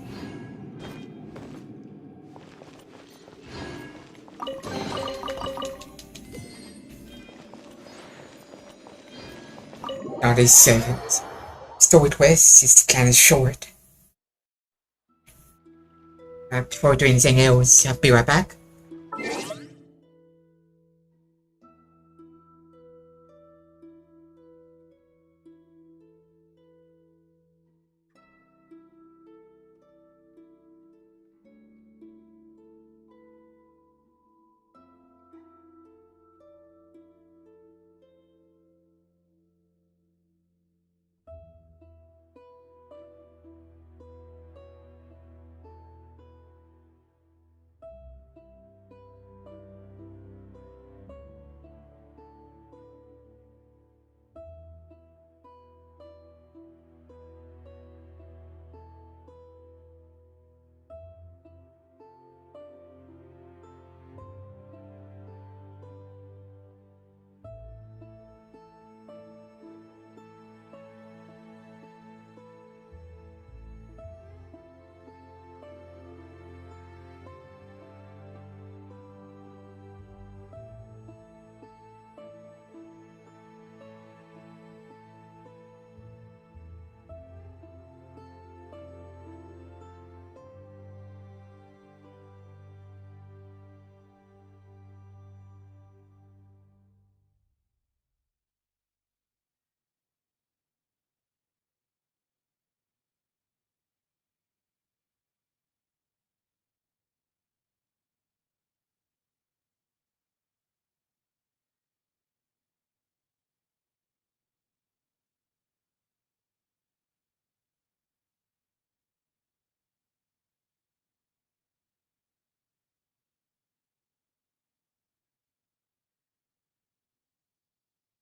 Now they said it. Story quest is kinda short. Before doing anything else, I'll be right back.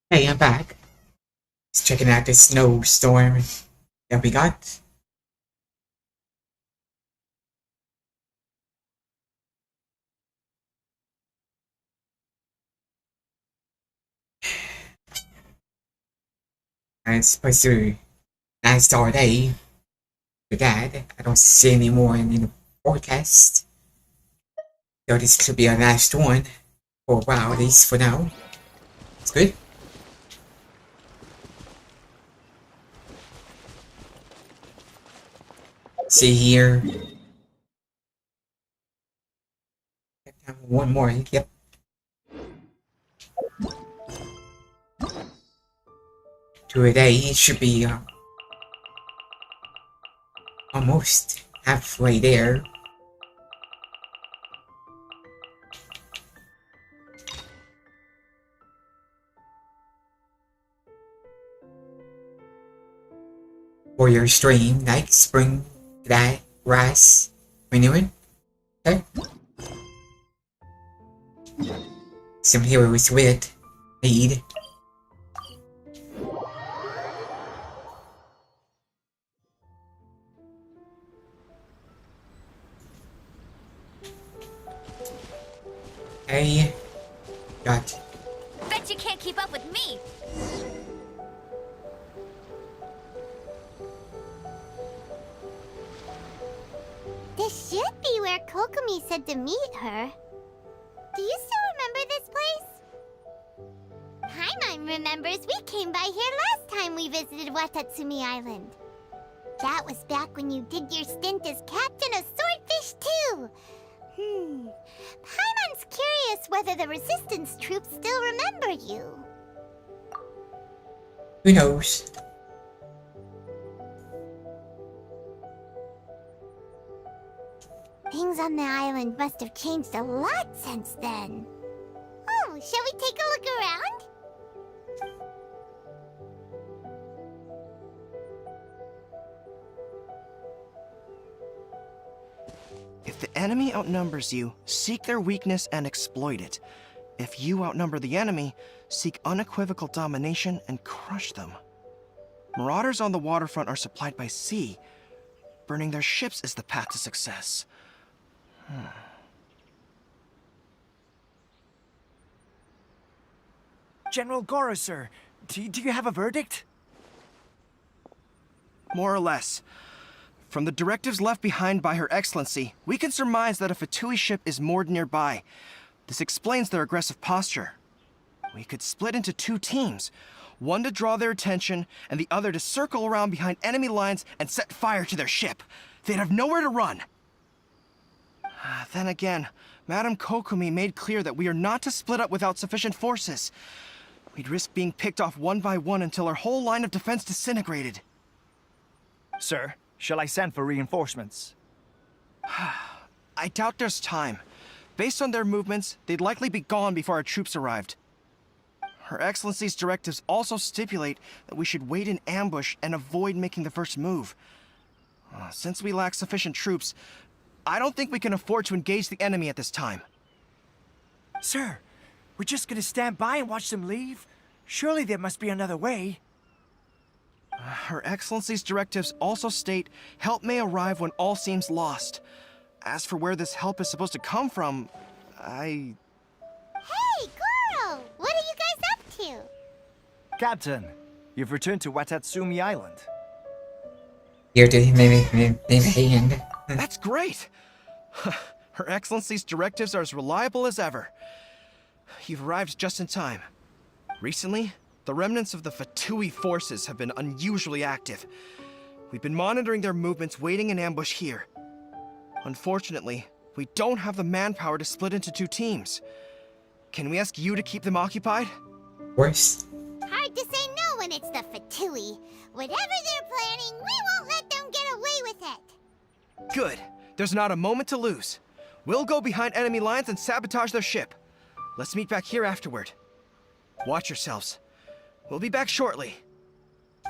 Hey, I'm back. Just checking out this snowstorm that we got. And it's supposed to last all day. With that, I don't see any more in the forecast. So this could be our last one for a while, at least for now. It's good. See here. One more, yep. To a day, it should be almost halfway there. For your stream, like spring, that grass, renewing. Okay. Some heroes with need. Hey, got. Bet you can't keep up with me. This should be where Kokomi said to meet her. Do you still remember this place? Paimon remembers we came by here last time we visited Watatsumi Island. That was back when you did your stint as captain of Swordfish too. Paimon's curious whether the resistance troops still remember you. Who knows? Things on the island must have changed a lot since then. Oh, shall we take a look around? If the enemy outnumbers you, seek their weakness and exploit it. If you outnumber the enemy, seek unequivocal domination and crush them. Marauders on the waterfront are supplied by sea. Burning their ships is the path to success. General Goro, sir, do you have a verdict? More or less. From the directives left behind by Her Excellency, we can surmise that a Fatui ship is moored nearby. This explains their aggressive posture. We could split into 2 teams, one to draw their attention, and the other to circle around behind enemy lines and set fire to their ship. They'd have nowhere to run. Then again, Madame Kokumi made clear that we are not to split up without sufficient forces. We'd risk being picked off one by one until our whole line of defense disintegrated. Sir, shall I send for reinforcements? I doubt there's time. Based on their movements, they'd likely be gone before our troops arrived. Her Excellency's directives also stipulate that we should wait in ambush and avoid making the first move. Since we lack sufficient troops, I don't think we can afford to engage the enemy at this time. Sir, we're just gonna stand by and watch them leave? Surely there must be another way. Her Excellency's directives also state help may arrive when all seems lost. As for where this help is supposed to come from, Hey, Goro! What are you guys up to? Captain, you've returned to Watatsumi Island. Here to maybe hand. That's great! Her Excellency's directives are as reliable as ever. You've arrived just in time. Recently, the remnants of the Fatui forces have been unusually active. We've been monitoring their movements, waiting in ambush here. Unfortunately, we don't have the manpower to split into 2 teams. Can we ask you to keep them occupied? Worse. Hard to say no when it's the Fatui. Whatever they're planning, we won't let them get away with it. Good. There's not a moment to lose. We'll go behind enemy lines and sabotage their ship. Let's meet back here afterward. Watch yourselves. We'll be back shortly.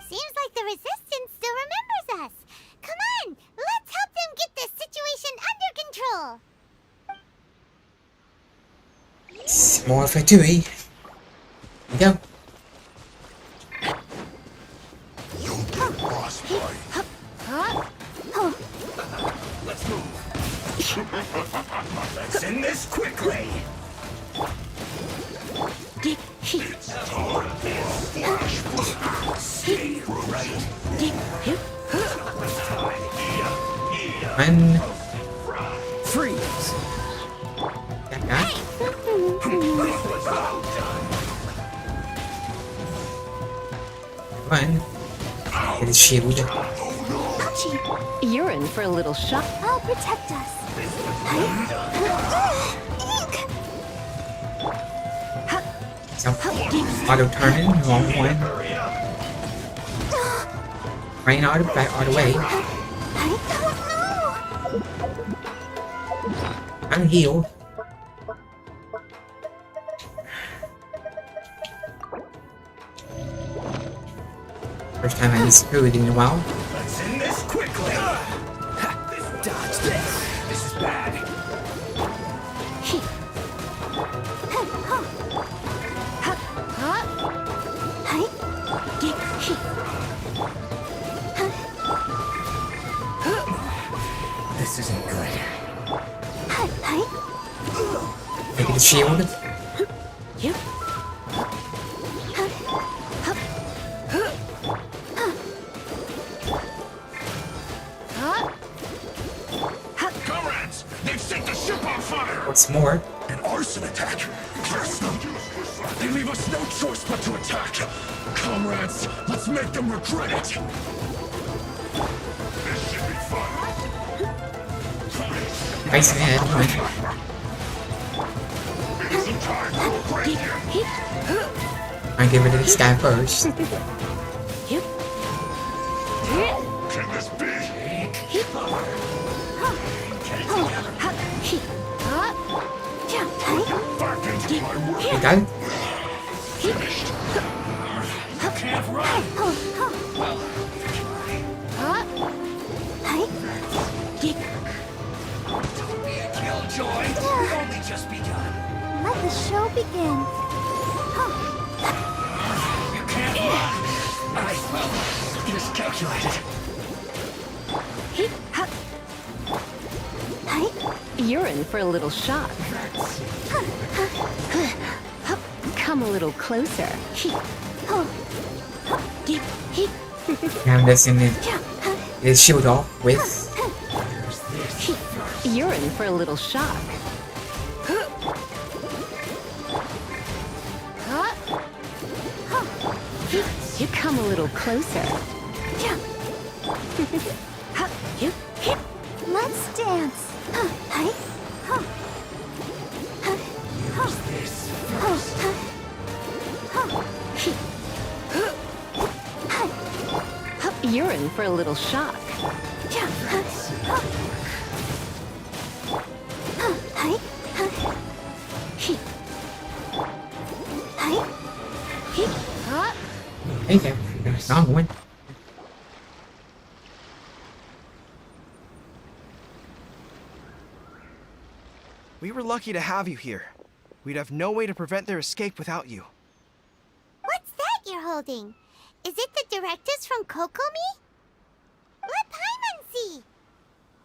Seems like the Resistance still remembers us. Come on, let's help them get this situation under control. It's more Fatui. Here we go. You'll get lost, boy. Let's move. Let's end this quickly. It's time for splash. Stay right. And Freeze! that guy. One. Get his shield. You're in for a little shock. I'll protect us. So, auto turning, wrong one. Rain out of way. I'm healed. First time I used food in a while. Let's end this quickly. Dodge this. This is bad. This isn't good. Take the shield. Comrades, they've set the ship on fire. What's more? An arson attack. Curse them. They leave us no choice but to attack. Comrades, let's make them regret it. This should be fun. Ice head. Isn't time for a break here. I get rid of this guy first. Can this be? Back into my work. You go. Finished. You can't run. Don't be a killjoy. We've only just begun. Let the show begin. You can't run. I miscalculated. You're in for a little shock. Come a little closer. Have this in it. his shield off with. You're in for a little shock. You come a little closer. Let's dance. You're in for a little shock. Hey there, wrong one. We were lucky to have you here. We'd have no way to prevent their escape without you. What's that you're holding? Is it the directives from Kokomi? Let Paimon see.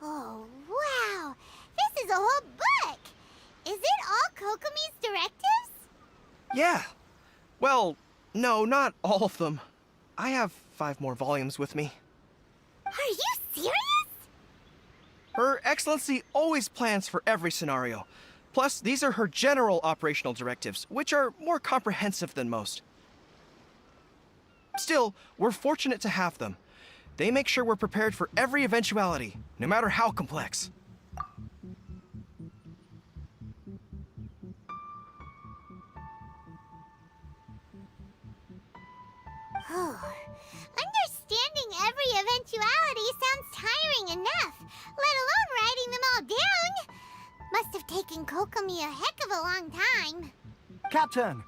Oh, wow. This is a whole book. Is it all Kokomi's directives? Yeah. Well, no, not all of them. I have 5 more volumes with me. Are you serious? Her Excellency always plans for every scenario. Plus, these are her general operational directives, which are more comprehensive than most. Still, we're fortunate to have them. They make sure we're prepared for every eventuality, no matter how complex. Oh, understanding every eventuality sounds tiring enough, let alone writing them all down. Must have taken Kokomi a heck of a long time. Captain,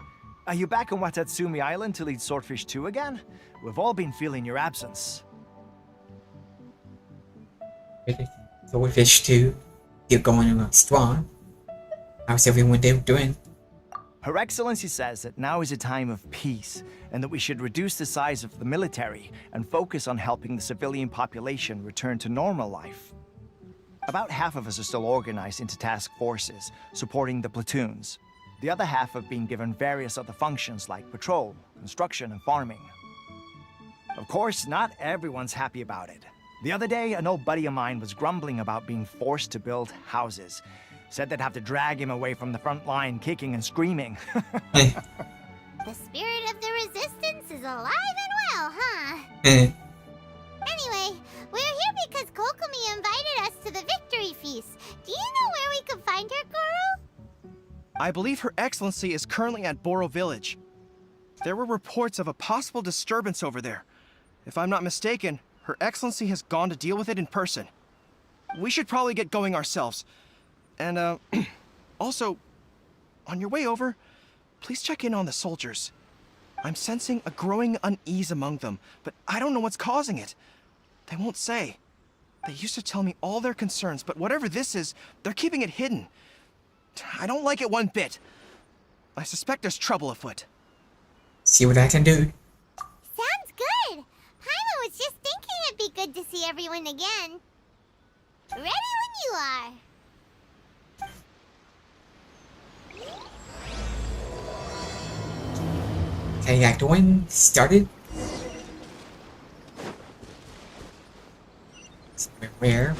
are you back on Watatsumi Island to lead Swordfish 2 again? We've all been feeling your absence. Swordfish 2, still going strong. How's everyone doing? Her Excellency says that now is a time of peace, and that we should reduce the size of the military and focus on helping the civilian population return to normal life. About half of us are still organized into task forces, supporting the platoons. The other half have been given various other functions like patrol, construction, and farming. Of course, not everyone's happy about it. The other day, an old buddy of mine was grumbling about being forced to build houses. Said they'd have to drag him away from the front line, kicking and screaming. The spirit of the resistance is alive and well, huh? Anyway, we're here because Kokomi invited us to the victory feast. Do you know where we could find her, Goro? I believe Her Excellency is currently at Boro Village. There were reports of a possible disturbance over there. If I'm not mistaken, Her Excellency has gone to deal with it in person. We should probably get going ourselves. And, also, on your way over, please check in on the soldiers. I'm sensing a growing unease among them, but I don't know what's causing it. They won't say. They used to tell me all their concerns, but whatever this is, they're keeping it hidden. I don't like it one bit. I suspect there's trouble afoot. See what I can do. Sounds good. Paimon was just thinking it'd be good to see everyone again. Ready when you are. Okay, Act 1 started. Where?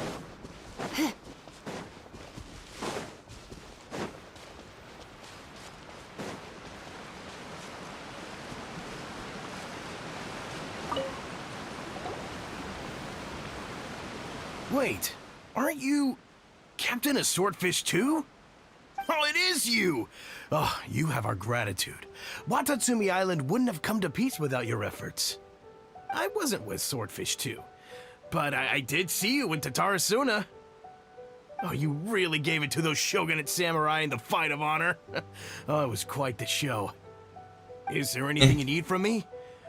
Wait, aren't you Captain of Swordfish 2? Oh, it is you! Oh, you have our gratitude. Watatsumi Island wouldn't have come to peace without your efforts. I wasn't with Swordfish 2, but I did see you in Tatarasuna. Oh, you really gave it to those shogunate samurai in the fight of honor. Oh, it was quite the show. Is there anything you need from me?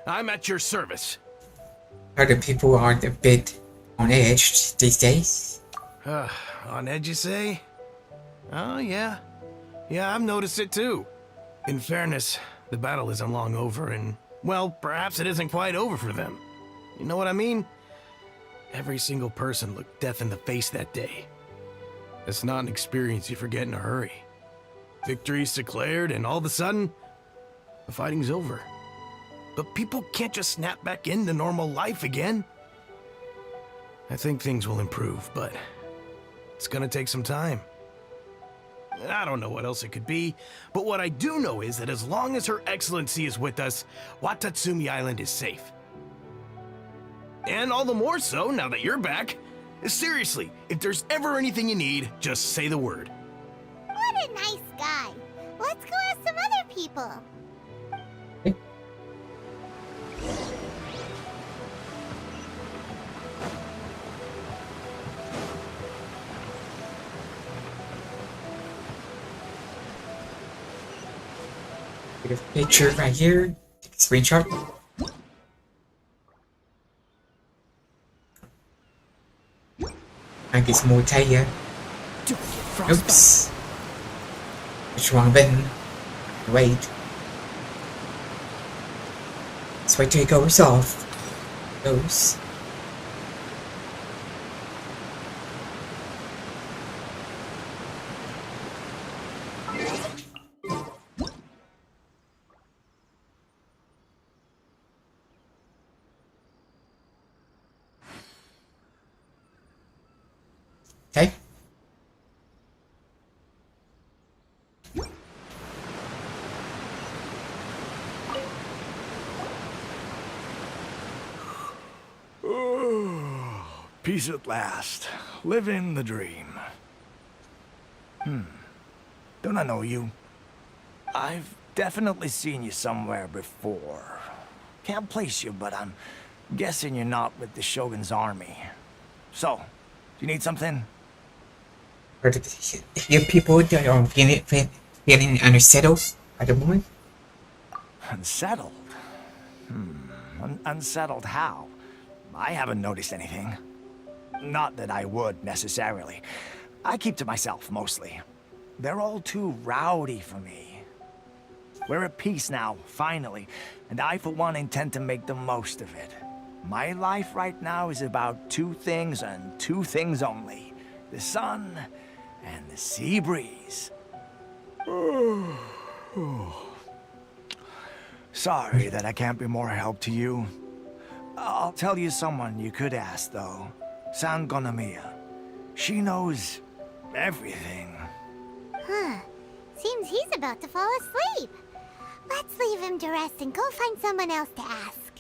I'm at your service. Other people are a bit on edge these days. On edge, you say? Oh, yeah. Yeah, I've noticed it too. In fairness, the battle isn't long over, and, well, perhaps it isn't quite over for them. You know what I mean? Every single person looked death in the face that day. It's not an experience you forget in a hurry. Victory's declared, and all of a sudden, the fighting's over. But people can't just snap back into normal life again. I think things will improve, but it's gonna take some time. I don't know what else it could be, but what I do know is that as long as Her Excellency is with us, Watatsumi Island is safe. And all the more so now that you're back. Seriously, if there's ever anything you need, just say the word. What a nice guy. Let's go ask some other people. Get a picture right here. Take a screenshot. I get some more Kaeya. Oops. Which wrong button? Wait. Let's wait till it goes off. Goes. Okay. Peace at last. Living the dream. Don't I know you? I've definitely seen you somewhere before. Can't place you, but I'm guessing you're not with the Shogun's army. So, do you need something? Or to hear people that are feeling unsettled at the moment. Unsettled? Unsettled how? I haven't noticed anything. Not that I would, necessarily. I keep to myself, mostly. They're all too rowdy for me. We're at peace now, finally, and I, for one, intend to make the most of it. My life right now is about two things and two things only. The sun and the sea breeze. Sorry that I can't be more help to you. I'll tell you someone you could ask, though. San Gonomiya. She knows everything. Huh. Seems he's about to fall asleep. Let's leave him to rest and go find someone else to ask.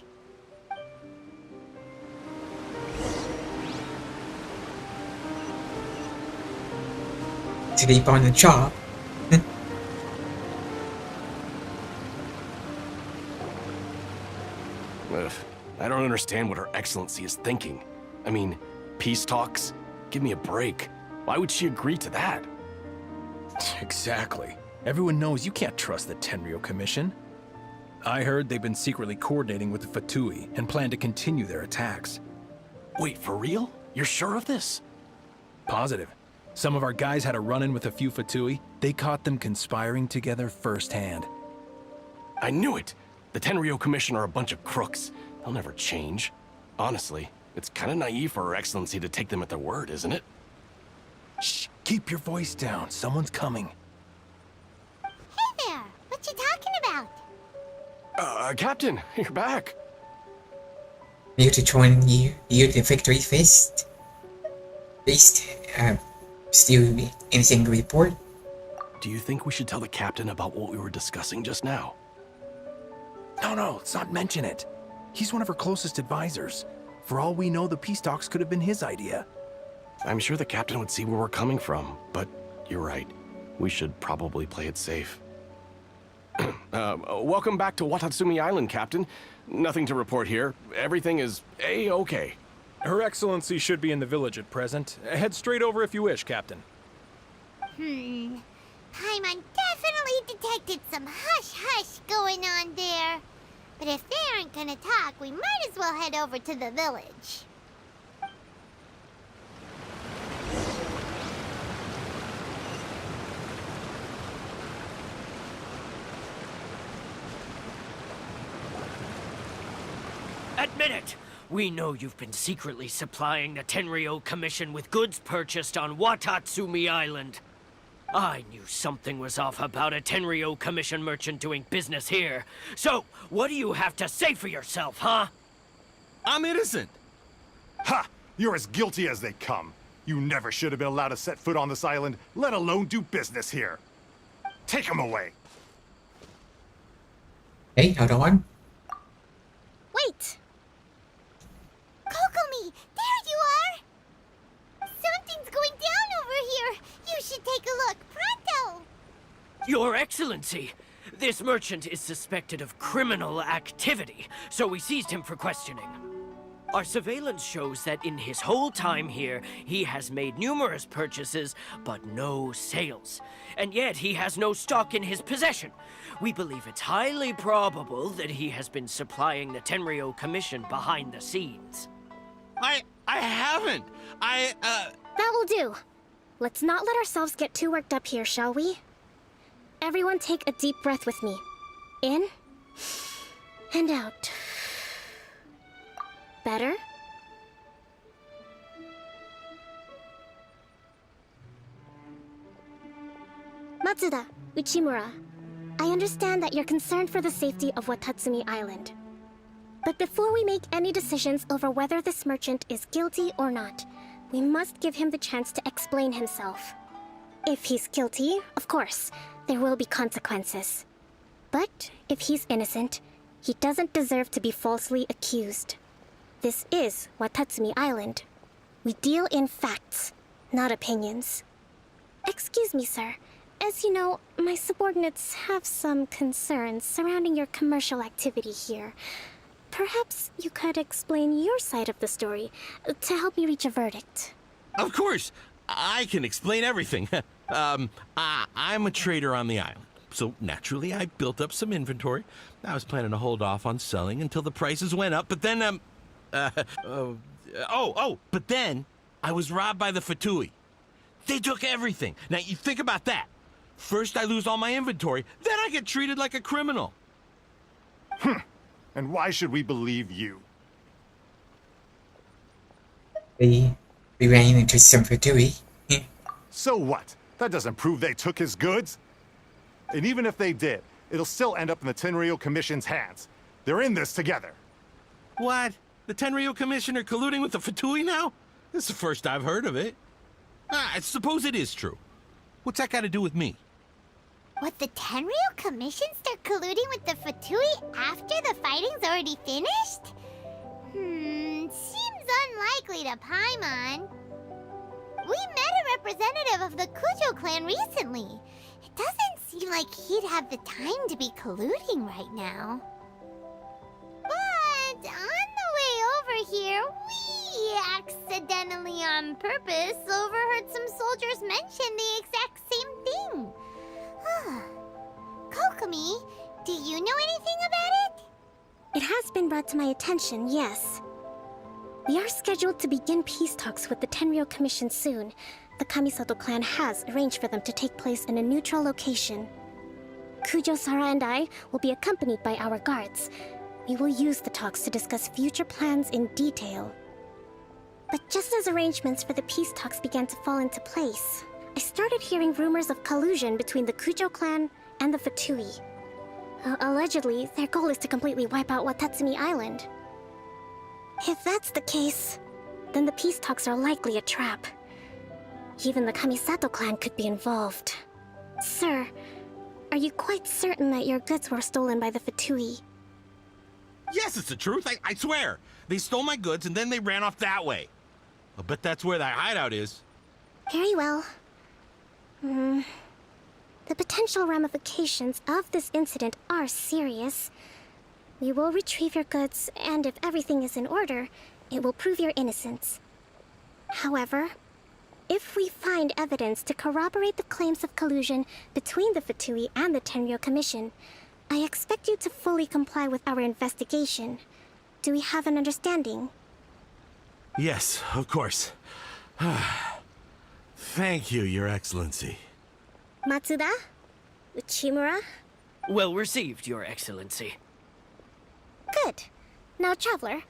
Sleep on the job. I don't understand what Her Excellency is thinking. I mean, peace talks? Give me a break. Why would she agree to that? Exactly. Everyone knows you can't trust the Tenryou Commission. I heard they've been secretly coordinating with the Fatui and plan to continue their attacks. Wait, for real? You're sure of this? Positive. Some of our guys had a run-in with a few Fatui. They caught them conspiring together firsthand. I knew it! The Tenryou Commission are a bunch of crooks. They'll never change. Honestly, it's kind of naive for Her Excellency to take them at their word, isn't it? Shh! Keep your voice down. Someone's coming. Hey there! What you talking about? Captain, you're back. You to join you the Victory Fist. Feast. Still anything to report? Do you think we should tell the captain about what we were discussing just now? No, let's not mention it. He's one of her closest advisors. For all we know, the peace talks could have been his idea. I'm sure the captain would see where we're coming from, but you're right. We should probably play it safe. Welcome back to Watatsumi Island, Captain. Nothing to report here. Everything is A-okay. Her Excellency should be in the village at present. Head straight over if you wish, Captain. Paimon definitely detected some hush-hush going on there. But if they aren't gonna talk, we might as well head over to the village. Admit it! We know you've been secretly supplying the Tenryou Commission with goods purchased on Watatsumi Island. I knew something was off about a Tenryou Commission merchant doing business here. So, what do you have to say for yourself, huh? I'm innocent! Ha! You're as guilty as they come. You never should have been allowed to set foot on this island, let alone do business here. Take him away. Hey, hold on. Wait! Kokomi, there you are! Something's going down over here. You should take a look, pronto! Your Excellency, this merchant is suspected of criminal activity, so we seized him for questioning. Our surveillance shows that in his whole time here, he has made numerous purchases, but no sales. And yet he has no stock in his possession. We believe it's highly probable that he has been supplying the Tenryou Commission behind the scenes. I haven't. That will do. Let's not let ourselves get too worked up here, shall we? Everyone take a deep breath with me. In and out. Better? Matsuda, Uchimura, I understand that you're concerned for the safety of Watatsumi Island. But before we make any decisions over whether this merchant is guilty or not, we must give him the chance to explain himself. If he's guilty, of course, there will be consequences. But if he's innocent, he doesn't deserve to be falsely accused. This is Watatsumi Island. We deal in facts, not opinions. Excuse me, sir. As you know, my subordinates have some concerns surrounding your commercial activity here. Perhaps you could explain your side of the story to help me reach a verdict. Of course, I can explain everything. I'm a trader on the island, so naturally I built up some inventory. I was planning to hold off on selling until the prices went up, but then, but then I was robbed by the Fatui. They took everything. Now, you think about that. First I lose all my inventory, then I get treated like a criminal. And why should we believe you? We ran into some Fatui. So what? That doesn't prove they took his goods. And even if they did, it'll still end up in the Tenryou Commission's hands. They're in this together. What? The Tenryou Commission are colluding with the Fatui now? This is the first I've heard of it. I suppose it is true. What's that got to do with me? What, the Tenryou Commission start colluding with the Fatui after the fighting's already finished? Seems unlikely to Paimon. We met a representative of the Kujo clan recently. It doesn't seem like he'd have the time to be colluding right now. But on the way over here, we accidentally on purpose overheard some soldiers mention the exact same thing. Kokomi, do you know anything about it? It has been brought to my attention, yes. We are scheduled to begin peace talks with the Tenryou Commission soon. The Kamisato clan has arranged for them to take place in a neutral location. Kujo-Sara and I will be accompanied by our guards. We will use the talks to discuss future plans in detail. But just as arrangements for the peace talks began to fall into place, I started hearing rumors of collusion between the Kujo clan and the Fatui. Allegedly, their goal is to completely wipe out Watatsumi Island. If that's the case, then the peace talks are likely a trap. Even the Kamisato clan could be involved. Sir, are you quite certain that your goods were stolen by the Fatui? Yes, it's the truth. I swear. They stole my goods and then they ran off that way. I'll bet that's where that hideout is. Very well. The potential ramifications of this incident are serious. We will retrieve your goods, and if everything is in order, it will prove your innocence. However, if we find evidence to corroborate the claims of collusion between the Fatui and the Tenryou Commission, I expect you to fully comply with our investigation. Do we have an understanding? Yes, of course. Thank you, Your Excellency. Matsuda? Uchimura? Well received, Your Excellency. Good. Now, Traveler,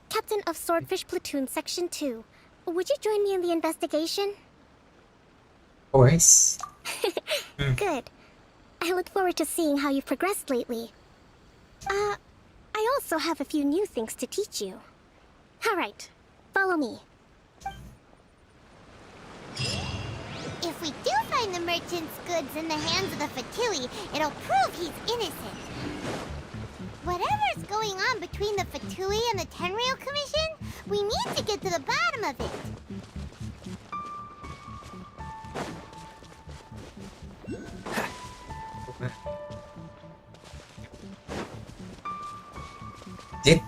Captain of Swordfish Platoon Section 2, would you join me in the investigation? Of course. Good. I look forward to seeing how you've progressed lately. I also have a few new things to teach you. Alright, Follow me. If we do find the merchant's goods in the hands of the Fatui, it'll prove he's innocent. Whatever's going on between the Fatui and the Tenryou Commission, we need to get to the bottom of it. Did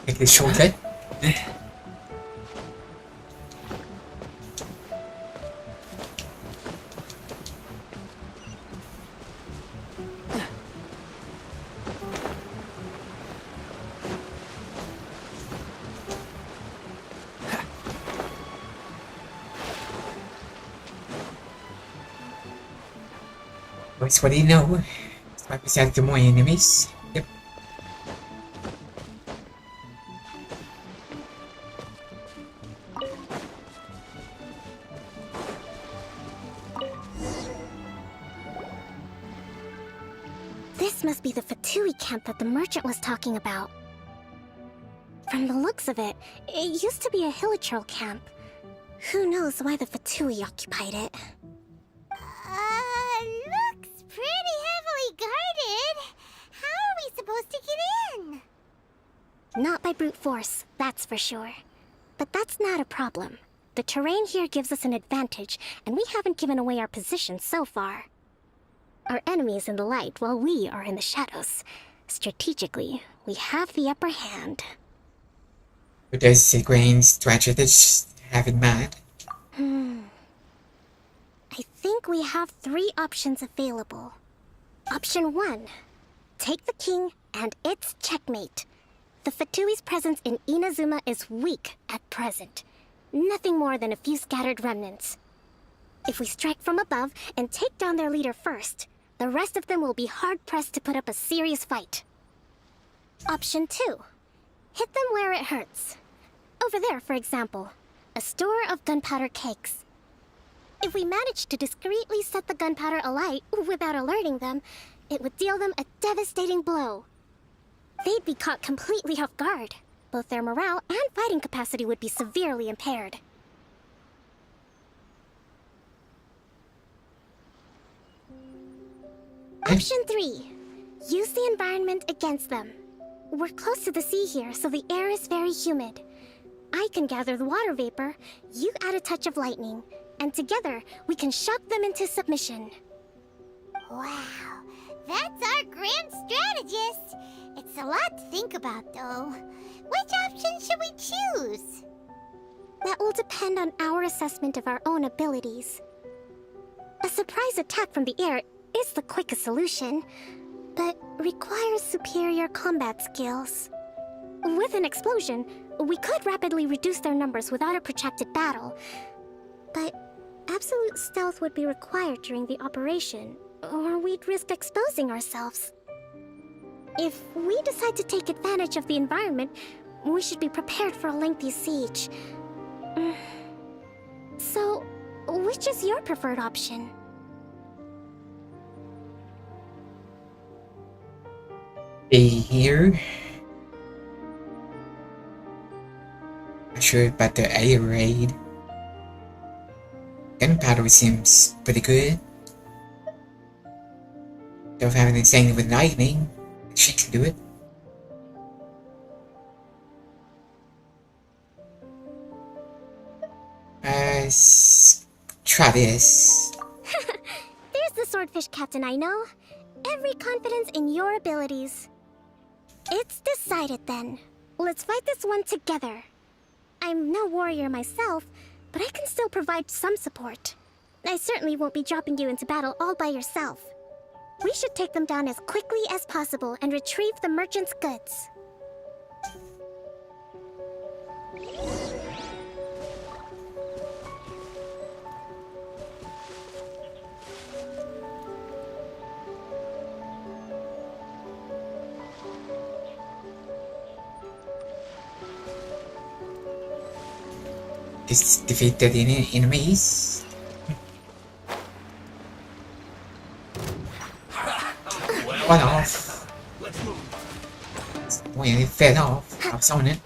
take this shortcut. That's what do you know? Swipe us after more enemies. Yep. This must be the Fatui camp that the merchant was talking about. From the looks of it, it used to be a Hilichurl camp. Who knows why the Fatui occupied it? Looks pretty heavily guarded. How are we supposed to get in? Not by brute force, that's for sure. But that's not a problem. The terrain here gives us an advantage, and we haven't given away our position so far. Our enemy is in the light while we are in the shadows. Strategically, we have the upper hand. What does the Grand Strategist have in mind? I think we have 3 options available. Option 1. Take the king and it's checkmate. The Fatui's presence in Inazuma is weak at present. Nothing more than a few scattered remnants. If we strike from above and take down their leader first, the rest of them will be hard-pressed to put up a serious fight. Option 2. Hit them where it hurts. Over there, for example, a store of gunpowder cakes. If we manage to discreetly set the gunpowder alight without alerting them, it would deal them a devastating blow. They'd be caught completely off guard. Both their morale and fighting capacity would be severely impaired. Option 3. Use the environment against them. We're close to the sea here, so the air is very humid. I can gather the water vapor, you add a touch of lightning, and together we can shock them into submission. Wow, that's our grand strategist. It's a lot to think about, though. Which option should we choose? That will depend on our assessment of our own abilities. A surprise attack from the air is the quickest solution, but requires superior combat skills. With an explosion, we could rapidly reduce their numbers without a protracted battle, but absolute stealth would be required during the operation, or we'd risk exposing ourselves. If we decide to take advantage of the environment, we should be prepared for a lengthy siege. So, which is your preferred option? Be here. Not sure about the air raid. Gunpowder seems pretty good. Don't have anything with lightning. She can do it. Let's try this. There's the swordfish captain I know. Every confidence in your abilities. It's decided then. Let's fight this one together. I'm no warrior myself, but I can still provide some support. I certainly won't be dropping you into battle all by yourself. We should take them down as quickly as possible and retrieve the merchant's goods. Just defeated any enemies. One off. When it fell off, I was on it.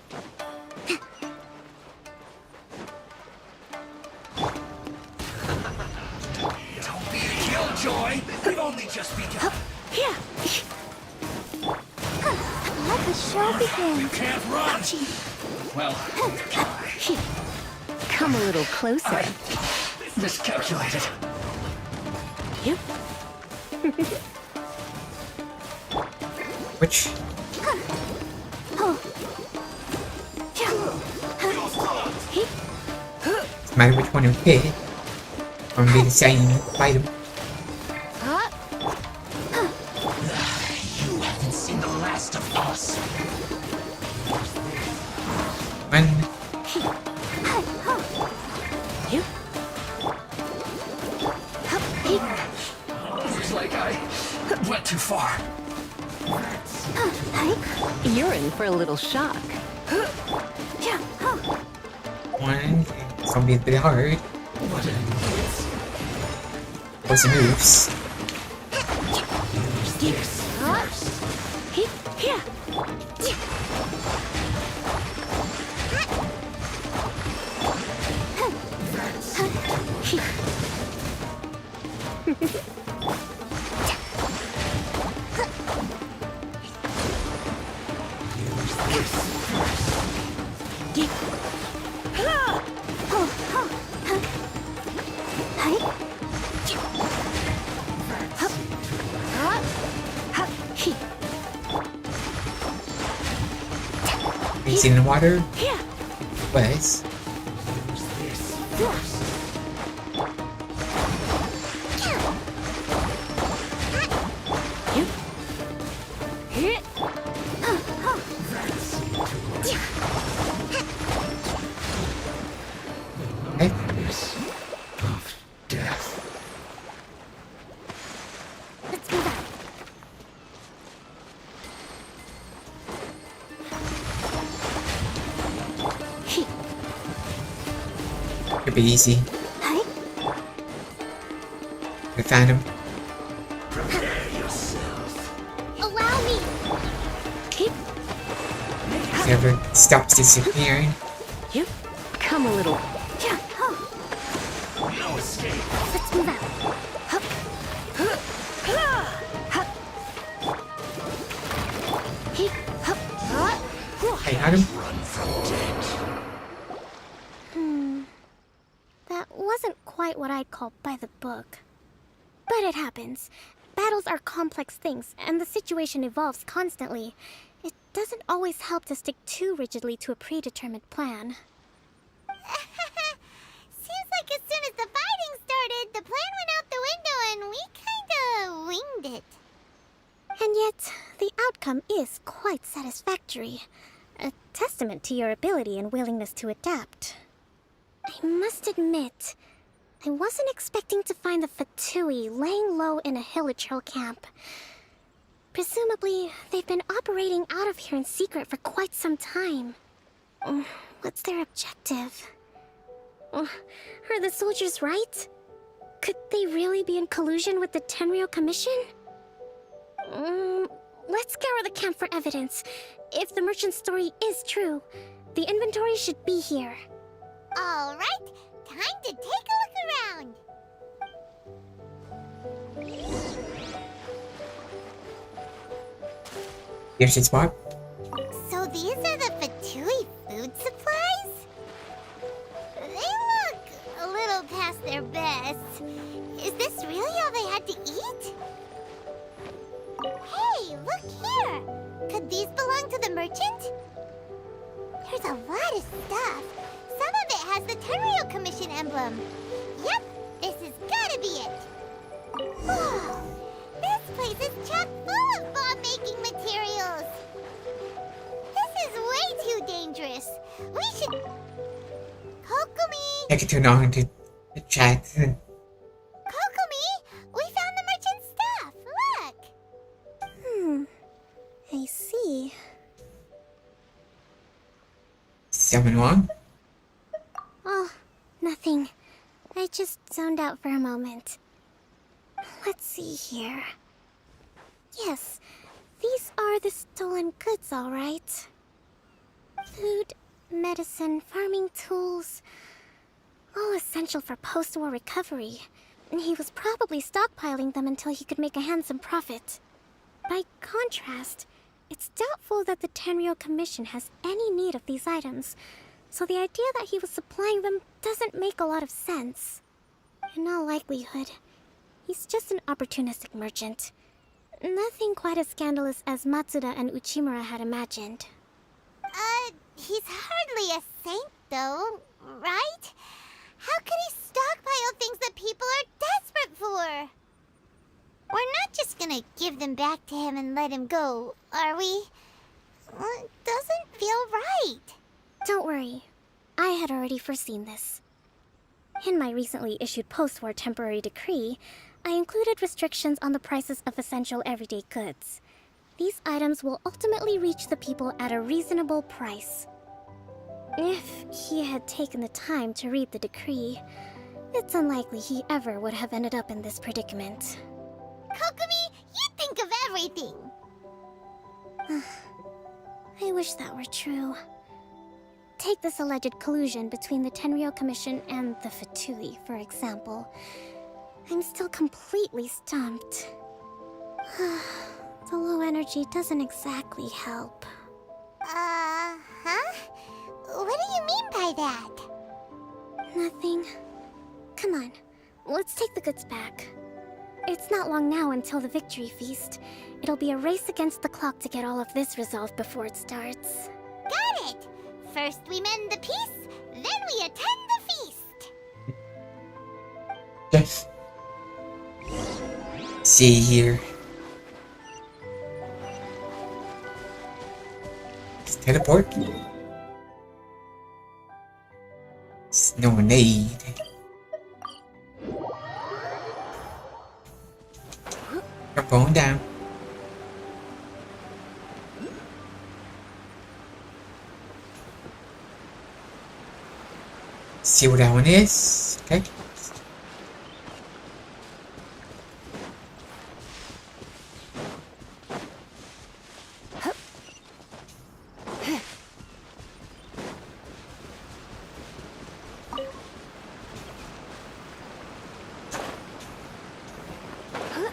Don't be a killjoy. We've only just begun. Here. Let the show begin. You can't run. Well, Come a little closer. miscalculated. Yep. Which? No matter which one you pick, it's gonna be the same item. You haven't seen the last of us. One. Looks like I went too far. You're in for a little shock. One. It's gonna be a bit hard. What's the moves? He's in the water. Wes. Let's move out. Could be easy. I found him. Allow me. Never stops disappearing. Come a little. No escape. Let's move out. I had him. That wasn't quite what I'd call by the book. But it happens. Battles are complex things, and the situation evolves constantly. It doesn't always help to stick too rigidly to a predetermined plan. Seems like as soon as the fighting started, the plan went out the window and we kinda winged it. And yet, the outcome is quite satisfactory. A testament to your ability and willingness to adapt. I must admit, I wasn't expecting to find the Fatui laying low in a Hilichurl camp. Presumably, they've been operating out of here in secret for quite some time. What's their objective? Are the soldiers right? Could they really be in collusion with the Tenryou Commission? Let's scour the camp for evidence. If the merchant's story is true, the inventory should be here. All right, time to take a look around. Here's his spot. So these are the Fatui food supplies? They look a little past their best. Is this really all they had to eat? Hey, look here! Could these belong to the merchant? There's a lot of stuff. Some of it has the Tenryou Commission emblem. Yep, this has gotta be it. Whoa, this place is chock full of bomb-making materials. This is way too dangerous. We should... Kokomi! I can turn on to the chat. Kokomi! We found the merchant's stuff! Look! I see. Summon one. Oh, zoned out for a moment. Let's see here. Yes, these are the stolen goods, all right. Food, medicine, farming tools, all essential for post-war recovery. He was probably stockpiling them until he could make a handsome profit. By contrast, it's doubtful that the Tenryou Commission has any need of these items, so the idea that he was supplying them doesn't make a lot of sense. In all likelihood, he's just an opportunistic merchant. Nothing quite as scandalous as Matsuda and Uchimura had imagined. He's hardly a saint, though, right? How could he stockpile things that people are desperate for? We're not just gonna give them back to him and let him go, are we? It doesn't feel right. Don't worry. I had already foreseen this. In my recently issued post-war temporary decree, I included restrictions on the prices of essential everyday goods. These items will ultimately reach the people at a reasonable price. If he had taken the time to read the decree, it's unlikely he ever would have ended up in this predicament. Kokomi, you think of everything! I wish that were true. Take this alleged collusion between the Tenryou Commission and the Fatui, for example. I'm still completely stumped. The low energy doesn't exactly help. Huh? What do you mean by that? Nothing. Come on, let's take the goods back. It's not long now until the victory feast. It'll be a race against the clock to get all of this resolved before it starts. Got it! First we mend the peace, then we attend the feast! Yes. See here. Let's teleport. It's no need. Jump on down. See what that one is. Okay.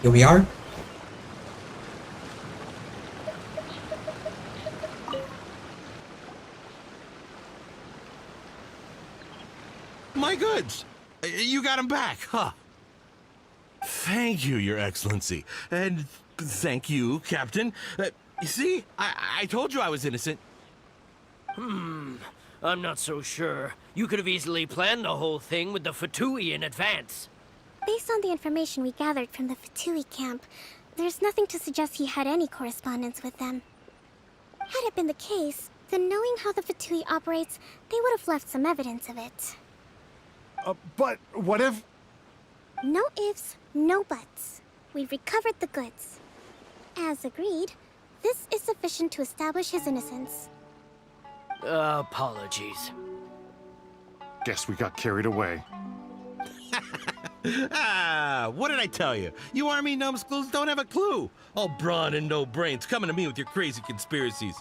Here we are. My goods! You got them back, huh? Thank you, Your Excellency. And thank you, Captain. You see? I told you I was innocent. I'm not so sure. You could have easily planned the whole thing with the Fatui in advance. Based on the information we gathered from the Fatui camp, there's nothing to suggest he had any correspondence with them. Had it been the case, then knowing how the Fatui operates, they would have left some evidence of it. But what if... No ifs, no buts. We've recovered the goods. As agreed, this is sufficient to establish his innocence. Apologies. Guess we got carried away. What did I tell you? You army numbskulls don't have a clue. All brawn and no brains coming to me with your crazy conspiracies.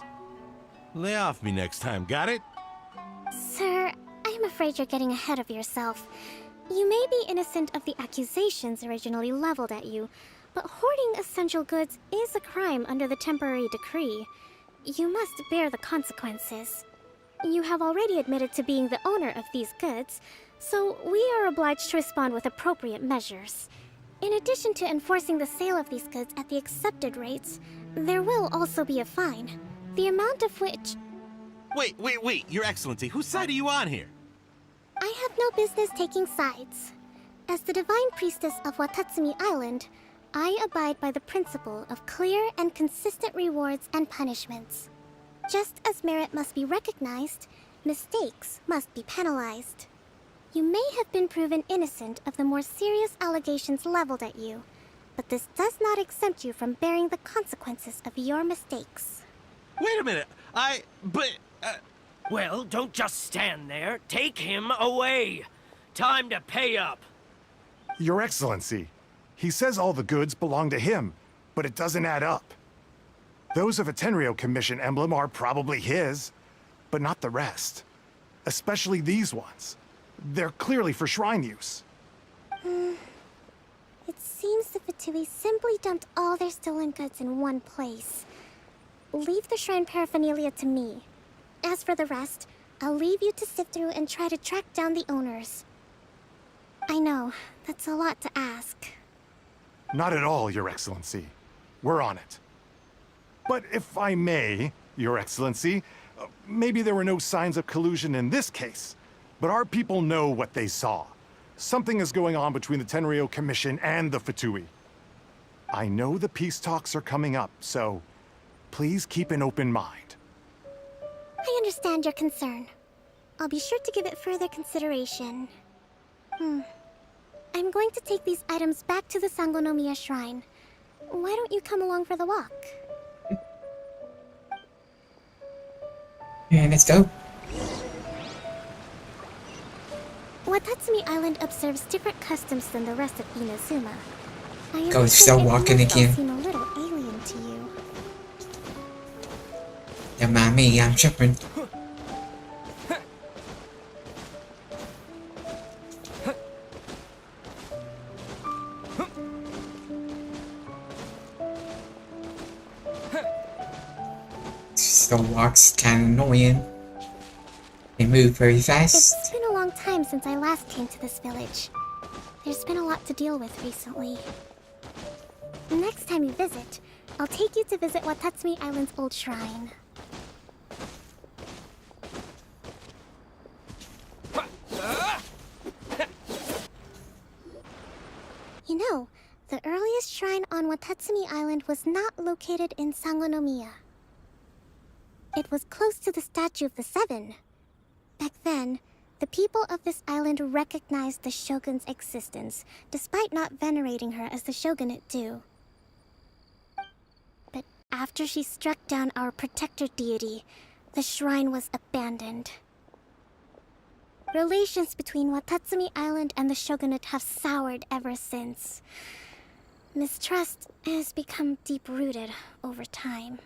Lay off me next time, got it? Sir, I'm afraid you're getting ahead of yourself. You may be innocent of the accusations originally leveled at you, but hoarding essential goods is a crime under the temporary decree. You must bear the consequences. You have already admitted to being the owner of these goods, so we are obliged to respond with appropriate measures. In addition to enforcing the sale of these goods at the accepted rates, there will also be a fine, the amount of which... Wait, Your Excellency, whose side are you on here? I have no business taking sides. As the Divine Priestess of Watatsumi Island, I abide by the principle of clear and consistent rewards and punishments. Just as merit must be recognized, mistakes must be penalized. You may have been proven innocent of the more serious allegations leveled at you, but this does not exempt you from bearing the consequences of your mistakes. Wait a minute, Well, don't just stand there. Take him away. Time to pay up. Your Excellency, he says all the goods belong to him, but it doesn't add up. Those of a Tenryou Commission emblem are probably his, but not the rest. Especially these ones. They're clearly for shrine use. It seems the Fatui simply dumped all their stolen goods in one place. Leave the shrine paraphernalia to me. As for the rest, I'll leave you to sift through and try to track down the owners. I know, that's a lot to ask. Not at all, Your Excellency. We're on it. But if I may, Your Excellency, maybe there were no signs of collusion in this case, but our people know what they saw. Something is going on between the Tenryou Commission and the Fatui. I know the peace talks are coming up, so please keep an open mind. I understand your concern. I'll be sure to give it further consideration. I'm going to take these items back to the Sangonomiya Shrine. Why don't you come along for the walk? Yeah, let's go. Watatsumi Island observes different customs than the rest of Inazuma. I Go, still understand it walking must all again. seem a little alien to you. Don't mind me, I'm tripping. Still walks kinda annoying. They move very fast. It's been a long time since I last came to this village. There's been a lot to deal with recently. Next time you visit, I'll take you to visit Watatsumi Island's old shrine. You know, the earliest shrine on Watatsumi Island was not located in Sangonomiya. It was close to the Statue of the Seven. Back then, the people of this island recognized the shogun's existence, despite not venerating her as the shogunate do. But after she struck down our protector deity, the shrine was abandoned. Relations between Watatsumi Island and the shogunate have soured ever since. Mistrust has become deep-rooted over time.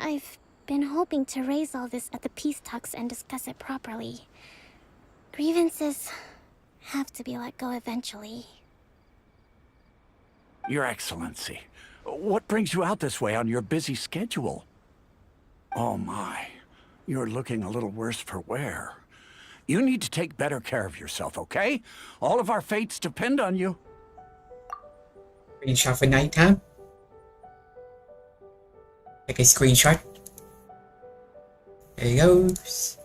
I've been hoping to raise all this at the peace talks and discuss it properly. Grievances have to be let go eventually. Your Excellency, what brings you out this way on your busy schedule? Oh my, you're looking a little worse for wear. You need to take better care of yourself, okay? All of our fates depend on you. Screenshot for nighttime. Take a screenshot. There he goes.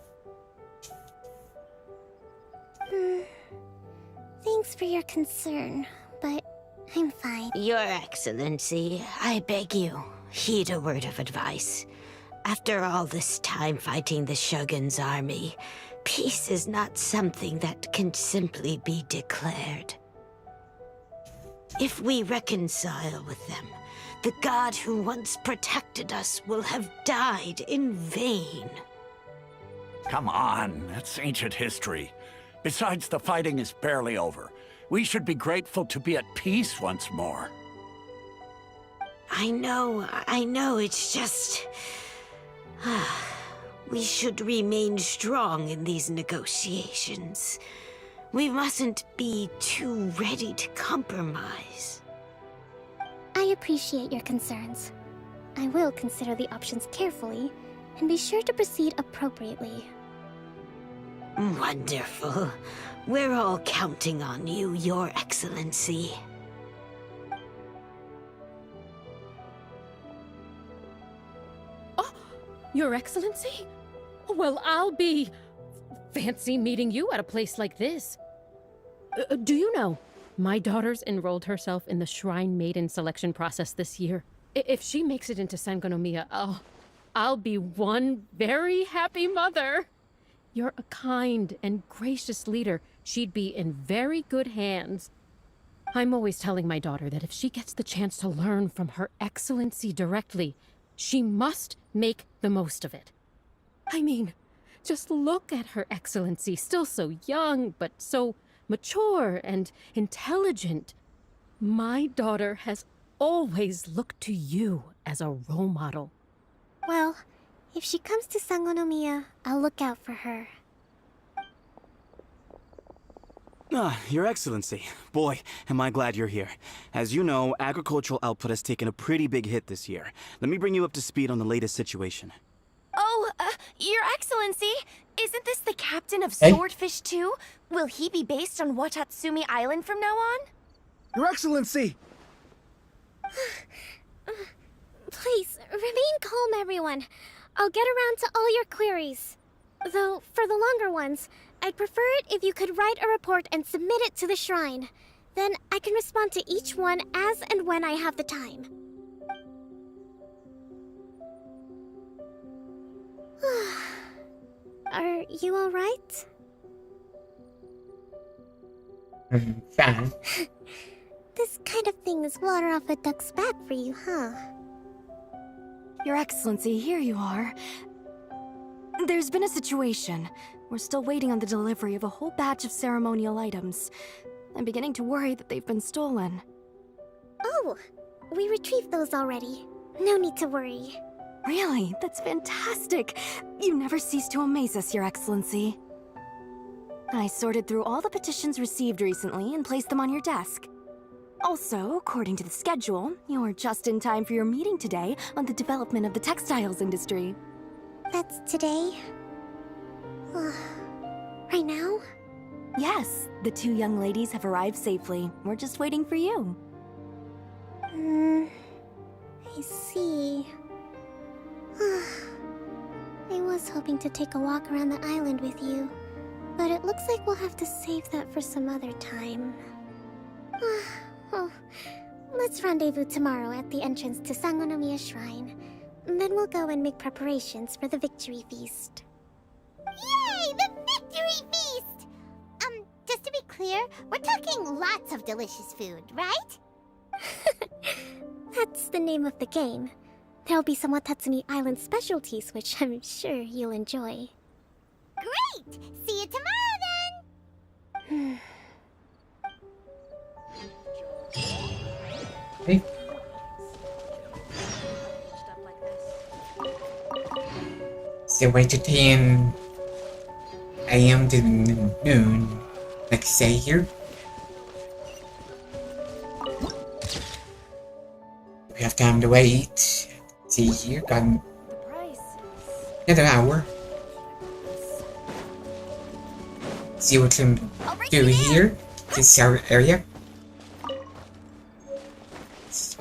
Thanks for your concern, but I'm fine. Your Excellency, I beg you, heed a word of advice. After all this time fighting the Shogun's army, peace is not something that can simply be declared. If we reconcile with them, the god who once protected us will have died in vain. Come on, that's ancient history. Besides, the fighting is barely over. We should be grateful to be at peace once more. I know, it's just... we should remain strong in these negotiations. We mustn't be too ready to compromise. I appreciate your concerns. I will consider the options carefully and be sure to proceed appropriately. Wonderful. We're all counting on you, Your Excellency. Your Excellency? Well, I'll be... fancy meeting you at a place like this. Do you know, my daughter's enrolled herself in the Shrine Maiden selection process this year. If she makes it into Sangonomiya, I'll be one very happy mother. You're a kind and gracious leader. She'd be in very good hands. I'm always telling my daughter that if she gets the chance to learn from Her Excellency directly, she must make the most of it. I mean, Just look at Her Excellency, still so young, but so mature and intelligent. My daughter has always looked to you as a role model. Well, if she comes to Sangonomiya, I'll look out for her. Your Excellency. Boy, am I glad you're here. As you know, agricultural output has taken a pretty big hit this year. Let me bring you up to speed on the latest situation. Oh, Your Excellency, isn't this the captain of Hey. Swordfish 2? Will he be based on Watatsumi Island from now on? Your Excellency! Please, remain calm, everyone. I'll get around to all your queries. Though, for the longer ones, I'd prefer it if you could write a report and submit it to the shrine. Then I can respond to each one as and when I have the time. Are you alright? Fine. This kind of thing is water off a duck's back for you, huh? Your Excellency, here you are. There's been a situation. We're still waiting on the delivery of a whole batch of ceremonial items. I'm beginning to worry that they've been stolen. Oh, we retrieved those already. No need to worry. Really? That's fantastic. You never cease to amaze us, Your Excellency. I sorted through all the petitions received recently and placed them on your desk. Also, according to the schedule, you're just in time for your meeting today on the development of the textiles industry. That's today? Right now? Yes, the two young ladies have arrived safely. We're just waiting for you. I see. I was hoping to take a walk around the island with you, but it looks like we'll have to save that for some other time. Well, let's rendezvous tomorrow at the entrance to Sangonomiya Shrine. Then we'll go and make preparations for the victory feast. Yay! The victory feast! Just to be clear, we're talking lots of delicious food, right? That's the name of the game. There'll be some Watatsumi Island specialties, which I'm sure you'll enjoy. Great! See you tomorrow, then! Hey. So wait to 10 a.m. to noon, like say here. We have time to wait. See here, got another hour. See what we can do here, this area. So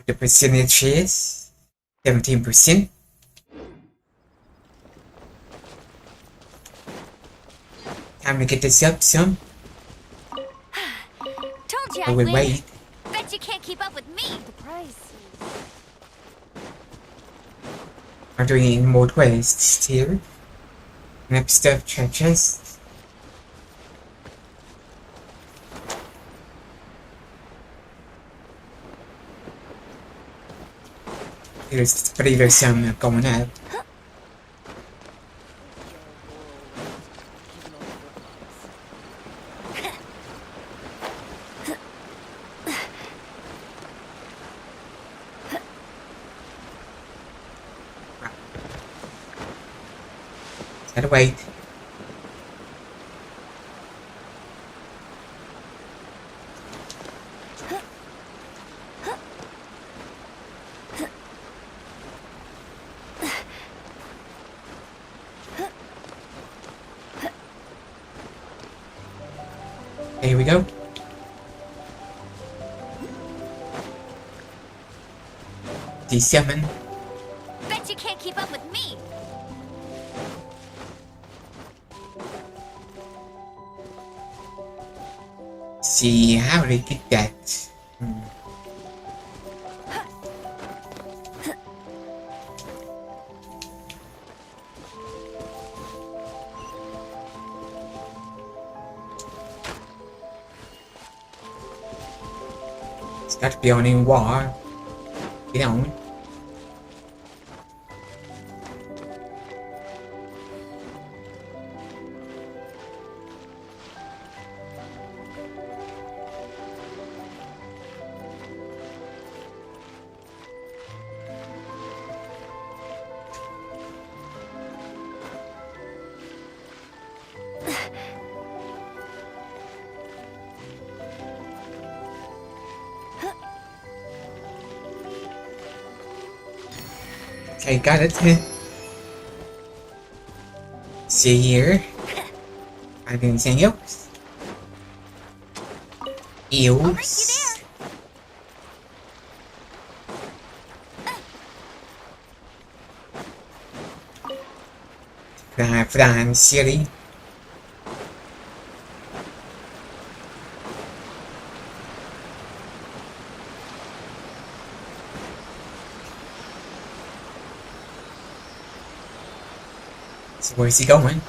the percentage is 17%. Time to get this up some. Told you Oh, I'd wait, win. wait. Bet you can't keep up with me. The price. I'm doing any more quests here. Next up, chest. Here's, but there's some going up. Gotta wait. Here we go. D7. Bet you can't keep up with me. See how they get that. It's got to be on in war. Get on. Okay, got it. See here. I didn't say else. Eels. Flying City. So where's he going?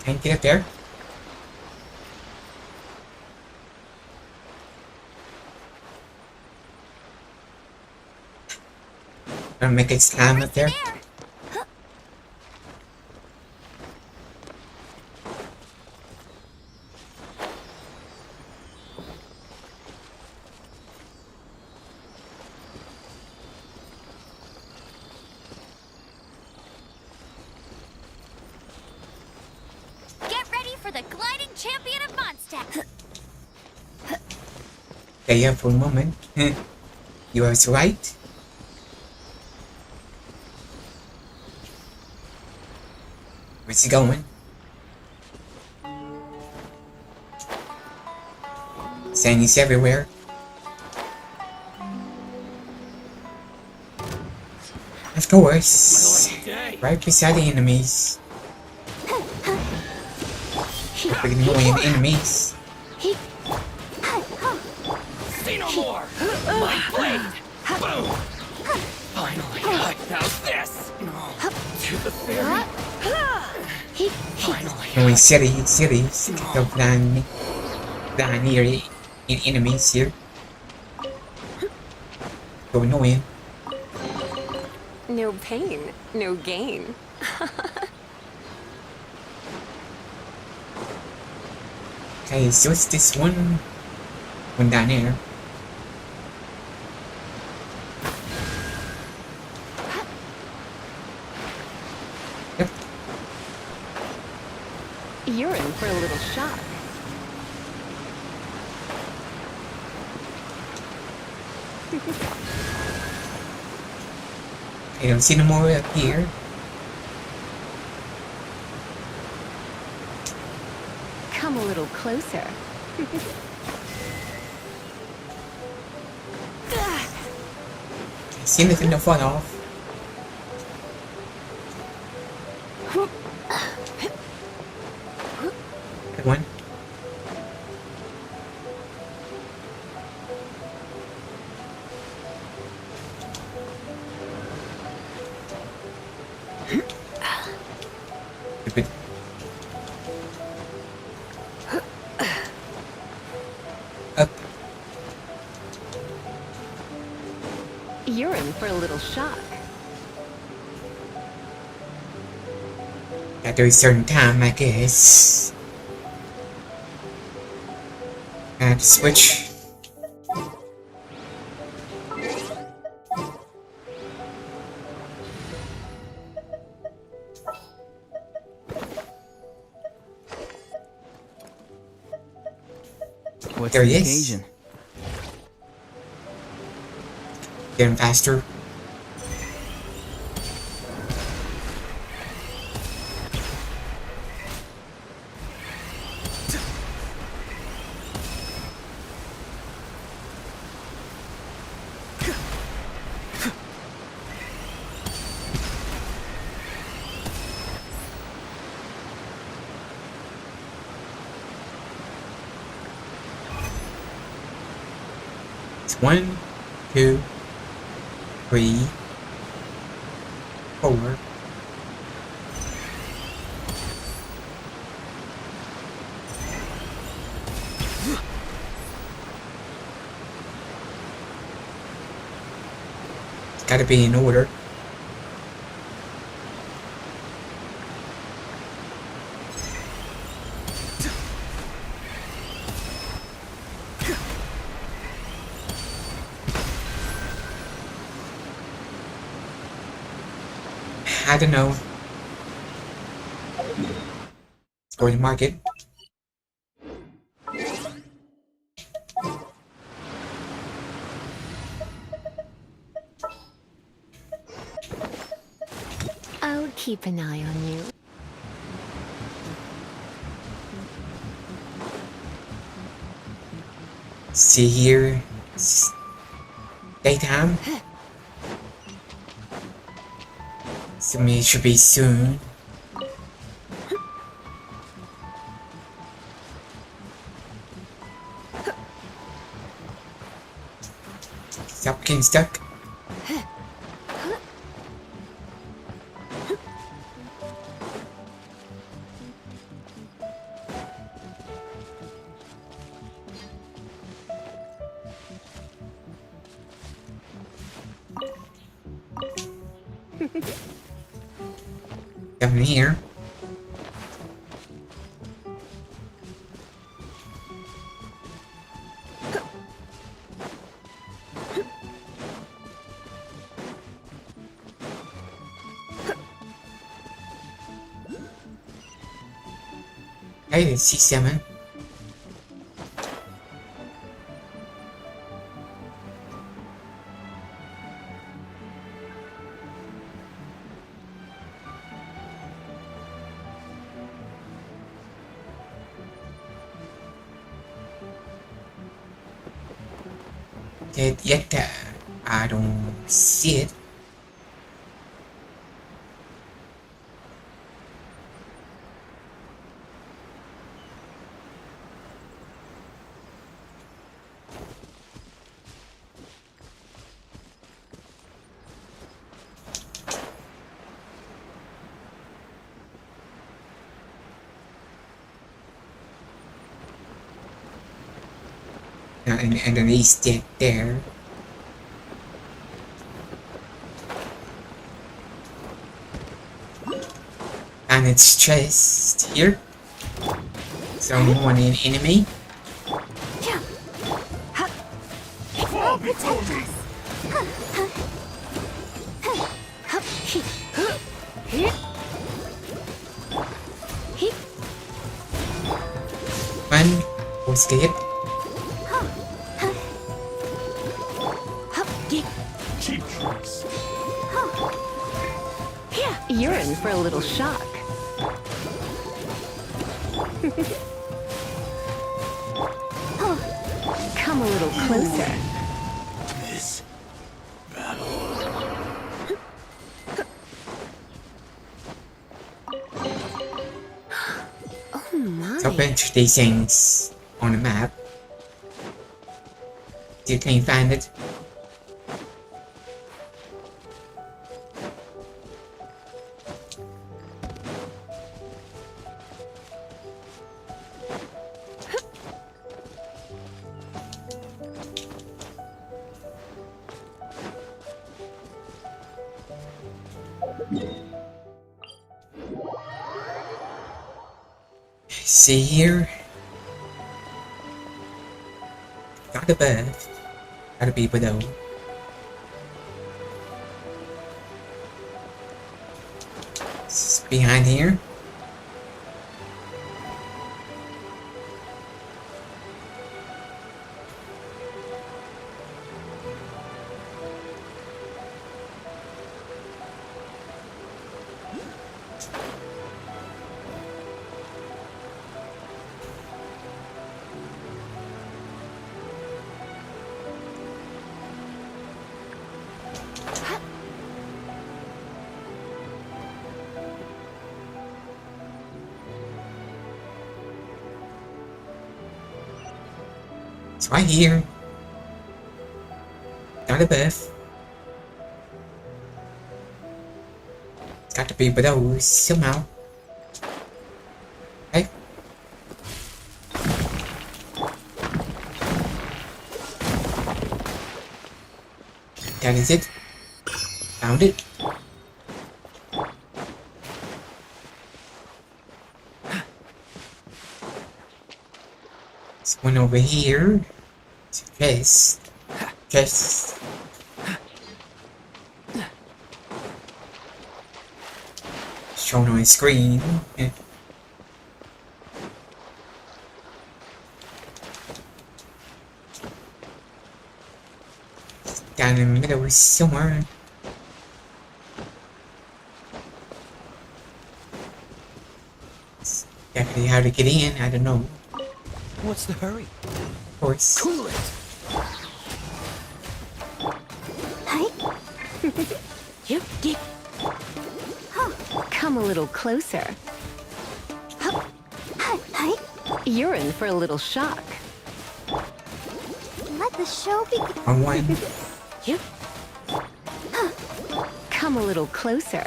Can't get up there. Gonna make it climb up there. For the gliding champion of Mondstadt. Kaeya, for a moment. You are right. Where's he going? Saying he's everywhere. Of course. Right beside the enemies. Big annoying enemies. Say no more! My blade! Boom! Finally, how's this? To the fairy. Finally. Annoying cities. Go down here in enemies here. So annoying. No pain, no gain. Okay, so it's this one down there. Yep. You're in for a little shock. I don't see no more up here. Come a little closer. I see nothing to fall off. Good one. Stupid. Up. You're in for a little shock. After a certain time, I guess. I have to switch. What's There the he is. occasion? Getting faster. It's 1, 2, 3, 4. It's gotta be in order. I don't know. Let's go to the market. keep an eye on you. See here. Daytime. So it should be soon. Stop getting stuck. Down here. Hey, let's see salmon. Yet, I don't see it. And underneath it there. And it's chest here. Is there only one enemy? Fall before me! One was scared. Cheap tricks. You're in for a little shock. Come a little closer. This Oh my. So bunch these things on the map. You can't find it. See here. Got a bird. Gotta be below. It's behind here. It's right here. Got a birth. It's got to be below somehow. Okay. That is it. Found it. There's one over here. It's a chest. Chest. Shown on the screen. Yeah. Down in the middle somewhere. exactly how to get in, I don't know. What's the hurry? Of course. Cool it! You did. Come a little closer. You're in for a little shock. Let the show begin. On one. You. Come a little closer.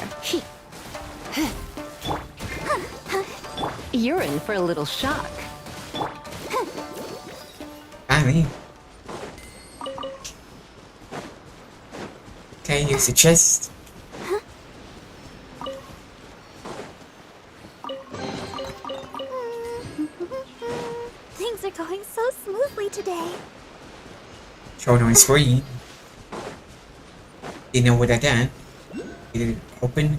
You're in for a little shock. Finally. Okay, use the chest. Things are going so smoothly today. Show it on screen. You know what I done? Get it open.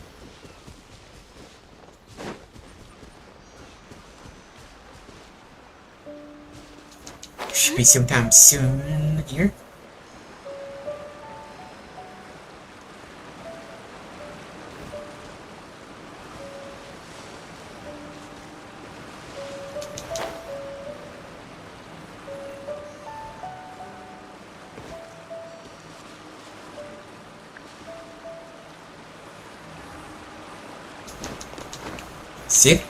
Should be sometime soon here. Sit.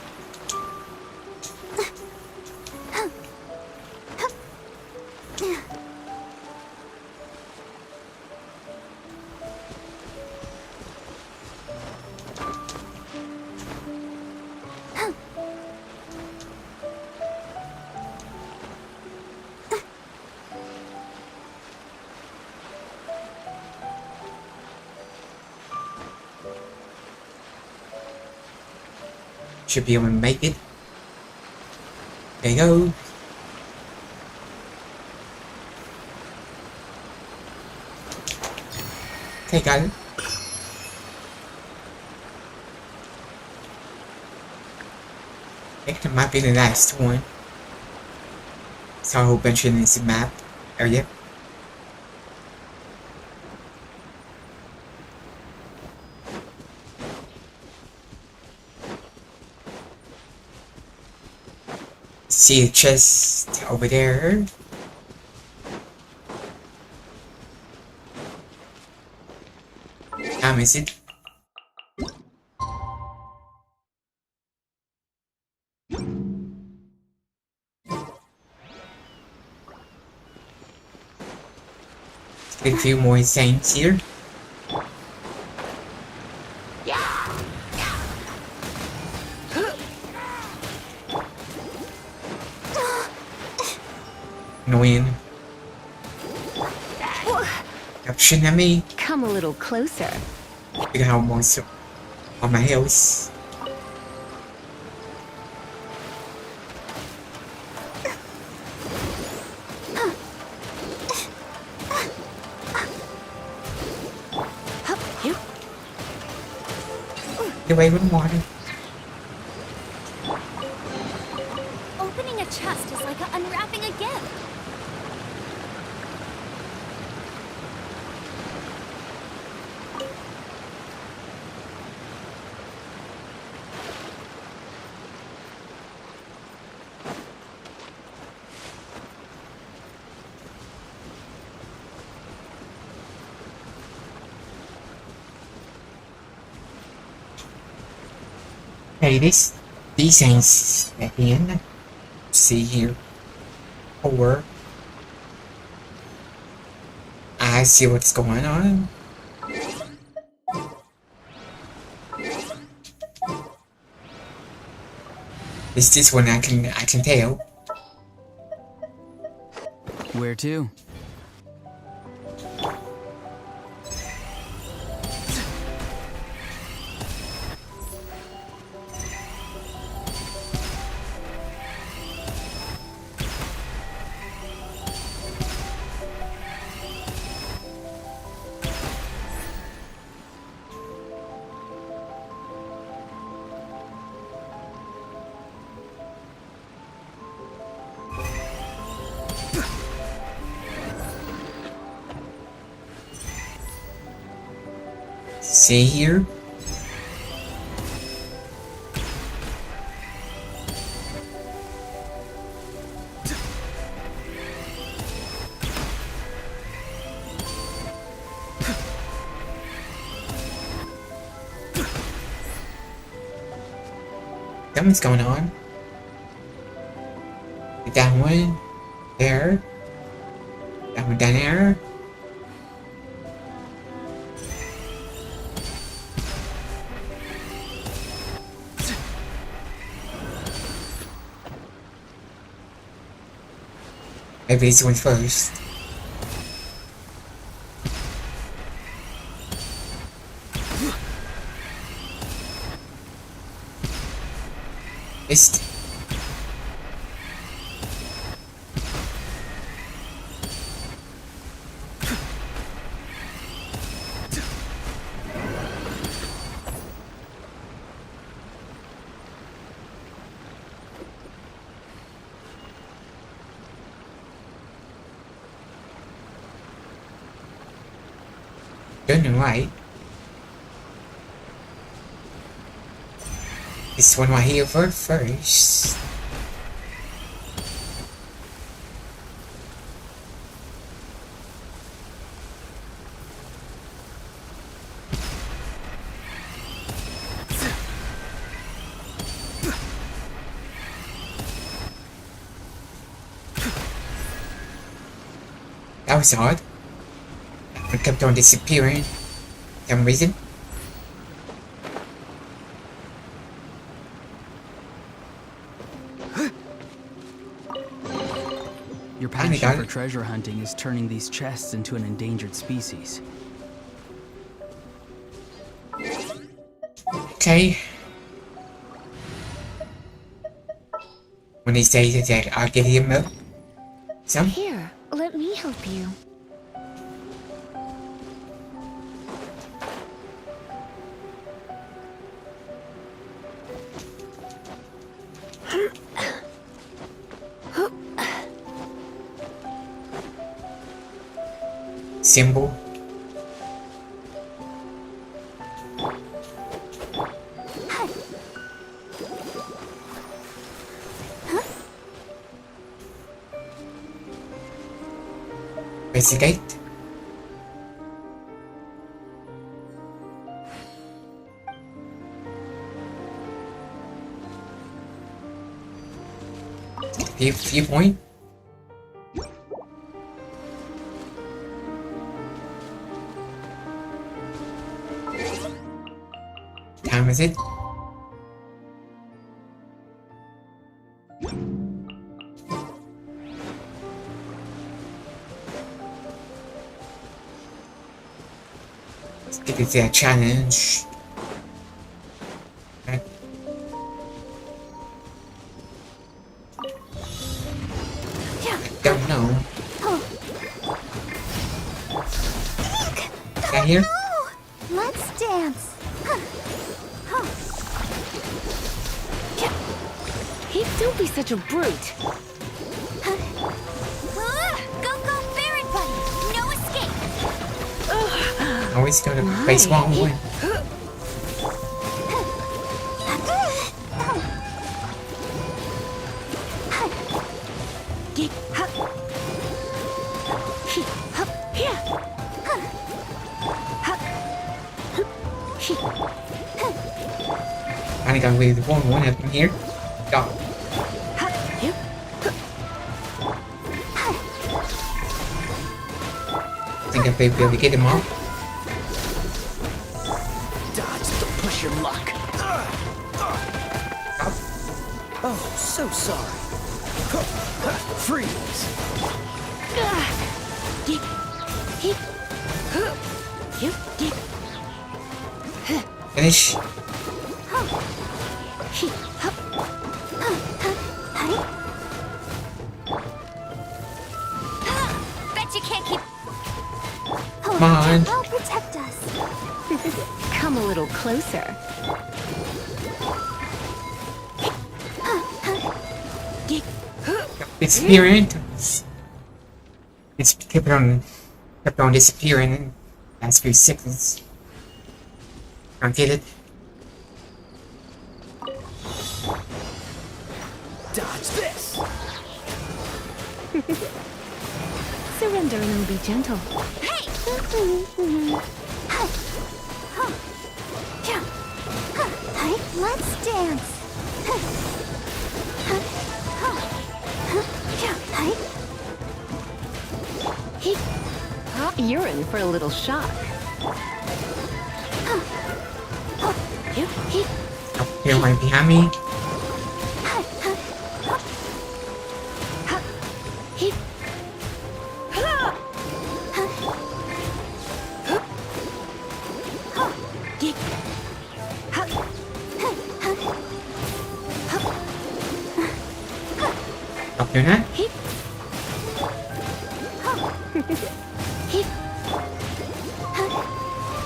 Should be able to make it. There you go. Okay, got it. I think that might be the last one. Saw a whole bunch in this map area. See a chest over there. Time is it? Let's get a few more things here. Annoying. Shouldn't at me. Come a little closer. Look how I'm on my heels. Get away with water. Opening a chest is like unwrapping a gift. Hey, these things at the end. See here. Or I see what's going on. It's this one I can tell. Where to? See here. Something's going on. That one. There. That one down there. Maybe this one first. Missed. Doing right. This one right here first. That was odd. It kept on disappearing for some reason. Your passion for treasure hunting is turning these chests into an endangered species. Okay. When he says that, I'll give him some. Here, let me help you. Symbol. Investigate. Viewpoint. Time is it? Let's get it there, challenge. Okay. Don't know. Is that here? Let's dance. Hey, don't be such a brute. Go, Baron Buddy! No escape! Always go to face one one. I got with one up in here. Go. I think I'll be able to get him off. Dodge, don't push your luck. Oh, so sorry. Freeze. Finish. Bet you can't keep. Come on. I'll protect us. Come a little closer. Disappearing. It's kept on disappearing in the last few seconds. Can't get it. Dodge this. Surrender and I'll be gentle. Hey! Let's dance. You're in for a little shock. You're right behind me. Stop doing that.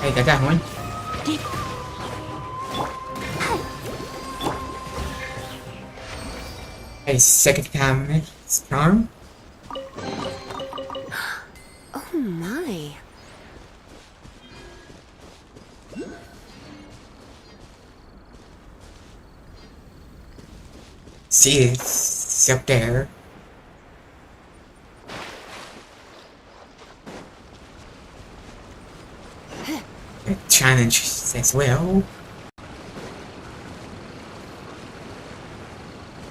Hey, got that one. Hey, second time charm. Oh my. See, it's up there. Challenge as well.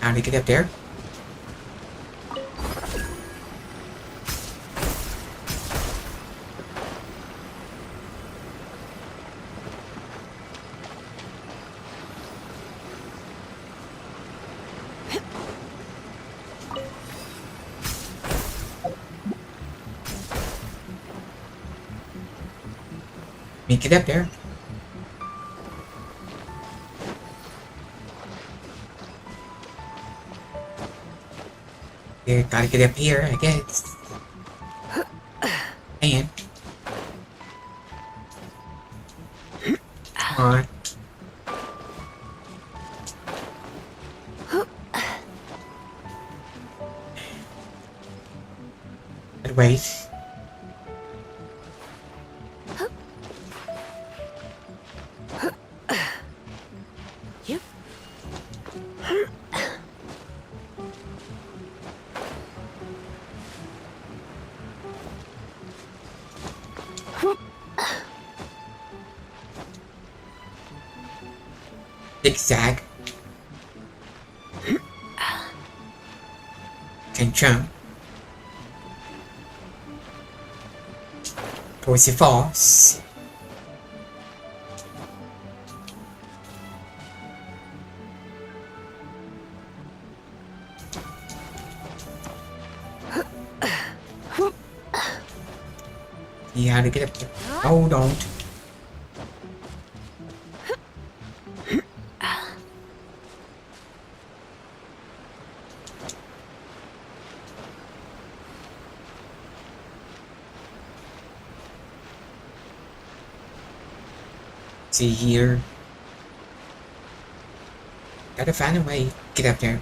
How to get up there? Make it up there. Yeah, gotta get up here, I guess. And come on. But wait. Zigzag. Can jump towards the falls. You gotta get up there. Oh, don't. See here. Gotta find a way. Get up there.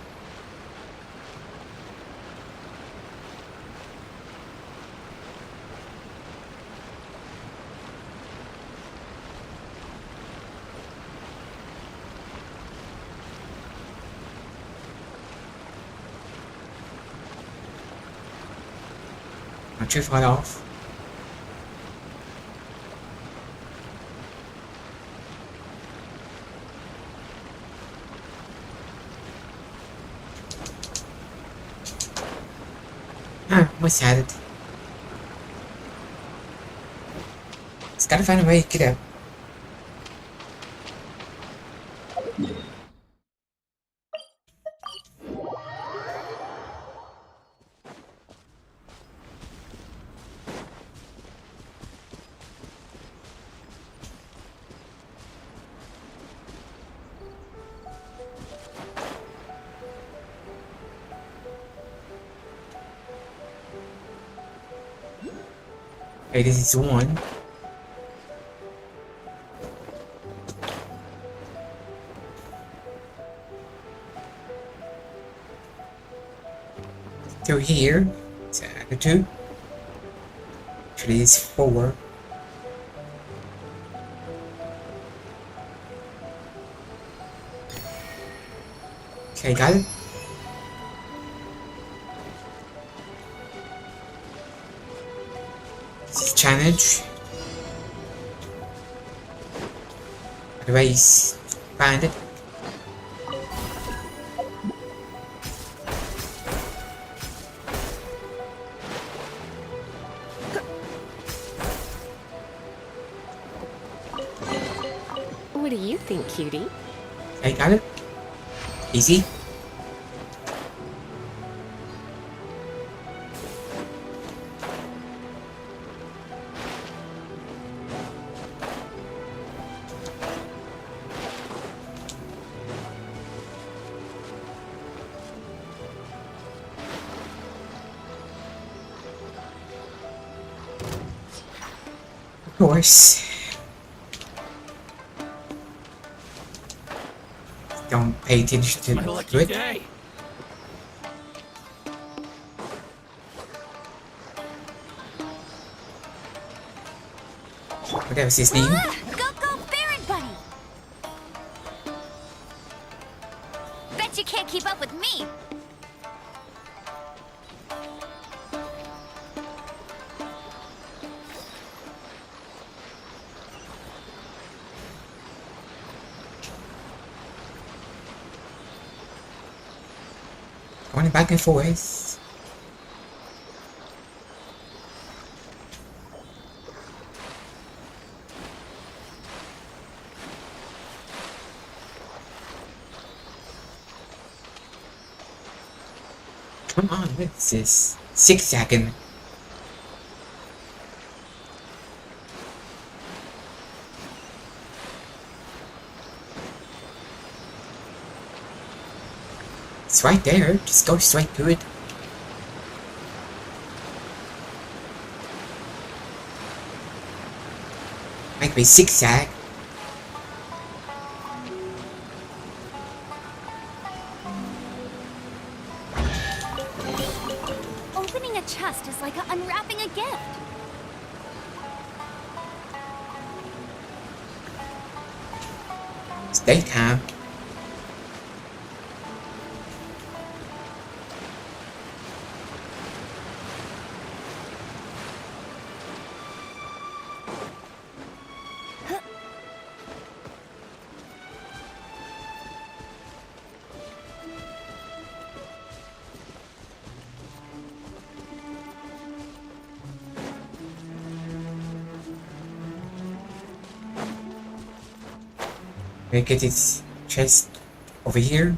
Not too far off. What's that? It's gotta find a way to get up. Okay, this is one. So here, it's the two. Actually, it's four. Okay, got it. Challenge. Otherwise, find it. think, cutie? I got it. Easy. Of course. Don't pay attention to My lucky it. day. What was his name? Go, Baron Bunny! Bet you can't keep up with me! Going back and forth. Come on, what is this? Zigzagging. It's right there, just go straight to it. Make me zigzag. Opening a chest is like unwrapping a gift. It's daytime. Gonna get this chest over here.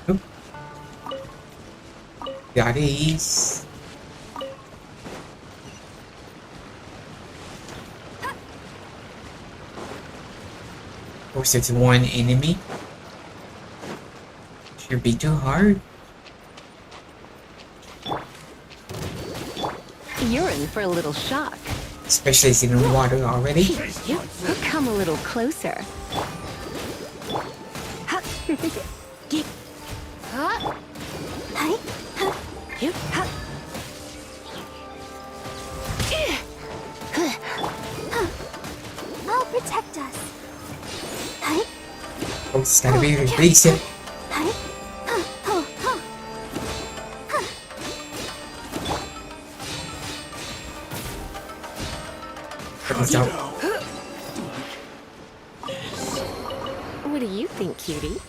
Oop. Got these. Of course, it's one enemy. Should be too hard. You're in for a little shock. Especially it's in the water already. Come a little closer. I'll protect us. Oh, it's gotta be released. What do you think, cutie?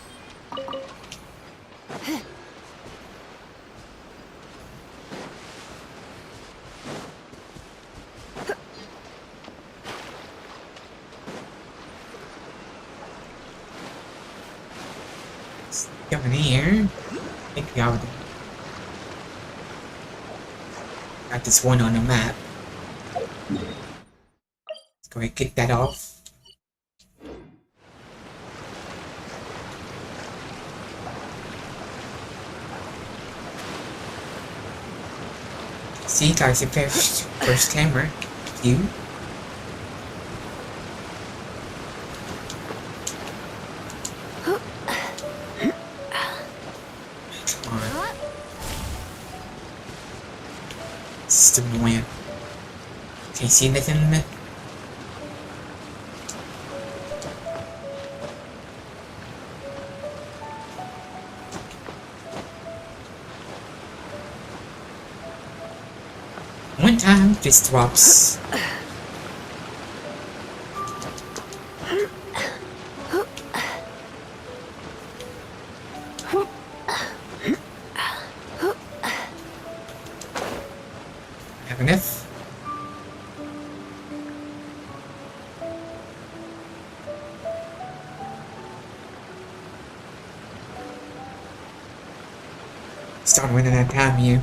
Coming here. Think I'll got this one on the map. Let's go ahead and get that off. See, guys, the first camera view. It's annoying. Can't see nothing in it. One time, this drops. Have enough? Start running out of time here.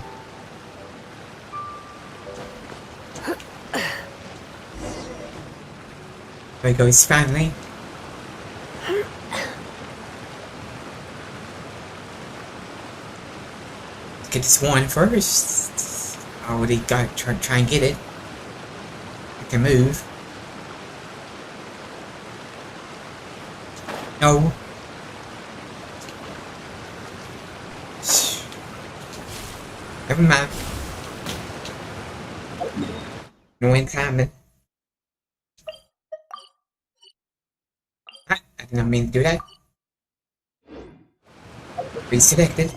There he goes, finally. Let's get this one first. I already got to try and get it. I can move. No. Never mind. No one coming. Ah, I did not mean to do that. Reselected.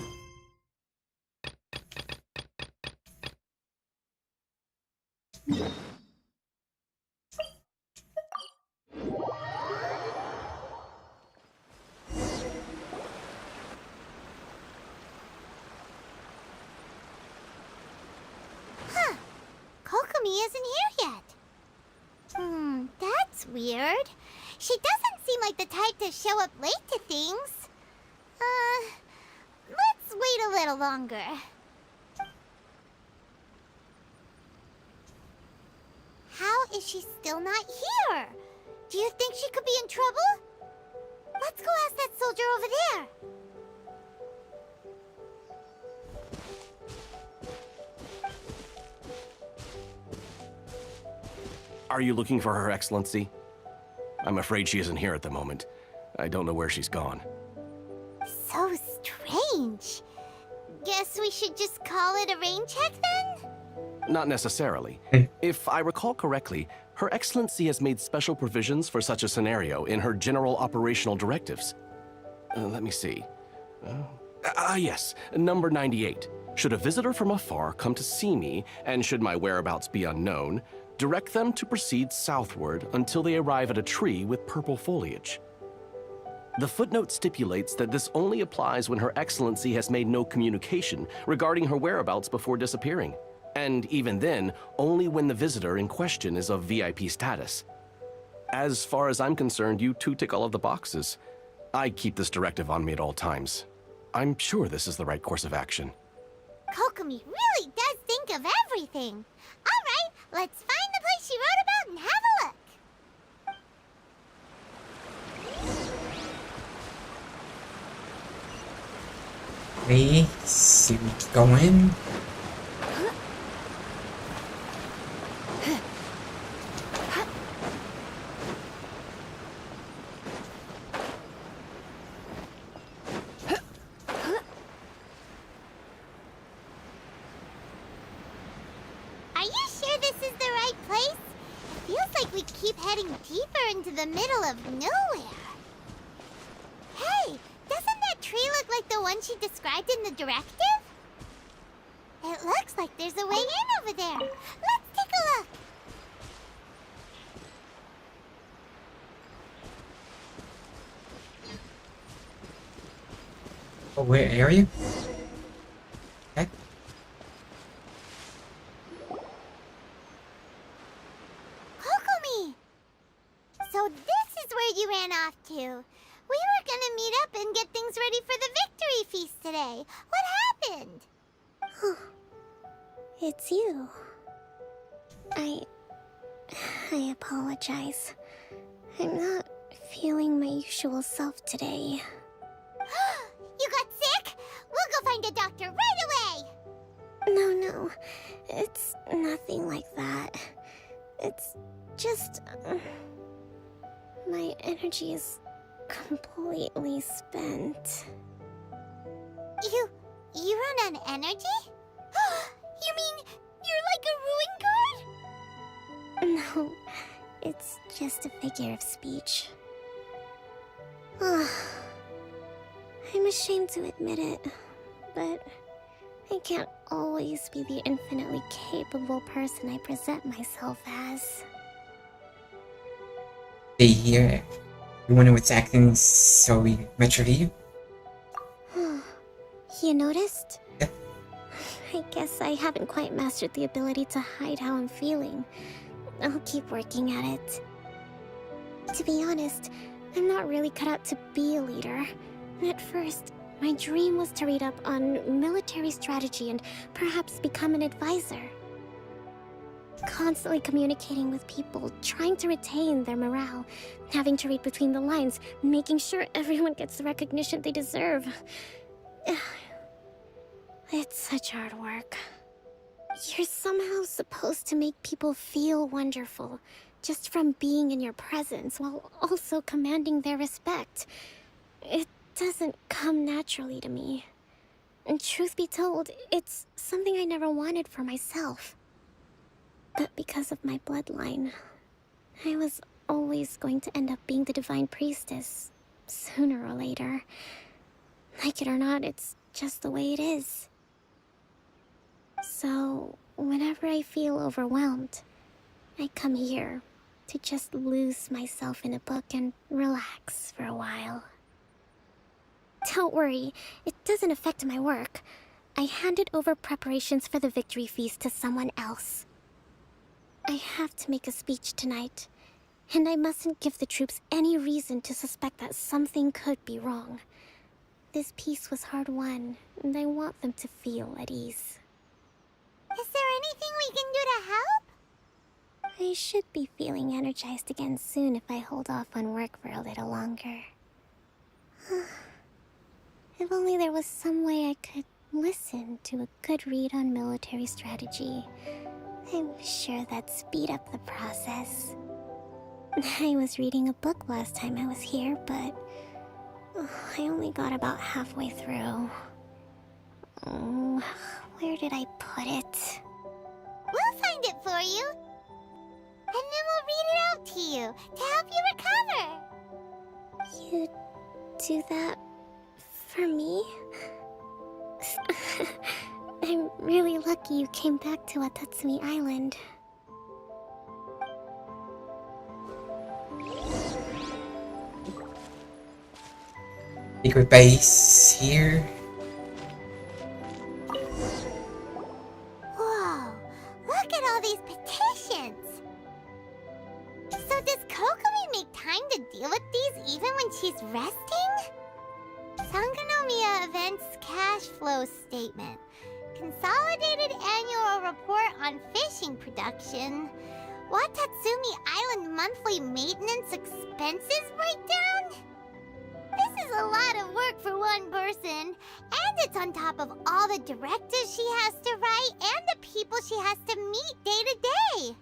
Huh. Kokomi isn't here yet. That's weird. She doesn't seem like the type to show up late to things. Let's wait a little longer. How is she still not here? Do you think she could be in trouble? Let's go ask that soldier over there. Are you looking for Her Excellency? I'm afraid she isn't here at the moment. I don't know where she's gone. So strange. Guess we should just call it a rain check then? Not necessarily. If I recall correctly, Her Excellency has made special provisions for such a scenario in her general operational directives. Let me see. Yes, number 98. Should a visitor from afar come to see me, and should my whereabouts be unknown, direct them to proceed southward until they arrive at a tree with purple foliage. The footnote stipulates that this only applies when Her Excellency has made no communication regarding her whereabouts before disappearing, and even then, only when the visitor in question is of VIP status. As far as I'm concerned, you two tick all of the boxes. I keep this directive on me at all times. I'm sure this is the right course of action. Kokomi really does think of everything. All right, let's find the place she wrote about and have a look. Me, see what's going. Are you sure this is the right place? It feels like we keep heading deeper into the middle of nowhere. Hey, doesn't that tree look like the one she described in the directive? It looks like there's a way in over there. Let's take a look. Oh, where area? Okay. Kokomi! So this is where you ran off to. We were gonna meet up and get things ready for the victory feast today. What happened? It's you. I apologize. I'm not feeling my usual self today. You got sick? We'll go find a doctor right away! No. It's nothing like that. It's just... my energy is completely spent. You run on energy? You mean you're like a ruin guard? No, it's just a figure of speech. I'm ashamed to admit it, but I can't always be the infinitely capable person I present myself as. See here. You wonder what's acting so much you? You noticed? Yeah. I guess I haven't quite mastered the ability to hide how I'm feeling. I'll keep working at it. To be honest, I'm not really cut out to be a leader. At first, My dream was to read up on military strategy and perhaps become an advisor. Constantly communicating with people, trying to retain their morale, having to read between the lines, making sure everyone gets the recognition they deserve. It's such hard work. You're somehow supposed to make people feel wonderful, just from being in your presence, while also commanding their respect. It doesn't come naturally to me. And truth be told, it's something I never wanted for myself. But because of my bloodline, I was always going to end up being the Divine Priestess, sooner or later. Like it or not, it's just the way it is. So, whenever I feel overwhelmed, I come here to just lose myself in a book and relax for a while. Don't worry, it doesn't affect my work. I handed over preparations for the victory feast to someone else. I have to make a speech tonight, and I mustn't give the troops any reason to suspect that something could be wrong. This peace was hard-won, and I want them to feel at ease. Is there anything we can do to help? I should be feeling energized again soon if I hold off on work for a little longer. If only there was some way I could listen to a good read on military strategy. I'm sure that'd speed up the process. I was reading a book last time I was here, but I only got about halfway through. Where did I put it? We'll find it for you. And then we'll read it out to you to help you recover. You do that for me? I'm really lucky you came back to Watatsumi Island. Secret base here. Whoa, look at all these petitions. So does Kokomi make time to deal with these even when she's resting? Sangonomiya Events Cash Flow Statement. Consolidated Annual Report on Fishing Production. Watatsumi Island Monthly Maintenance Expenses Breakdown? This is a lot of work for one person, and it's on top of all the directives she has to write and the people she has to meet day to day.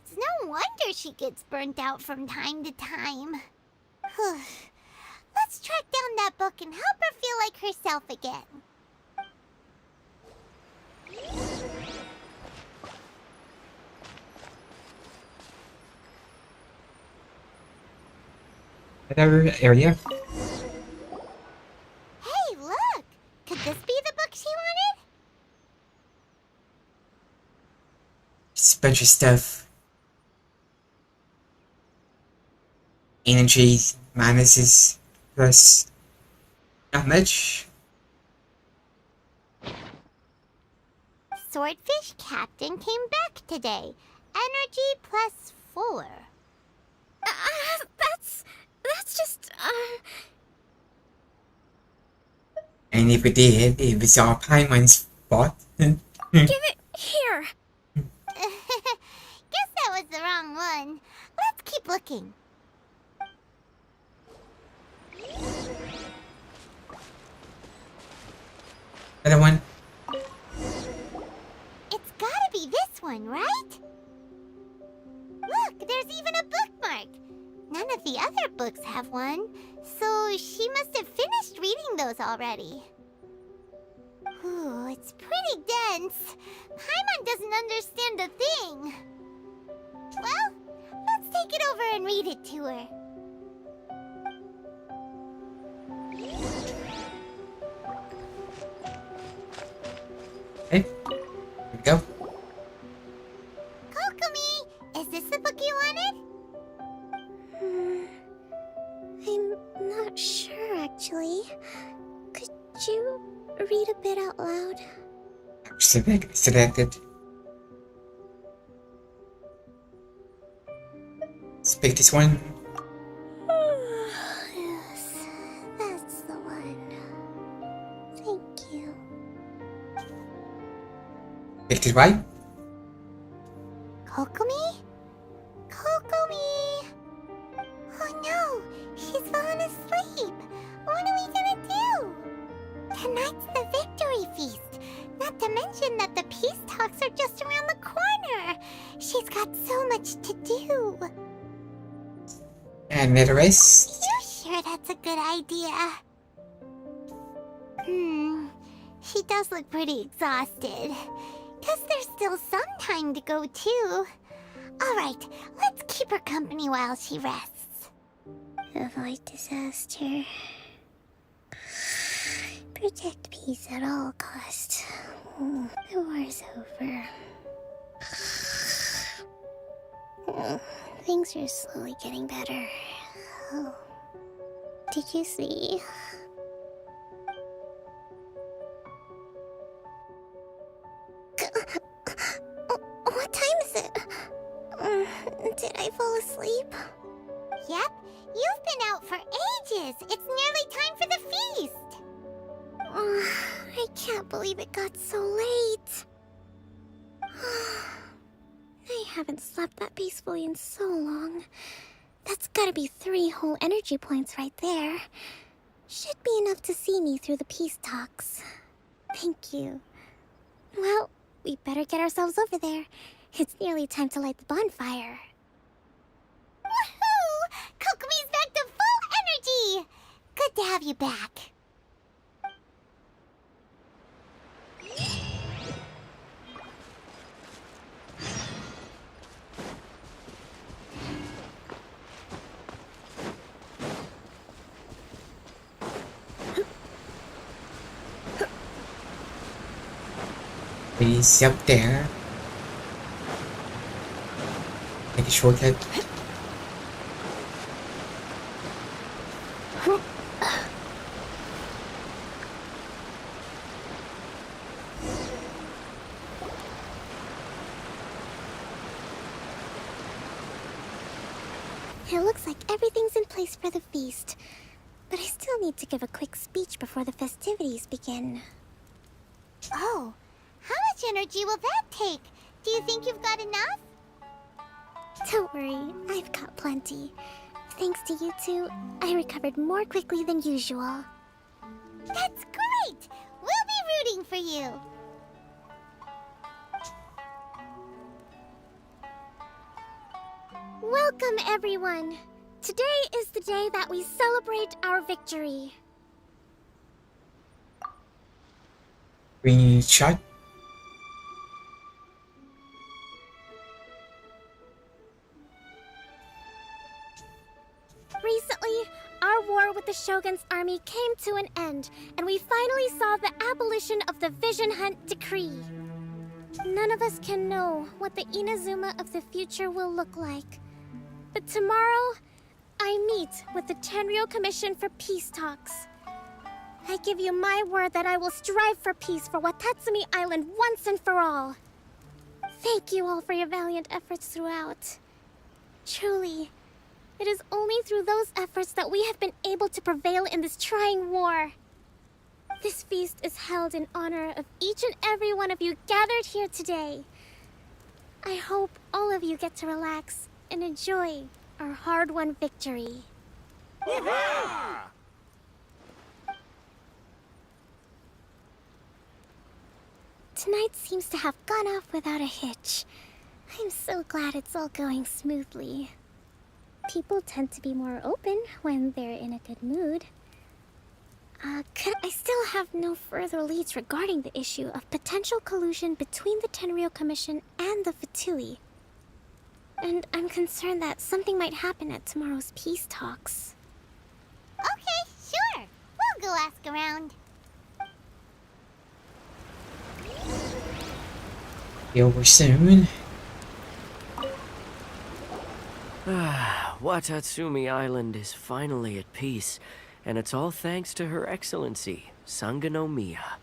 It's no wonder she gets burnt out from time to time. Let's track down that book and help her feel like herself again. Another area. Hey, look! Could this be the book she wanted? Just a bunch of stuff. Energy, minuses, plus not much. Swordfish Captain came back today. Energy +4. That's just, And if it did, it was all Paimon's fault. Give it here! Guess that was the wrong one. Let's keep looking. Another one. It's gotta be this one, right? Look, there's even a bookmark. None of the other books have one, so she must have finished reading those already. Ooh, it's pretty dense. Paimon doesn't understand a thing. Well, let's take it over and read it to her. Okay, here we go. Kokomi, is this the book you wanted? I'm not sure, actually. Could you read a bit out loud? Selected. Let's pick this one. Yes, that's the one. Victor's right. Kokomi? Kokomi! Oh no! She's fallen asleep! What are we gonna do? Tonight's the victory feast! Not to mention that the peace talks are just around the corner! She's got so much to do! And the rest? You sure that's a good idea? She does look pretty exhausted. Guess there's still some time to go, too. Alright, let's keep her company while she rests. Avoid disaster. Protect peace at all costs. The war's over. Things are slowly getting better. Oh. Did you see? What time is it? Did I fall asleep? Yep, you've been out for ages. It's nearly time for the feast. I can't believe it got so late. I haven't slept that peacefully in so long. That's gotta be 3 whole energy points right there. Should be enough to see me through the peace talks. Thank you. Well, we better get ourselves over there. It's nearly time to light the bonfire. Woohoo! Kokomi's back to full energy! Good to have you back. He's up there. Take a shortcut. It looks like everything's in place for the feast. But I still need to give a quick speech before the festivities begin. Oh, how much energy will that take? Do you think you've got enough? Don't worry, I've got plenty. Thanks to you two, I recovered more quickly than usual. That's great! We'll be rooting for you. Welcome, everyone! Today is the day that we celebrate our victory. Green shot. Recently, our war with the Shogun's army came to an end, and we finally saw the abolition of the Vision Hunt Decree. None of us can know what the Inazuma of the future will look like. But tomorrow, I meet with the Tenryou Commission for Peace Talks. I give you my word that I will strive for peace for Watatsumi Island once and for all. Thank you all for your valiant efforts throughout. Truly, it is only through those efforts that we have been able to prevail in this trying war. This feast is held in honor of each and every one of you gathered here today. I hope all of you get to relax and enjoy our hard-won victory. Tonight seems to have gone off without a hitch. I'm so glad it's all going smoothly. People tend to be more open when they're in a good mood. I still have no further leads regarding the issue of potential collusion between the Tenryou Commission and the Fatui. And I'm concerned that something might happen at tomorrow's peace talks. Okay, sure. We'll go ask around. Be over soon. Watatsumi Island is finally at peace, and it's all thanks to Her Excellency, Sangonomiya.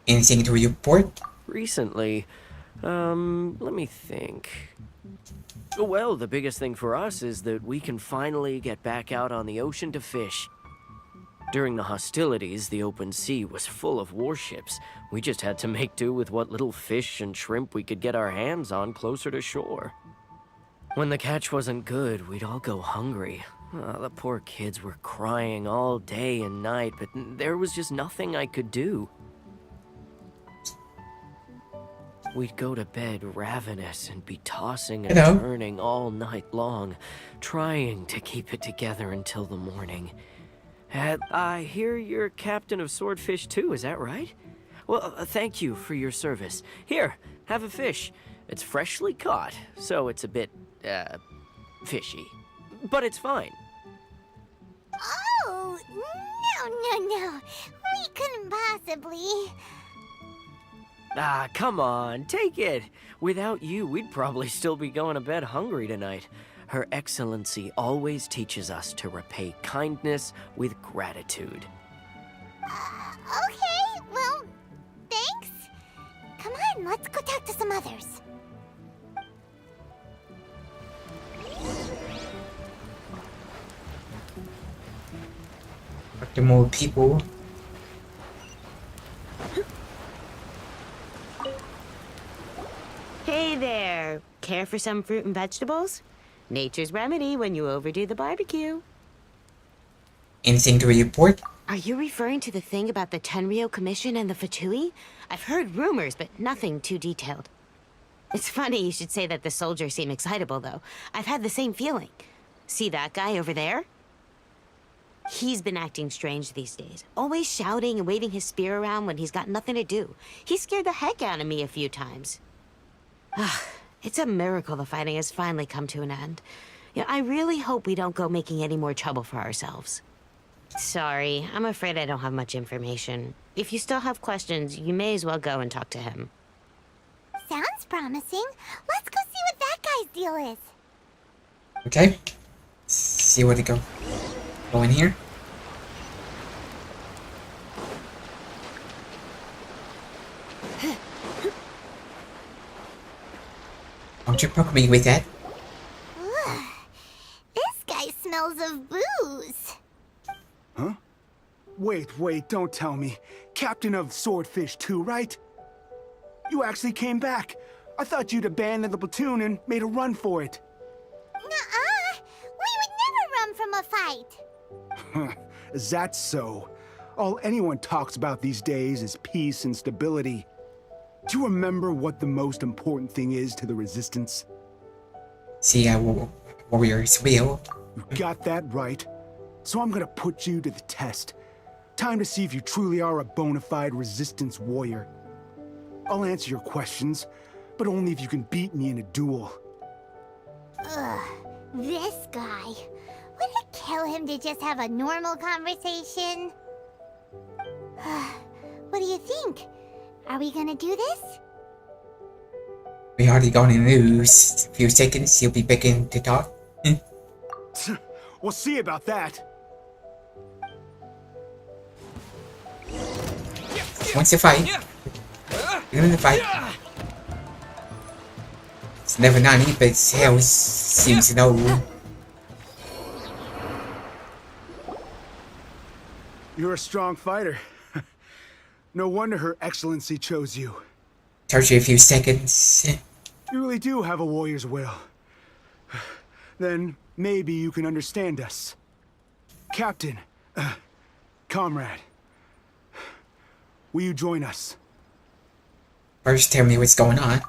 Anything to report? Recently, let me think. Well, the biggest thing for us is that we can finally get back out on the ocean to fish. During the hostilities, the open sea was full of warships. We just had to make do with what little fish and shrimp we could get our hands on closer to shore. When the catch wasn't good, we'd all go hungry. The poor kids were crying all day and night, but there was just nothing I could do. We'd go to bed ravenous and be tossing and turning all night long, trying to keep it together until the morning. I hear you're captain of Swordfish too, is that right? Well, thank you for your service. Here, have a fish. It's freshly caught, so it's a bit, fishy. But it's fine. Oh, no. We couldn't possibly. Ah, come on, take it. Without you, we'd probably still be going to bed hungry tonight. Her Excellency always teaches us to repay kindness with gratitude. Okay, well, thanks. Come on, let's go talk to some others. Talk to more people. Hey there! Care for some fruit and vegetables? Nature's remedy when you overdo the barbecue. Anything to report? Are you referring to the thing about the Tenryou Commission and the Fatui? I've heard rumors, but nothing too detailed. It's funny you should say that the soldiers seem excitable, though. I've had the same feeling. See that guy over there? He's been acting strange these days. Always shouting and waving his spear around when he's got nothing to do. He scared the heck out of me a few times. It's a miracle the fighting has finally come to an end. Yeah, I really hope we don't go making any more trouble for ourselves. Sorry, I'm afraid I don't have much information. If you still have questions, you may as well go and talk to him. Sounds promising. Let's go see what that guy's deal is. Okay. See where to go. Go in here. Don't you poke me with that. This guy smells of booze. Huh? Wait, don't tell me. Captain of Swordfish too, right? You actually came back. I thought you'd abandoned the platoon and made a run for it. Nuh-uh. We would never run from a fight. Is that so? All anyone talks about these days is peace and stability. Do you remember what the most important thing is to the Resistance? See how warriors will. You got that right. So I'm gonna put you to the test. Time to see if you truly are a bona fide Resistance warrior. I'll answer your questions, but only if you can beat me in a duel. Ugh, this guy. Would it kill him to just have a normal conversation? What do you think? Are we gonna do this? We already gonna lose. A few seconds, he'll be beginning to talk. We'll see about that. Wants to fight. We're gonna fight. It's never 90, but hell seems to know. You're a strong fighter. No wonder Her Excellency chose you. Charge you a few seconds. You really do have a warrior's will. Then maybe you can understand us. Captain, comrade, will you join us? First, tell me what's going on.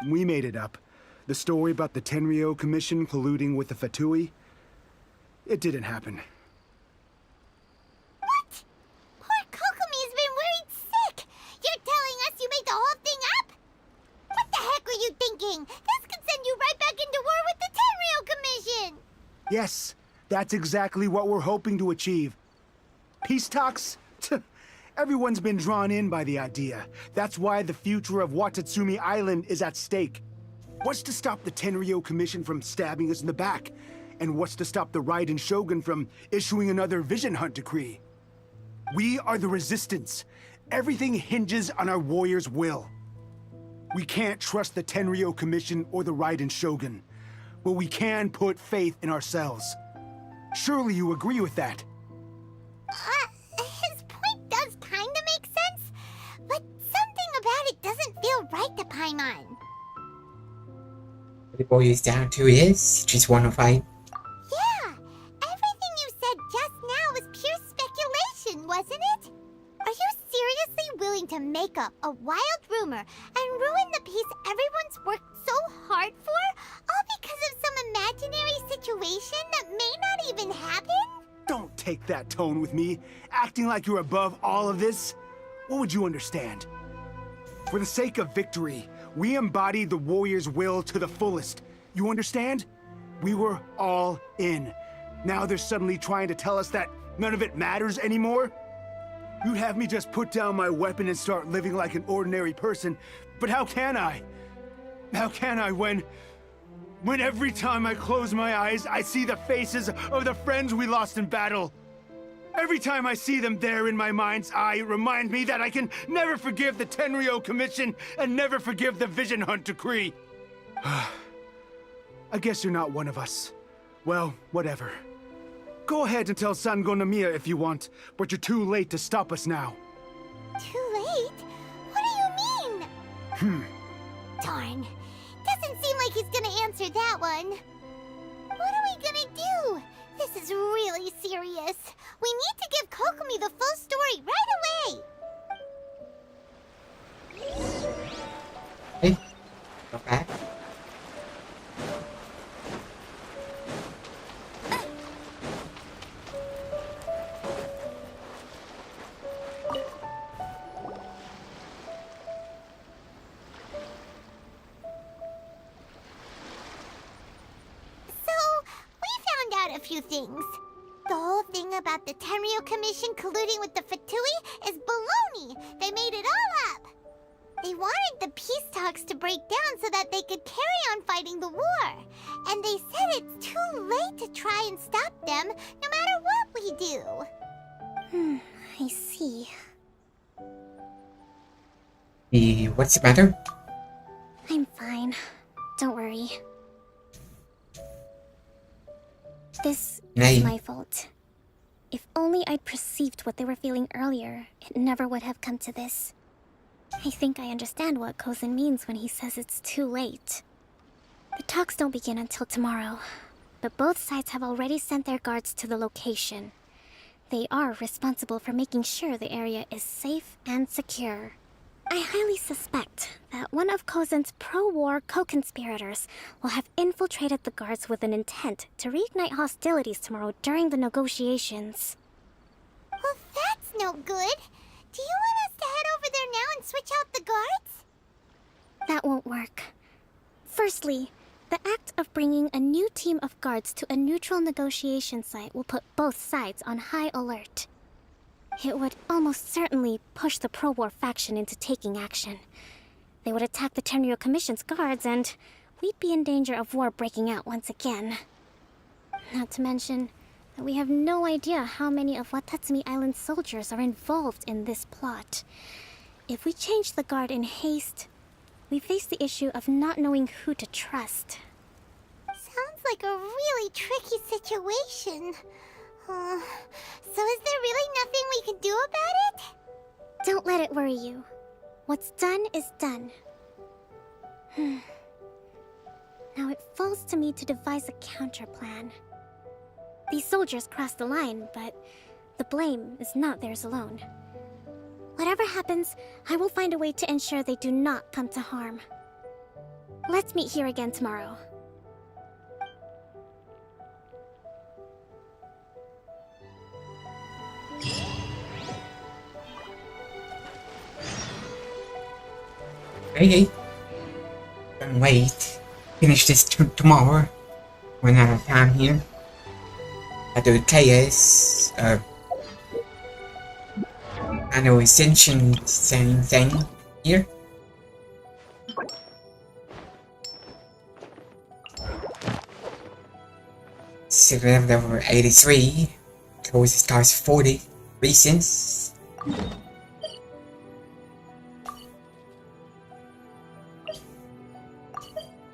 We made it up. The story about the Tenryou Commission colluding with the Fatui, it didn't happen. You're telling us you made the whole thing up? What the heck were you thinking? This could send you right back into war with the Tenryou Commission! Yes, that's exactly what we're hoping to achieve. Peace talks? Everyone's been drawn in by the idea. That's why the future of Watatsumi Island is at stake. What's to stop the Tenryou Commission from stabbing us in the back? And what's to stop the Raiden Shogun from issuing another Vision Hunt decree? We are the Resistance. Everything hinges on our warrior's will. We can't trust the Tenryou Commission or the Raiden Shogun, but we can put faith in ourselves. Surely you agree with that? to Paimon. The boy is down to his, just wanna fight. Yeah, everything you said just now was pure speculation, wasn't it? Are you seriously willing to make up a wild rumor and ruin the peace everyone's worked so hard for, all because of some imaginary situation that may not even happen? Don't take that tone with me, acting like you're above all of this. What would you understand? For the sake of victory, we embodied the warrior's will to the fullest. You understand? We were all in. Now they're suddenly trying to tell us that none of it matters anymore? You'd have me just put down my weapon and start living like an ordinary person, but how can I? How can I when every time I close my eyes, I see the faces of the friends we lost in battle? Every time I see them there in my mind's eye, it reminds me that I can never forgive the Tenryou Commission and never forgive the Vision Hunt Decree. I guess you're not one of us. Well, whatever. Go ahead and tell Sango Nomiya if you want, but you're too late to stop us now. Too late? What do you mean? Darn. Doesn't seem like he's gonna answer that one. What are we gonna do? This is really serious. We need to give Kokomi the full story right away. Hey, go back. A few things. The whole thing about the Tenryou Commission colluding with the Fatui is baloney. They made it all up. They wanted the peace talks to break down so that they could carry on fighting the war. And they said it's too late to try and stop them, no matter what we do. I see. What's the matter? I'm fine. Don't worry. This is my fault. If only I'd perceived what they were feeling earlier, it never would have come to this. I think I understand what Kozin means when he says it's too late. The talks don't begin until tomorrow, but both sides have already sent their guards to the location. They are responsible for making sure the area is safe and secure. I highly suspect that one of Kozin's pro-war co-conspirators will have infiltrated the guards with an intent to reignite hostilities tomorrow during the negotiations. Well, that's no good. Do you want us to head over there now and switch out the guards? That won't work. Firstly, the act of bringing a new team of guards to a neutral negotiation site will put both sides on high alert. It would almost certainly push the pro-war faction into taking action. They would attack the Tenryou Commission's guards, and we'd be in danger of war breaking out once again. Not to mention that we have no idea how many of Watatsumi Island's soldiers are involved in this plot. If we change the guard in haste, we face the issue of not knowing who to trust. Sounds like a really tricky situation. So is there really nothing we can do about it? Don't let it worry you. What's done is done. Now it falls to me to devise a counter-plan. These soldiers crossed the line, but the blame is not theirs alone. Whatever happens, I will find a way to ensure they do not come to harm. Let's meet here again tomorrow. Hey, don't wait. Finish this tomorrow. Run out of time here. I do Kaeya's, I know Ascension, same thing here. Civil level 83. Close stars 40. Recent.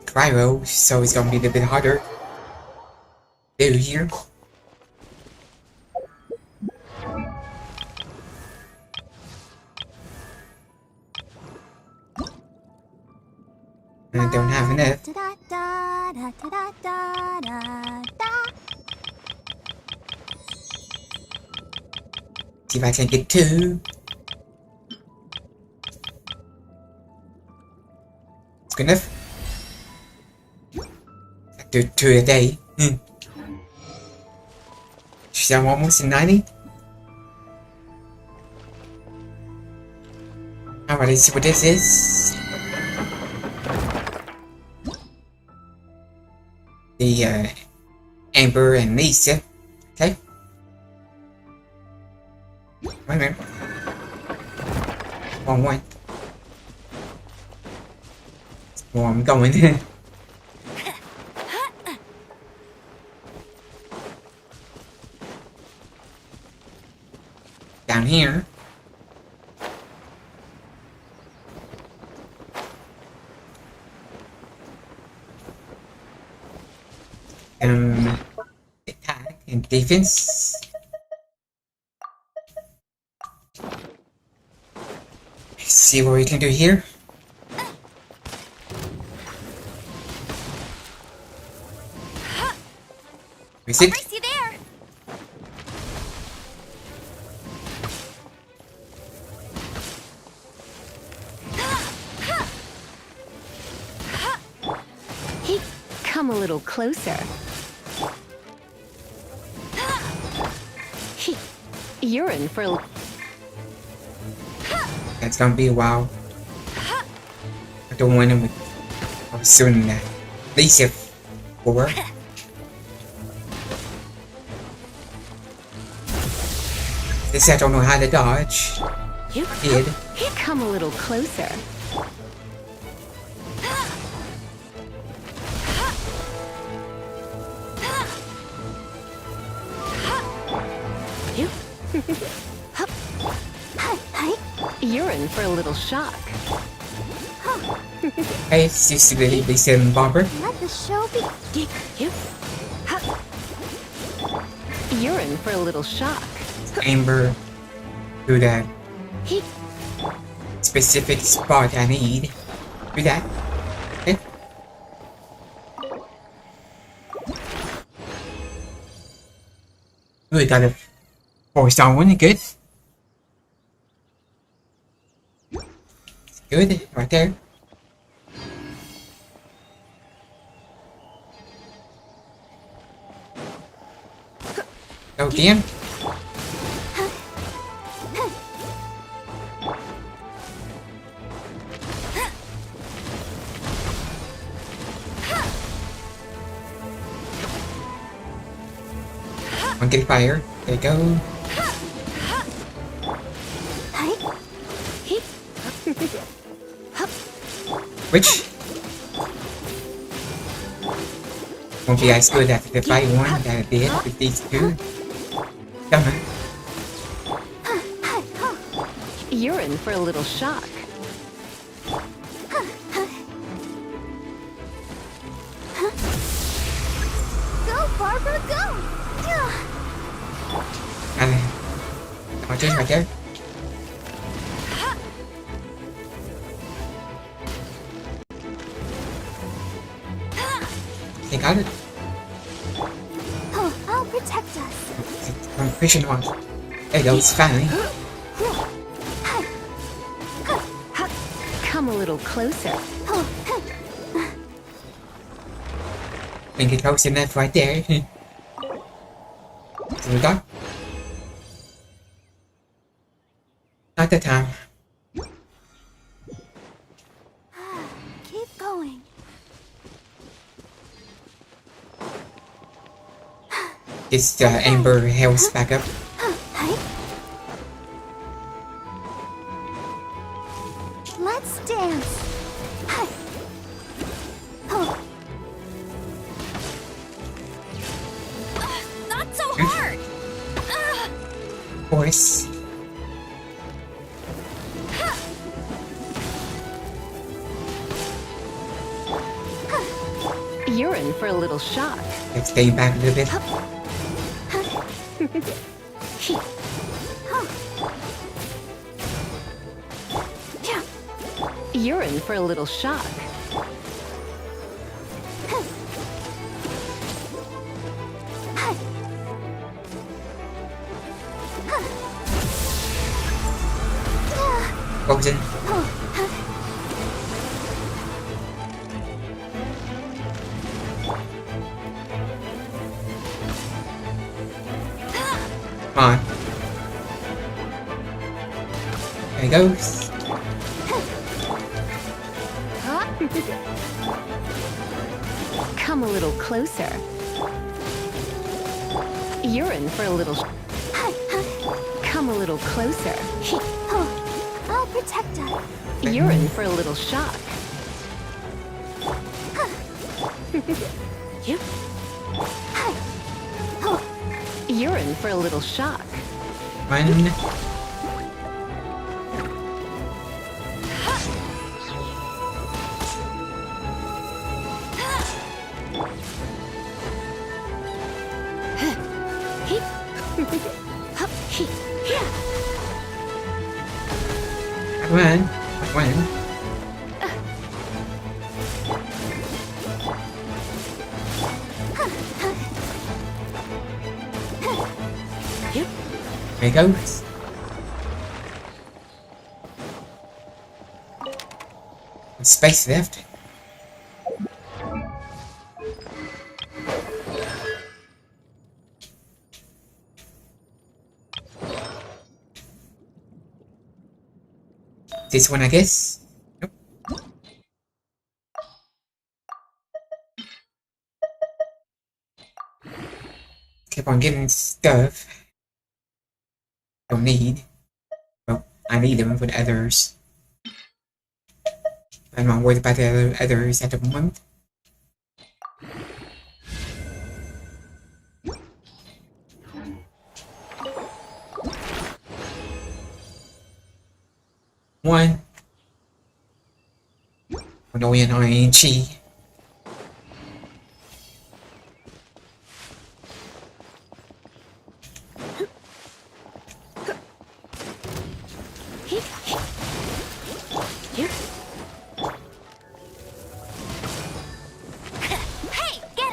Cryo, so it's gonna be a little bit harder. Do here. don't have enough. See if I can get 2. It's good enough. I do 2 a day. So I'm almost at 90. Alright, let's see what this is. The Amber and Lisa. Okay. Wait a minute. Wrong one. Well, I'm going. Down here. Attack and defense. Let's see what we can do here. Is it? Brace you there. Hey, come a little closer. Hey, you're in for a... That's gonna be a while. I don't want him with... I'm soon that. Lisa 4. This I don't know how to dodge. You did. Come a little closer. You. You're in for a little shock. Hey, it's just really Lisa and Barbara. Let the show begin. You. You're in for a little shock. Amber to that specific spot I need. Do that. Okay. We got a 4-star one, good. Good, right there. Go again. I'm getting fire. There you go. Which won't be as good after the fight one that I did with these two. Come on. You're in for a little shock. Go, Barbara, go! Watch this right there. They got it. Oh, I'll protect us. I'm pushing on. There you go, it's finally. Come a little closer. Think it close enough right there. So we got. Not the time. Keep going. It's Amber health back up. Let's dance. Not so hard. Of course. You're in for a little shock. Let's stay back a little bit. You're in for a little shock. Golden. Come on. There he goes. Come a little closer. You're in for a little... Come a little closer. I'll protect us. You're in for a little shock. You're in for a little shock. One. One. One. There he goes. Space left. This one, I guess. Nope. Keep on getting stuff. Don't need. Well, I need them for the others. I'm not worried about the others at the moment. One. Annoying ING.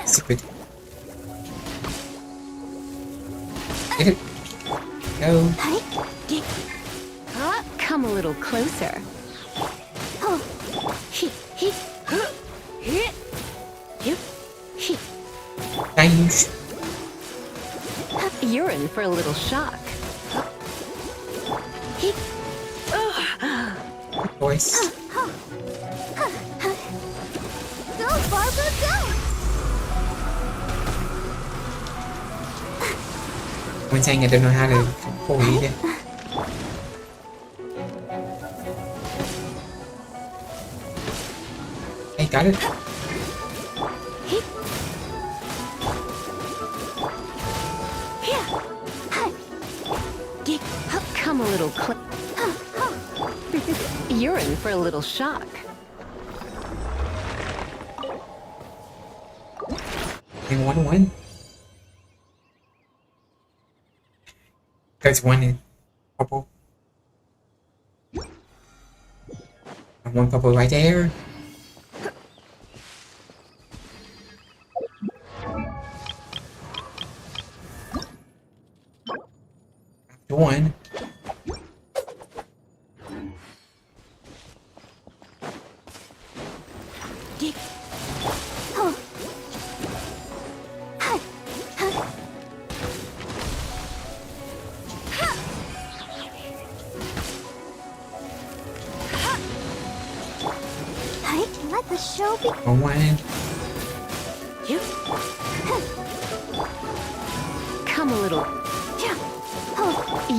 Secret. Get it. Go. Come a little closer. Change. You're in for a little shock. Voice. Go, Barbara, go! One thing I don't know how to avoid. Hey, got it. Come a little closer. You're in for a little shock. And 1-1. There's one in purple. And one purple right there. One. Let the show be. One. Come a little.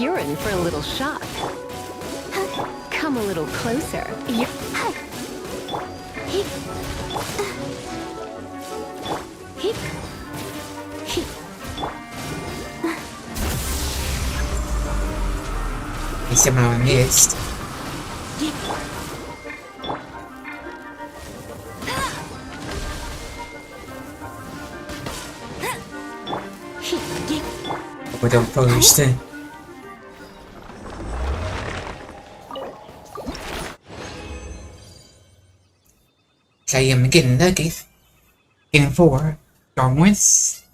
You're in for a little shock. Come a little closer. He somehow missed. But don't first. So I'm getting lucky. Getting 4. Darn once.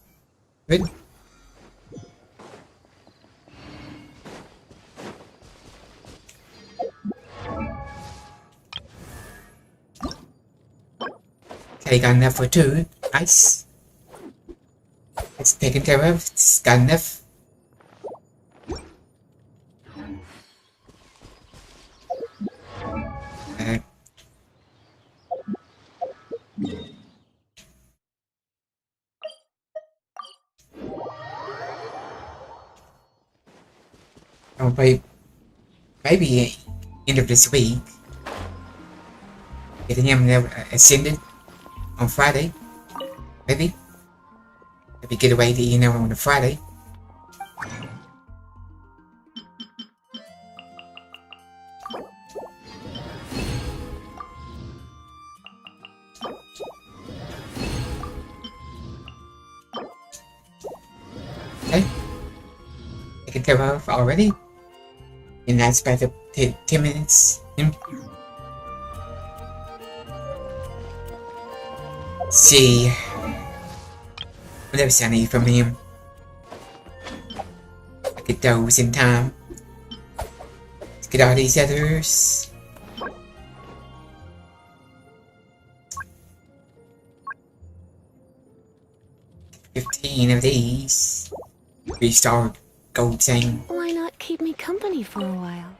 Good. Okay, got enough for 2. Nice. It's taken care of. It's got enough. Probably, maybe end of this week. Getting him ascended on Friday. Maybe. Maybe get away to, on a Friday. Okay. Taken care of already. And that's about to take 10 minutes. See. What else I need from him? I get those in time. Let's get all these others. $15 of these. 3-star gold thing. Why not keep me company for a while?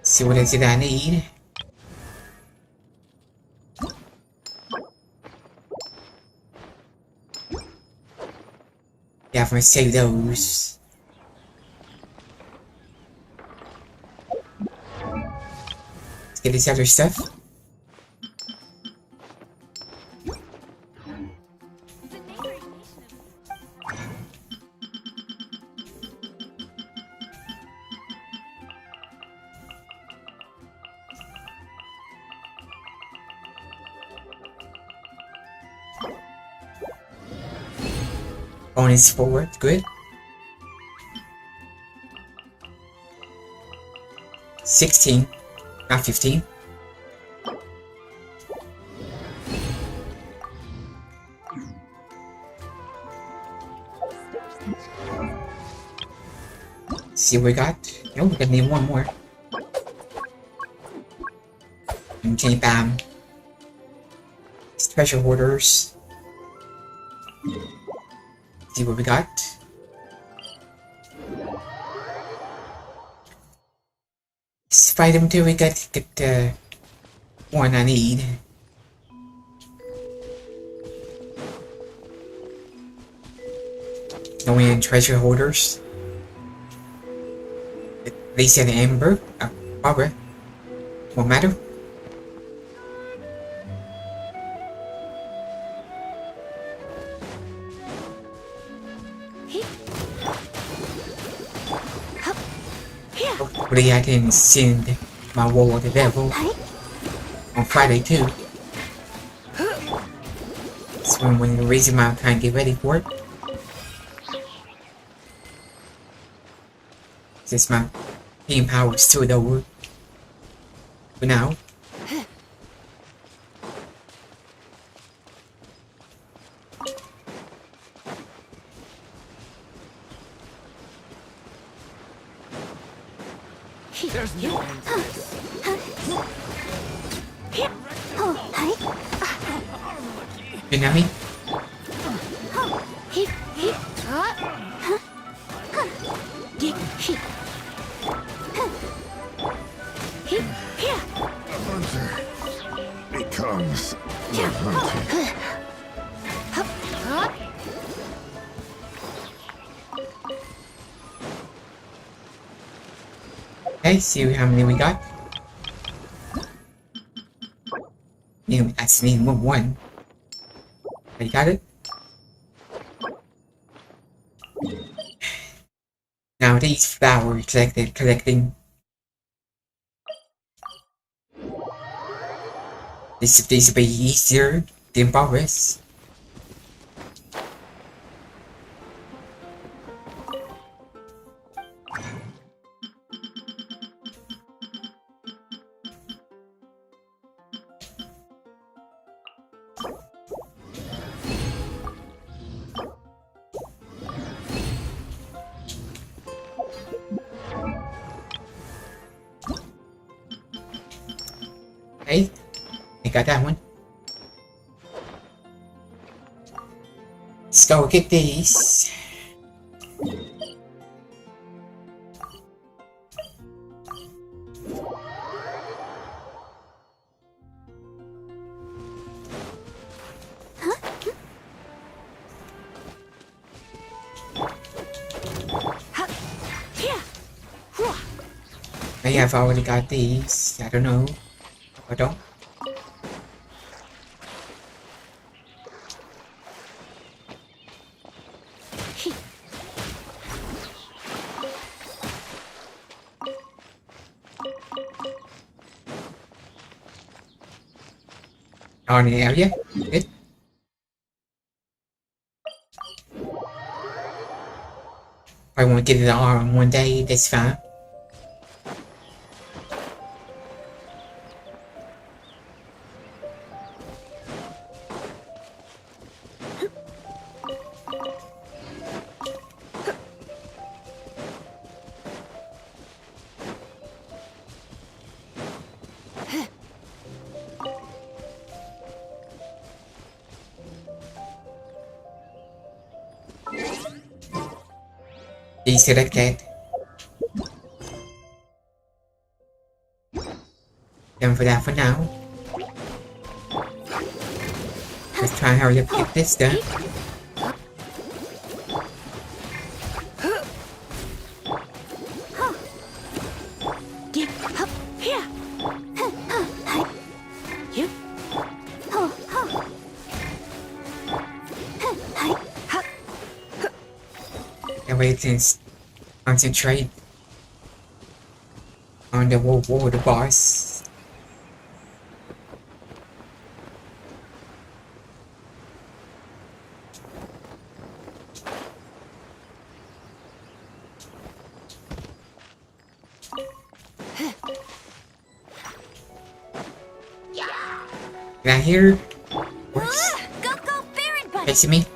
See what is it I need? Yeah, I'm gonna save those. Let's get this other stuff. Bonus forward, good. 16, not 15. See what we got? No, we're gonna need one more. Okay, bam. These treasure hoarders. See what we got. Let's fight them till we get the one I need. No in treasure hoarders. They said Amber. Barbara. Won't matter. Hopefully I can send my War of the Devil on Friday too. That's when the reason why I'm trying to get ready for it. Since my team power is still over for now. There's no end to this. You know me? Hunter becomes the hunted. Okay, see how many we got. Yeah, I just need one. You got it? Now these flowers collecting. These will be easier than forest. Hey, I got that one. Let's go get these. Maybe I've already got these. I don't know. I don't. On the area. Good. I want to get it all in one day. That's fine. Deselected. Done for that for now. Let's try and hurry up and get this done. That way it can concentrate on the water boss. Right here. Go, Baron Bunny! Facing me.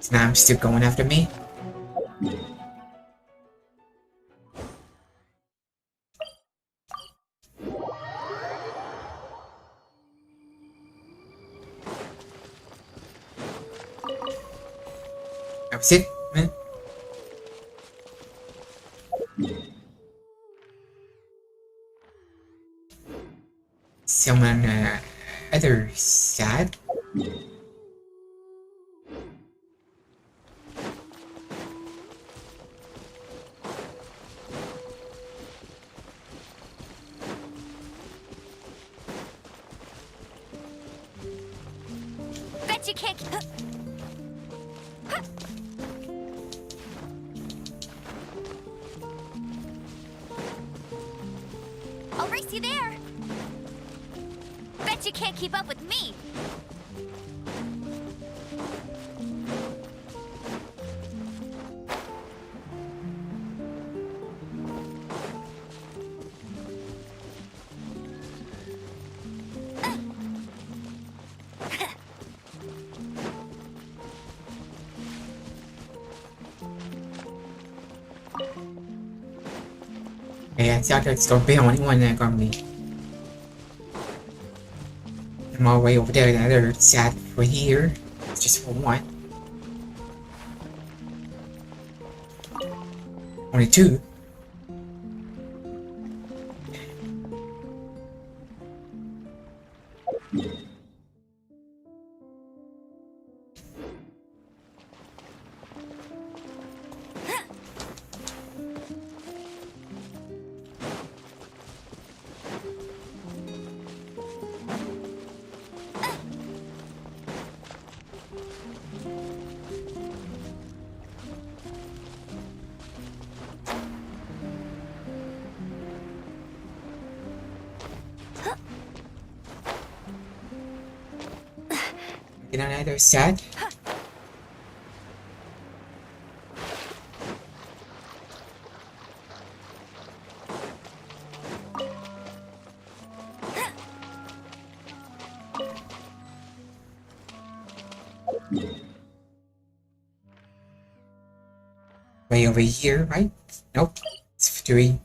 So now I'm still going after me. That was it, man. Someone other side. Bet you can't. I'll race you there. Bet you can't keep up with me. Yeah, I thought it's gonna be the only one that gonna be. I'm all the way over there, the other side for here. It's just for one. Only two. Get on either side. Way way over here, right? Nope. It's 3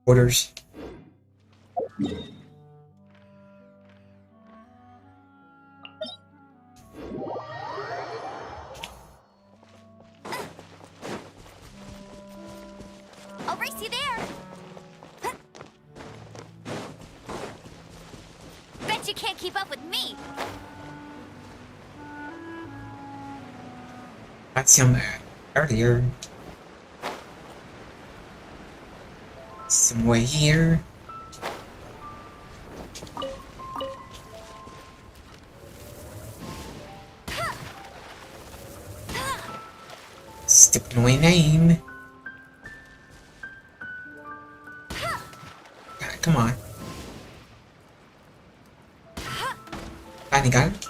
quarters. I'll race you there. Bet you can't keep up with me. Got some earlier. Somewhere here. Stupid annoying name. God, come on. Finally got it.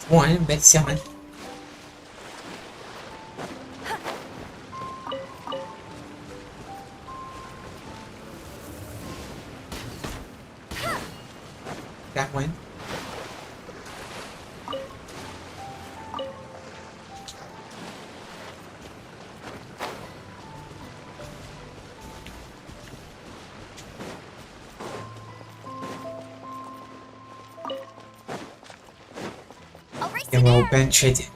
One, but 7. That one. And we'll bench it.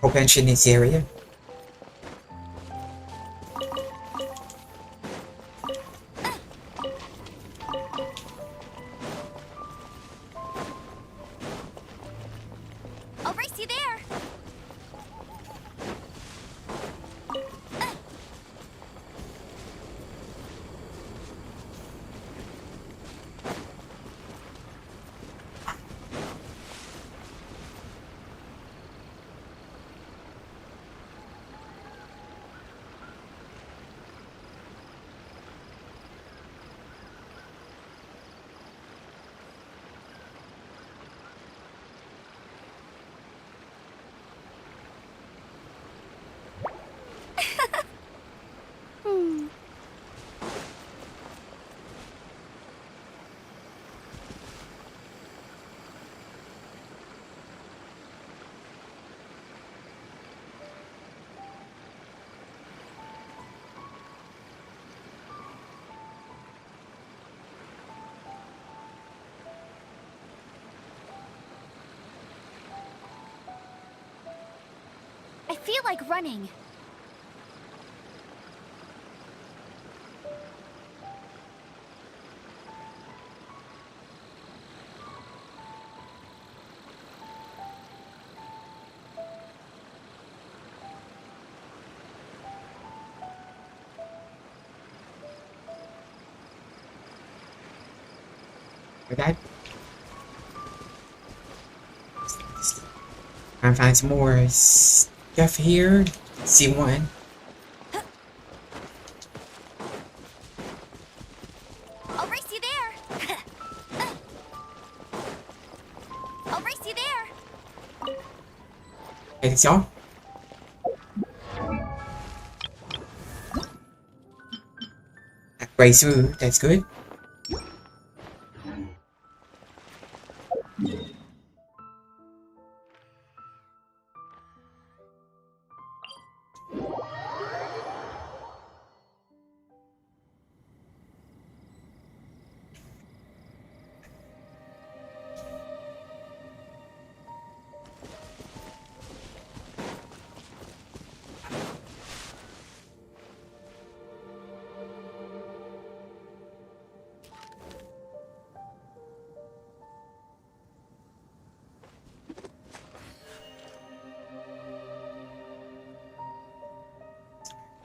We'll bench in this area. I'll race you there. I feel like running. Okay. Trying to find some more stuff here. C1. I'll race you there. I'll race you there. Okay, that's all. Way through, that's good.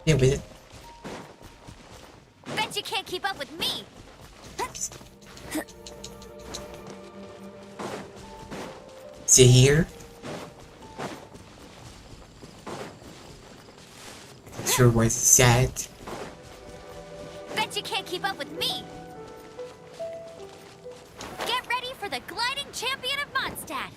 Deal with it. Bet you can't keep up with me. See here. Not sure where it's at. Bet you can't keep up with me. Get ready for the gliding champion of Mondstadt.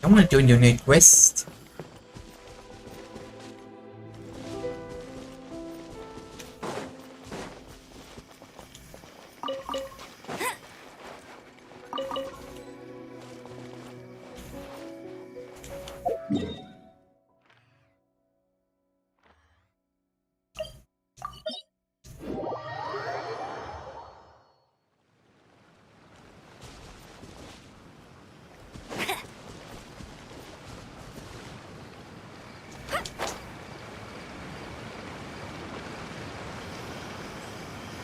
I want to do a new quest.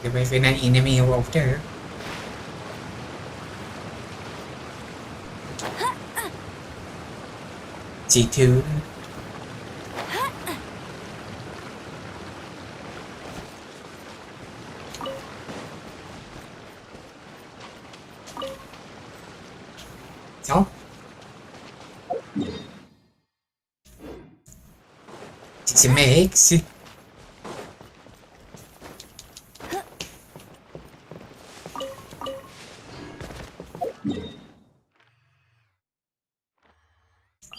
There may be an enemy over there. G2. So. It's a mix.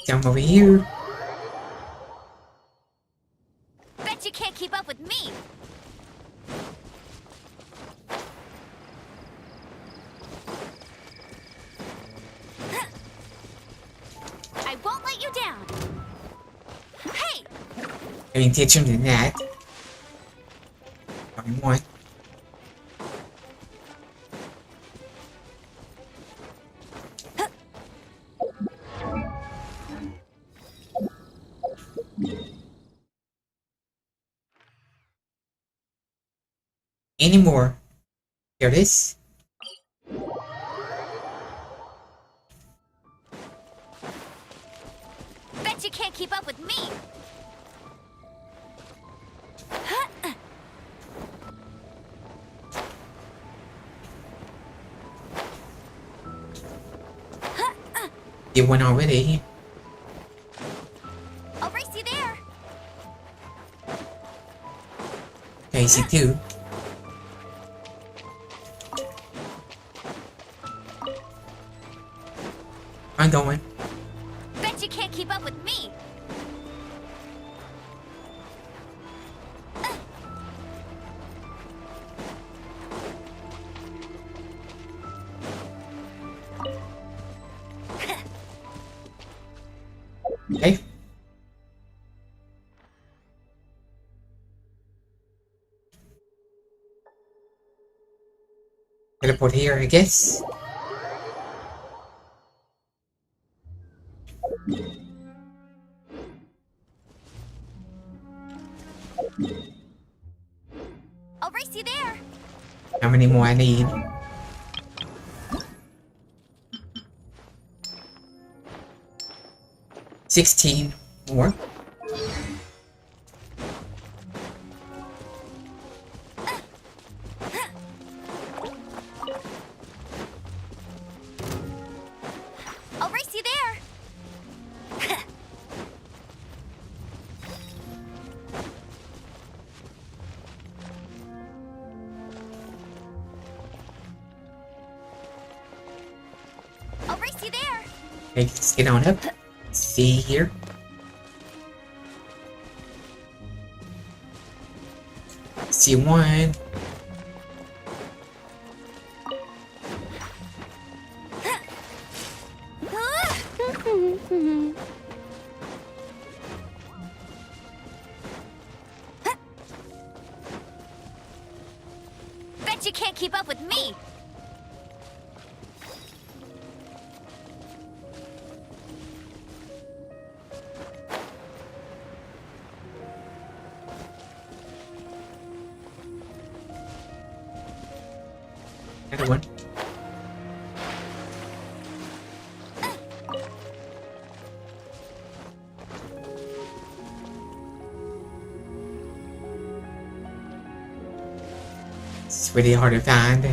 Come over here. Bet you can't keep up with me. I won't let you down. Hey! Paying attention to that. Only one. Any more? Here it is. Bet you can't keep up with me. Did one already. I'll race you there. Okay, see two. I'm going. Bet you can't keep up with me. Okay. Teleport here, I guess. I'll race you there. How many more I need? $16 more. I'll race you there. I'll race you there. Okay, let's get on up. See here. See one. Bet you can't keep up with me. Another one. It's really hard to find.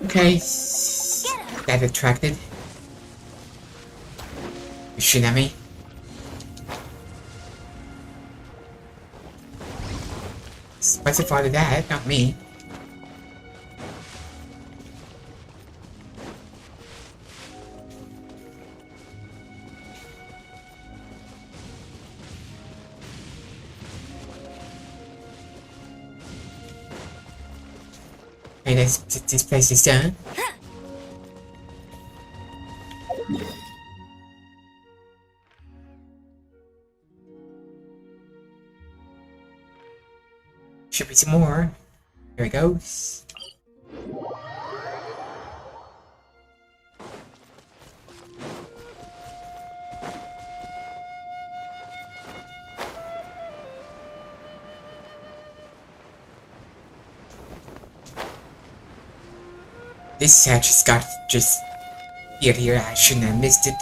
Okay, that attracted. Tsunami. Specify that, not me. Okay, this place is done. Should be some more. Here it goes. This hatch has got just here. I shouldn't have missed it.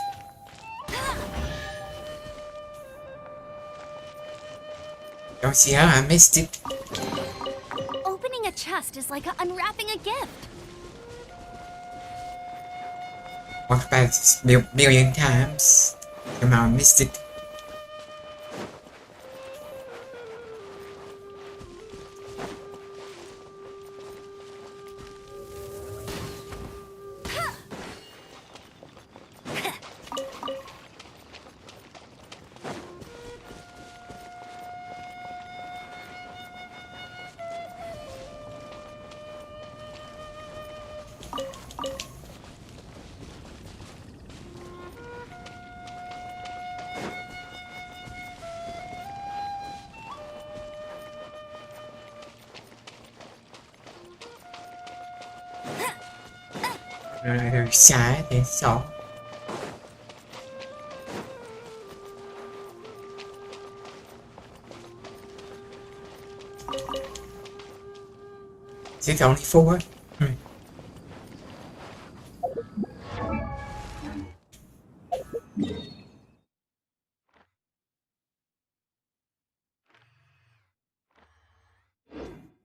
Don't see how I missed it. Opening a chest is like unwrapping a gift. Walked by this million times. Somehow I missed it. Other side, that's all. Is it only 4?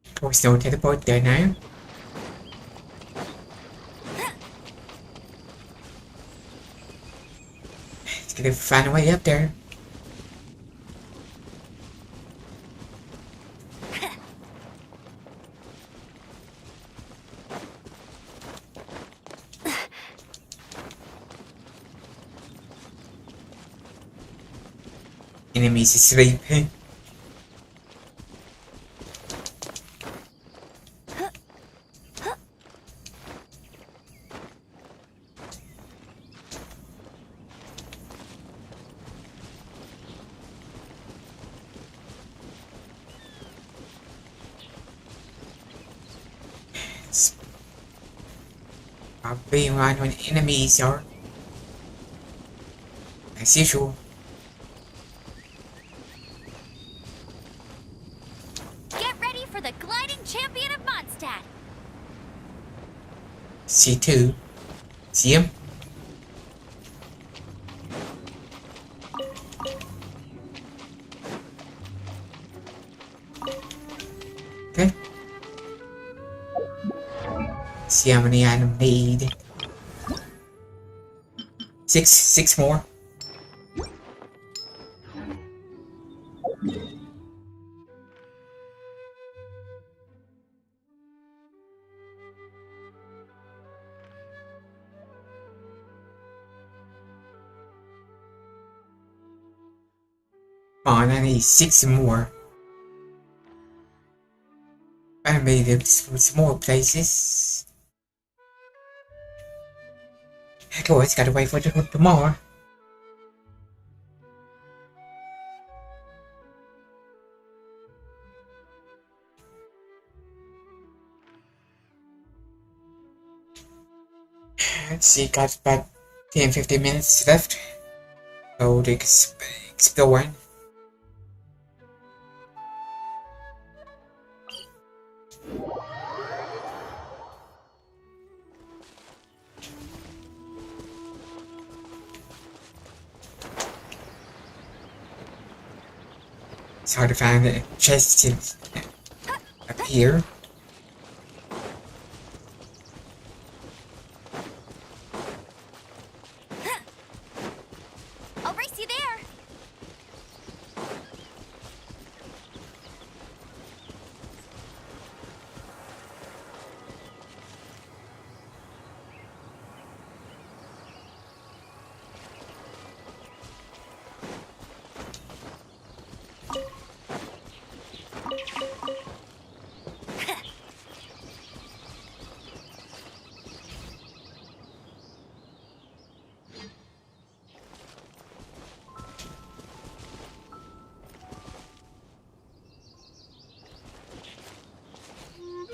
Of course, no teleport there now. Gotta find a way up there. Enemies asleep. I'll be around when enemies are. As usual. Get ready for the gliding champion of Mondstadt. C2. See him? Okay. See how many I need. 6 more. Come on, I need 6 more. I made it to some more places. Of course, gotta wait for tomorrow. Let's see, got about 10-15 minutes left. So to exploring. It's hard to find the chests up here. I'll race you there.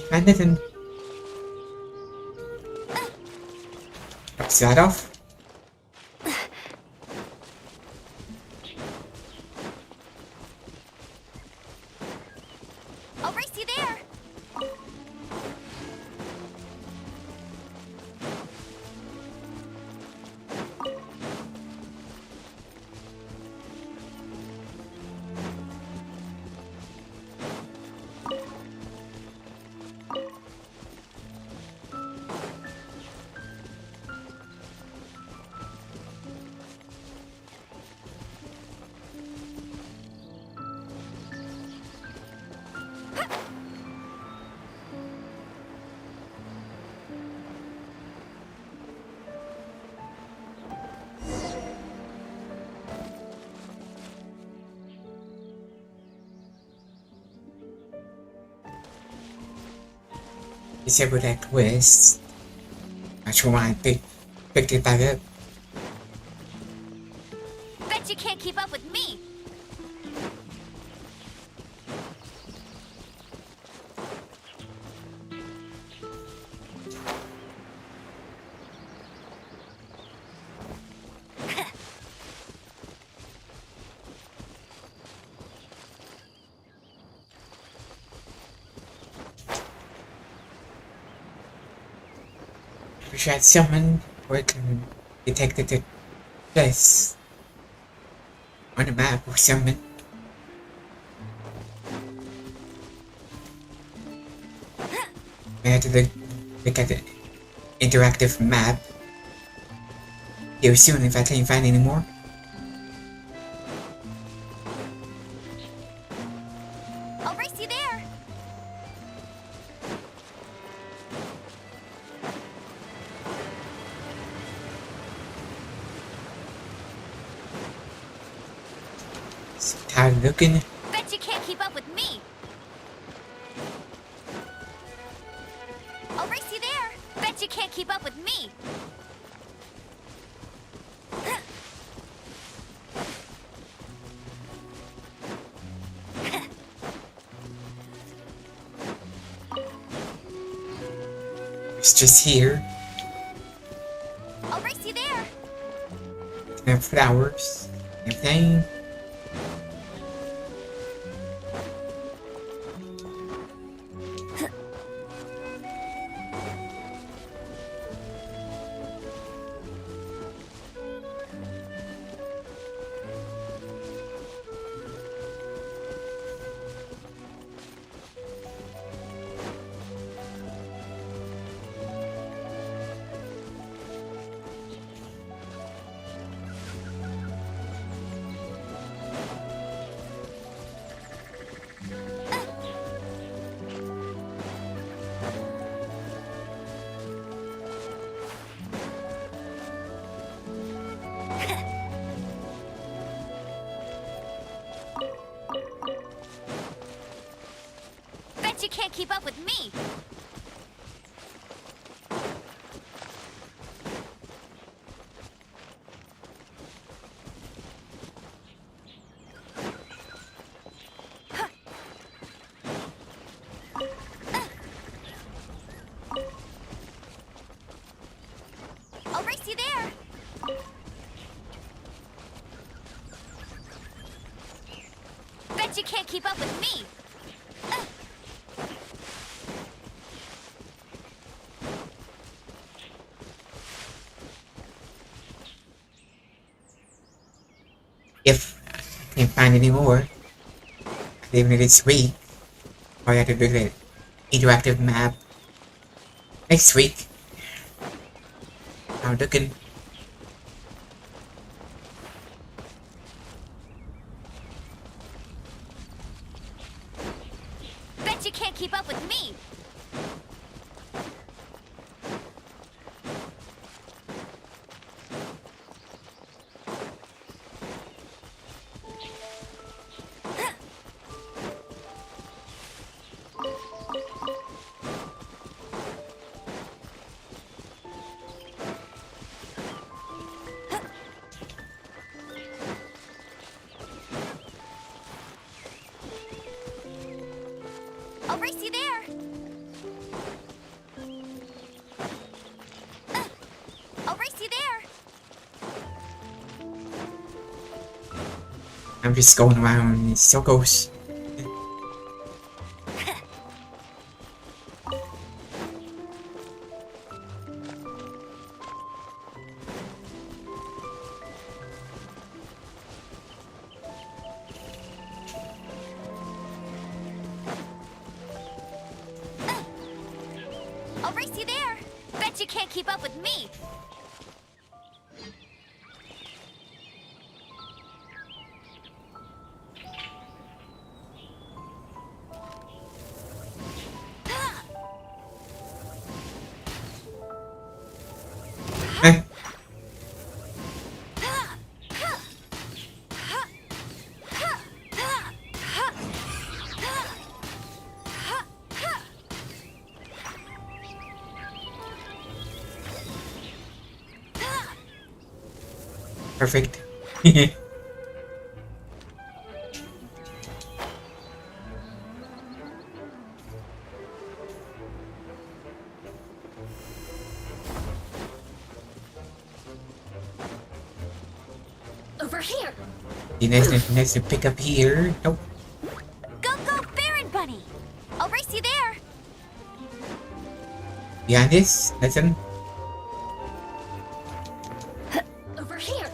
Find anything? Is that off? I'll race you there. Disable that quest. Not sure why I picked it back up. Bet you can't keep up with me. Wish I had someone where I can detect the place on the map or something. I had to look at the interactive map here soon if I can't find any more. I'll race you there. Tired of looking. Bet you can't keep up with me. I'll race you there. Bet you can't keep up with me. It's just here. I'll race you there. And flowers. Everything. Bet you can't keep up with me. I'll race you there. Bet you can't keep up with me. If I can't find any more, even this week, I have to look at interactive map next week. I'm looking. Bet you can't keep up with me. I'm just going around in circles. I'll race you there. Bet you can't keep up with me. Perfect. Over here. Nice to pick up here. Nope. Go, Baron Bunny! I'll race you there. Behind this, listen. Over here.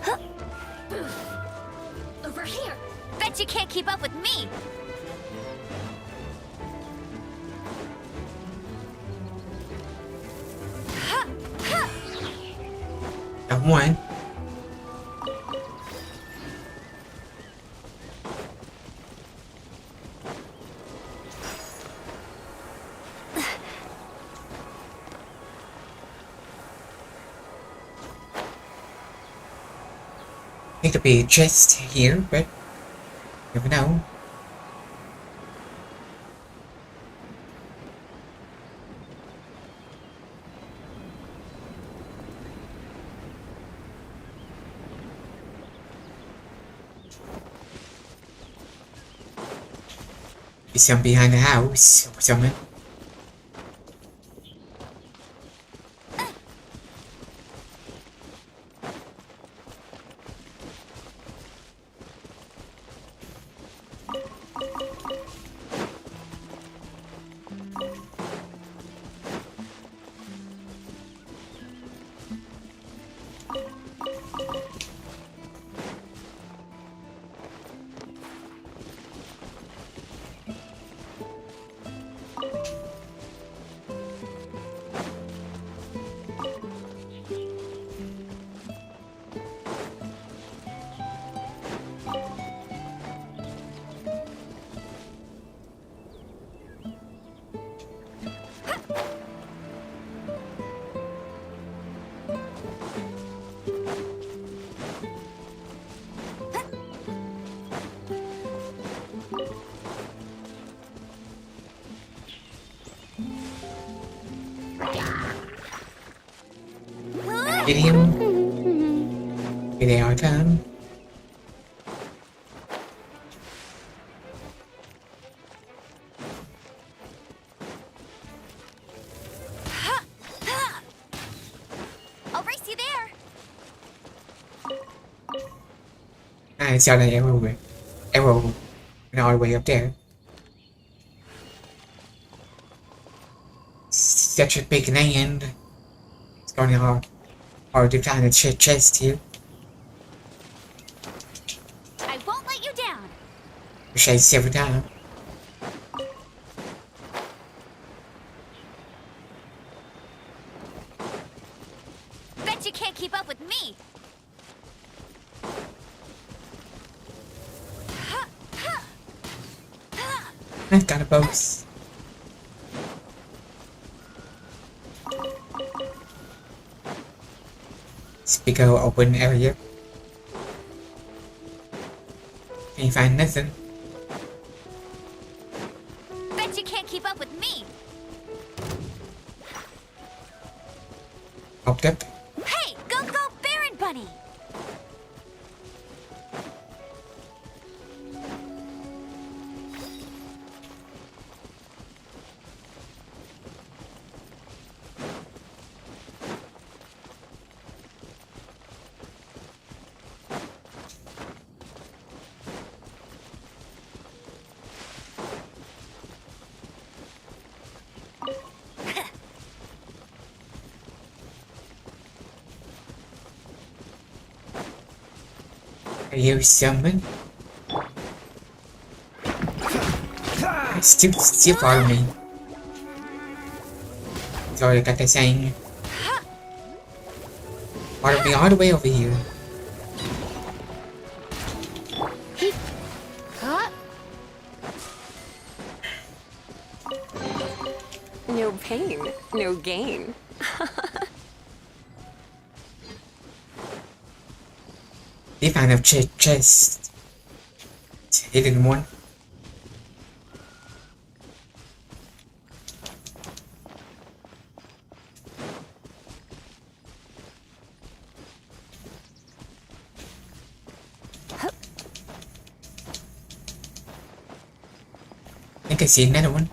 Over here. Bet you can't keep up with me. Got one. I think there'll be a chest here, but you never know. Be some behind the house or something. Get him. Here they are, come. I'll race you there. I saw that arrow. Arrow went all the way up there. Such a big land. It's going hard to find a chest here. I won't let you down. Appreciate several times. Bet you can't keep up with me. Got a boast. Speak of open area. Can't find nothing. Bet you can't keep up with me. Popped up. Hey, go, Baron Bunny! you summon? Still follow me. Sorry, I got that saying. Follow me all the way over here. No pain, no gain. If I have chest, hidden one. I think I see another one.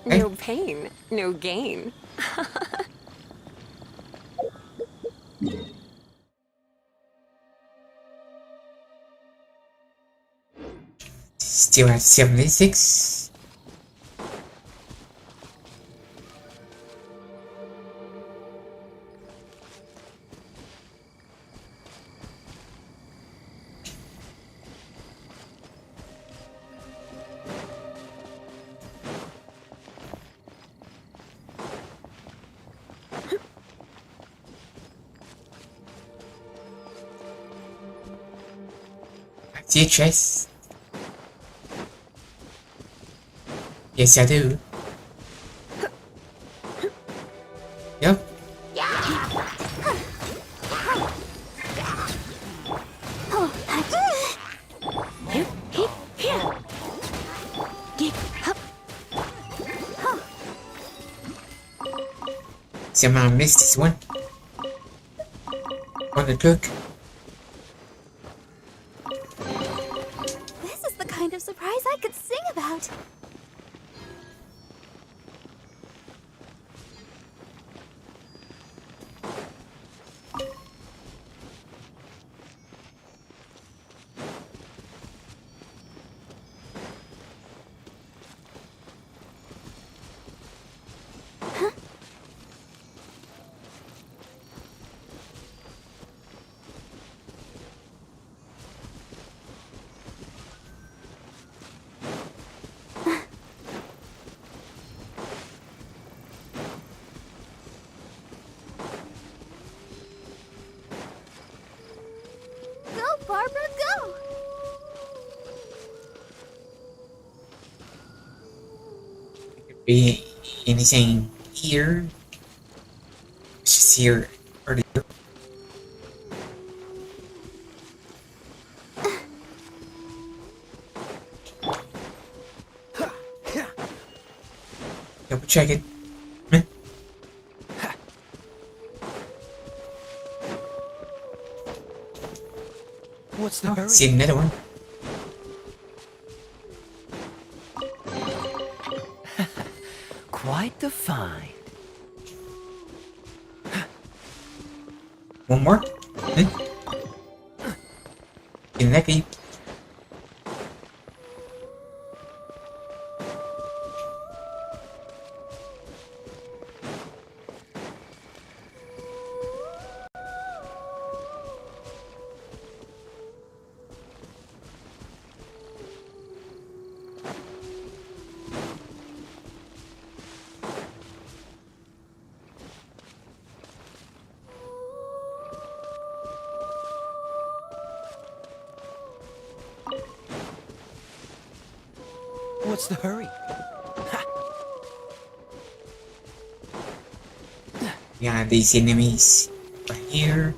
No pain, no gain. Still at 76. See a chest? Yes, I do. Yep. Somehow I missed this one. On the cook. This is the kind of surprise I could sing about. Go, Barbara, go! Be anything here? It's just here earlier. Double check it. What's the hurry? See another one. Quite the find. One more. In that game. What's the hurry? Yeah, these enemies right here.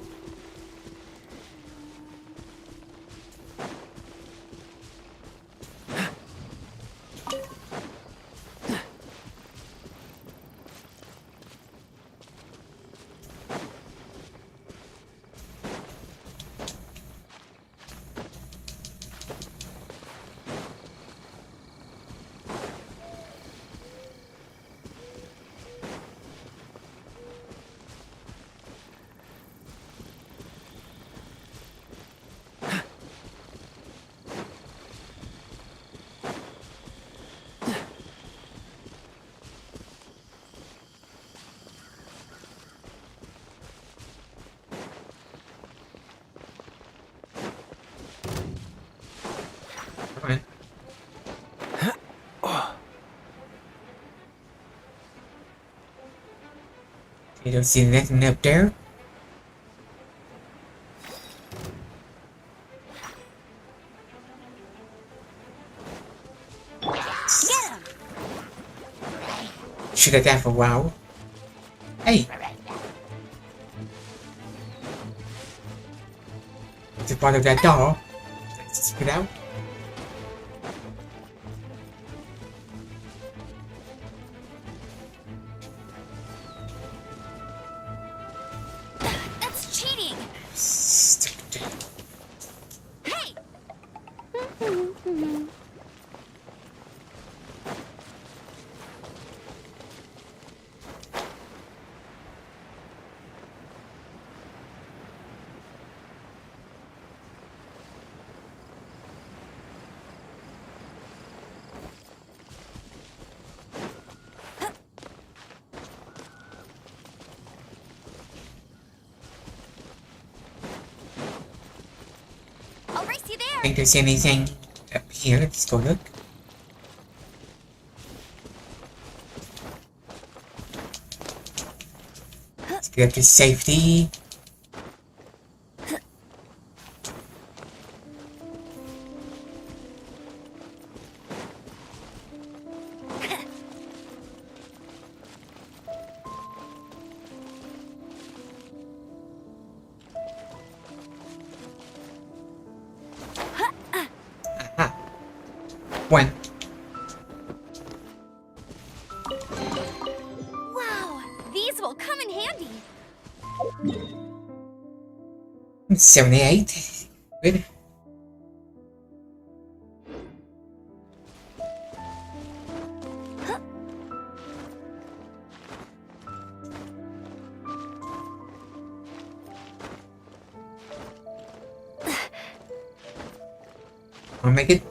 Come on. You don't see nothing up there? Should have done for a while. Hey! It's a part of that door. Let's get out. That's cheating! Hey! I'll race you there! Think there's anything up here? Let's go look. Let's get up to safety. One. Wow, these will come in handy. 78. Good. I'll make it.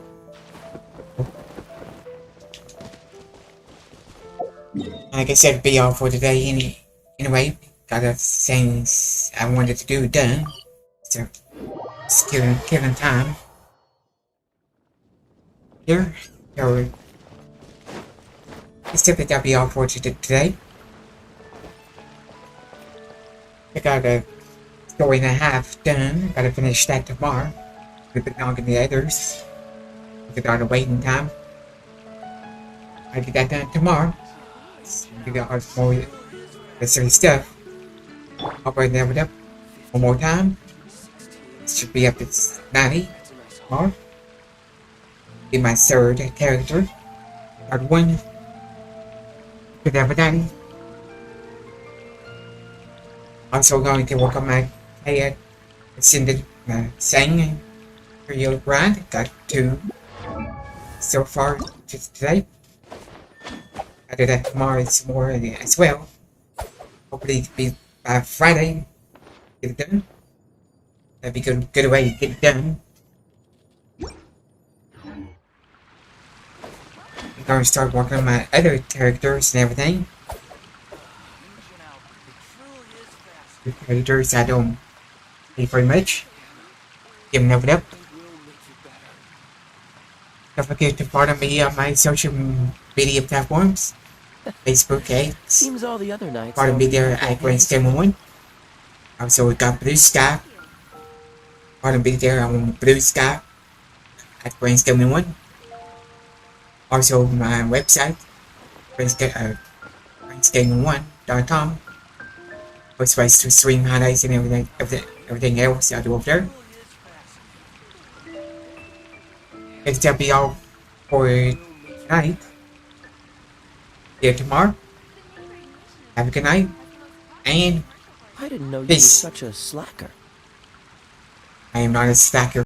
Like I said, be all for today anyway. Got a things I wanted to do done. So, it's killing time. Here, so, let's tip it, that'll be all for today. I got a story and a half done. Gotta finish that tomorrow. A bit longer than the others. Without a waiting time. I'll get that done tomorrow. We got more necessary stuff. I'll bring that up one more time. It should be up to 90 tomorrow. Be my third character. Part 1. Good have 90. Also going to work on my Kaeya Ascended Sang Real grind. Got 2 so far just today. I'll do that tomorrow some more as well. Hopefully it'll be by Friday. Get it done. That'd be a good way to get it done. I'm going to start working on my other characters and everything. The characters I don't pay very much. Give them it up. Don't forget to follow me on my social media platforms. Facebook, Seems all the other nights. Follow me there at LiveStreamm1. Also, we got Blue Sky. Follow me there on Blue Sky at LiveStreamm1. Also, my website, LiveStreamm1.com. Post ways to stream highlights and everything else I do over there. That'll be all for tonight. See you tomorrow. Have a good night. And I didn't know you were peace. such a slacker. I am not a slacker.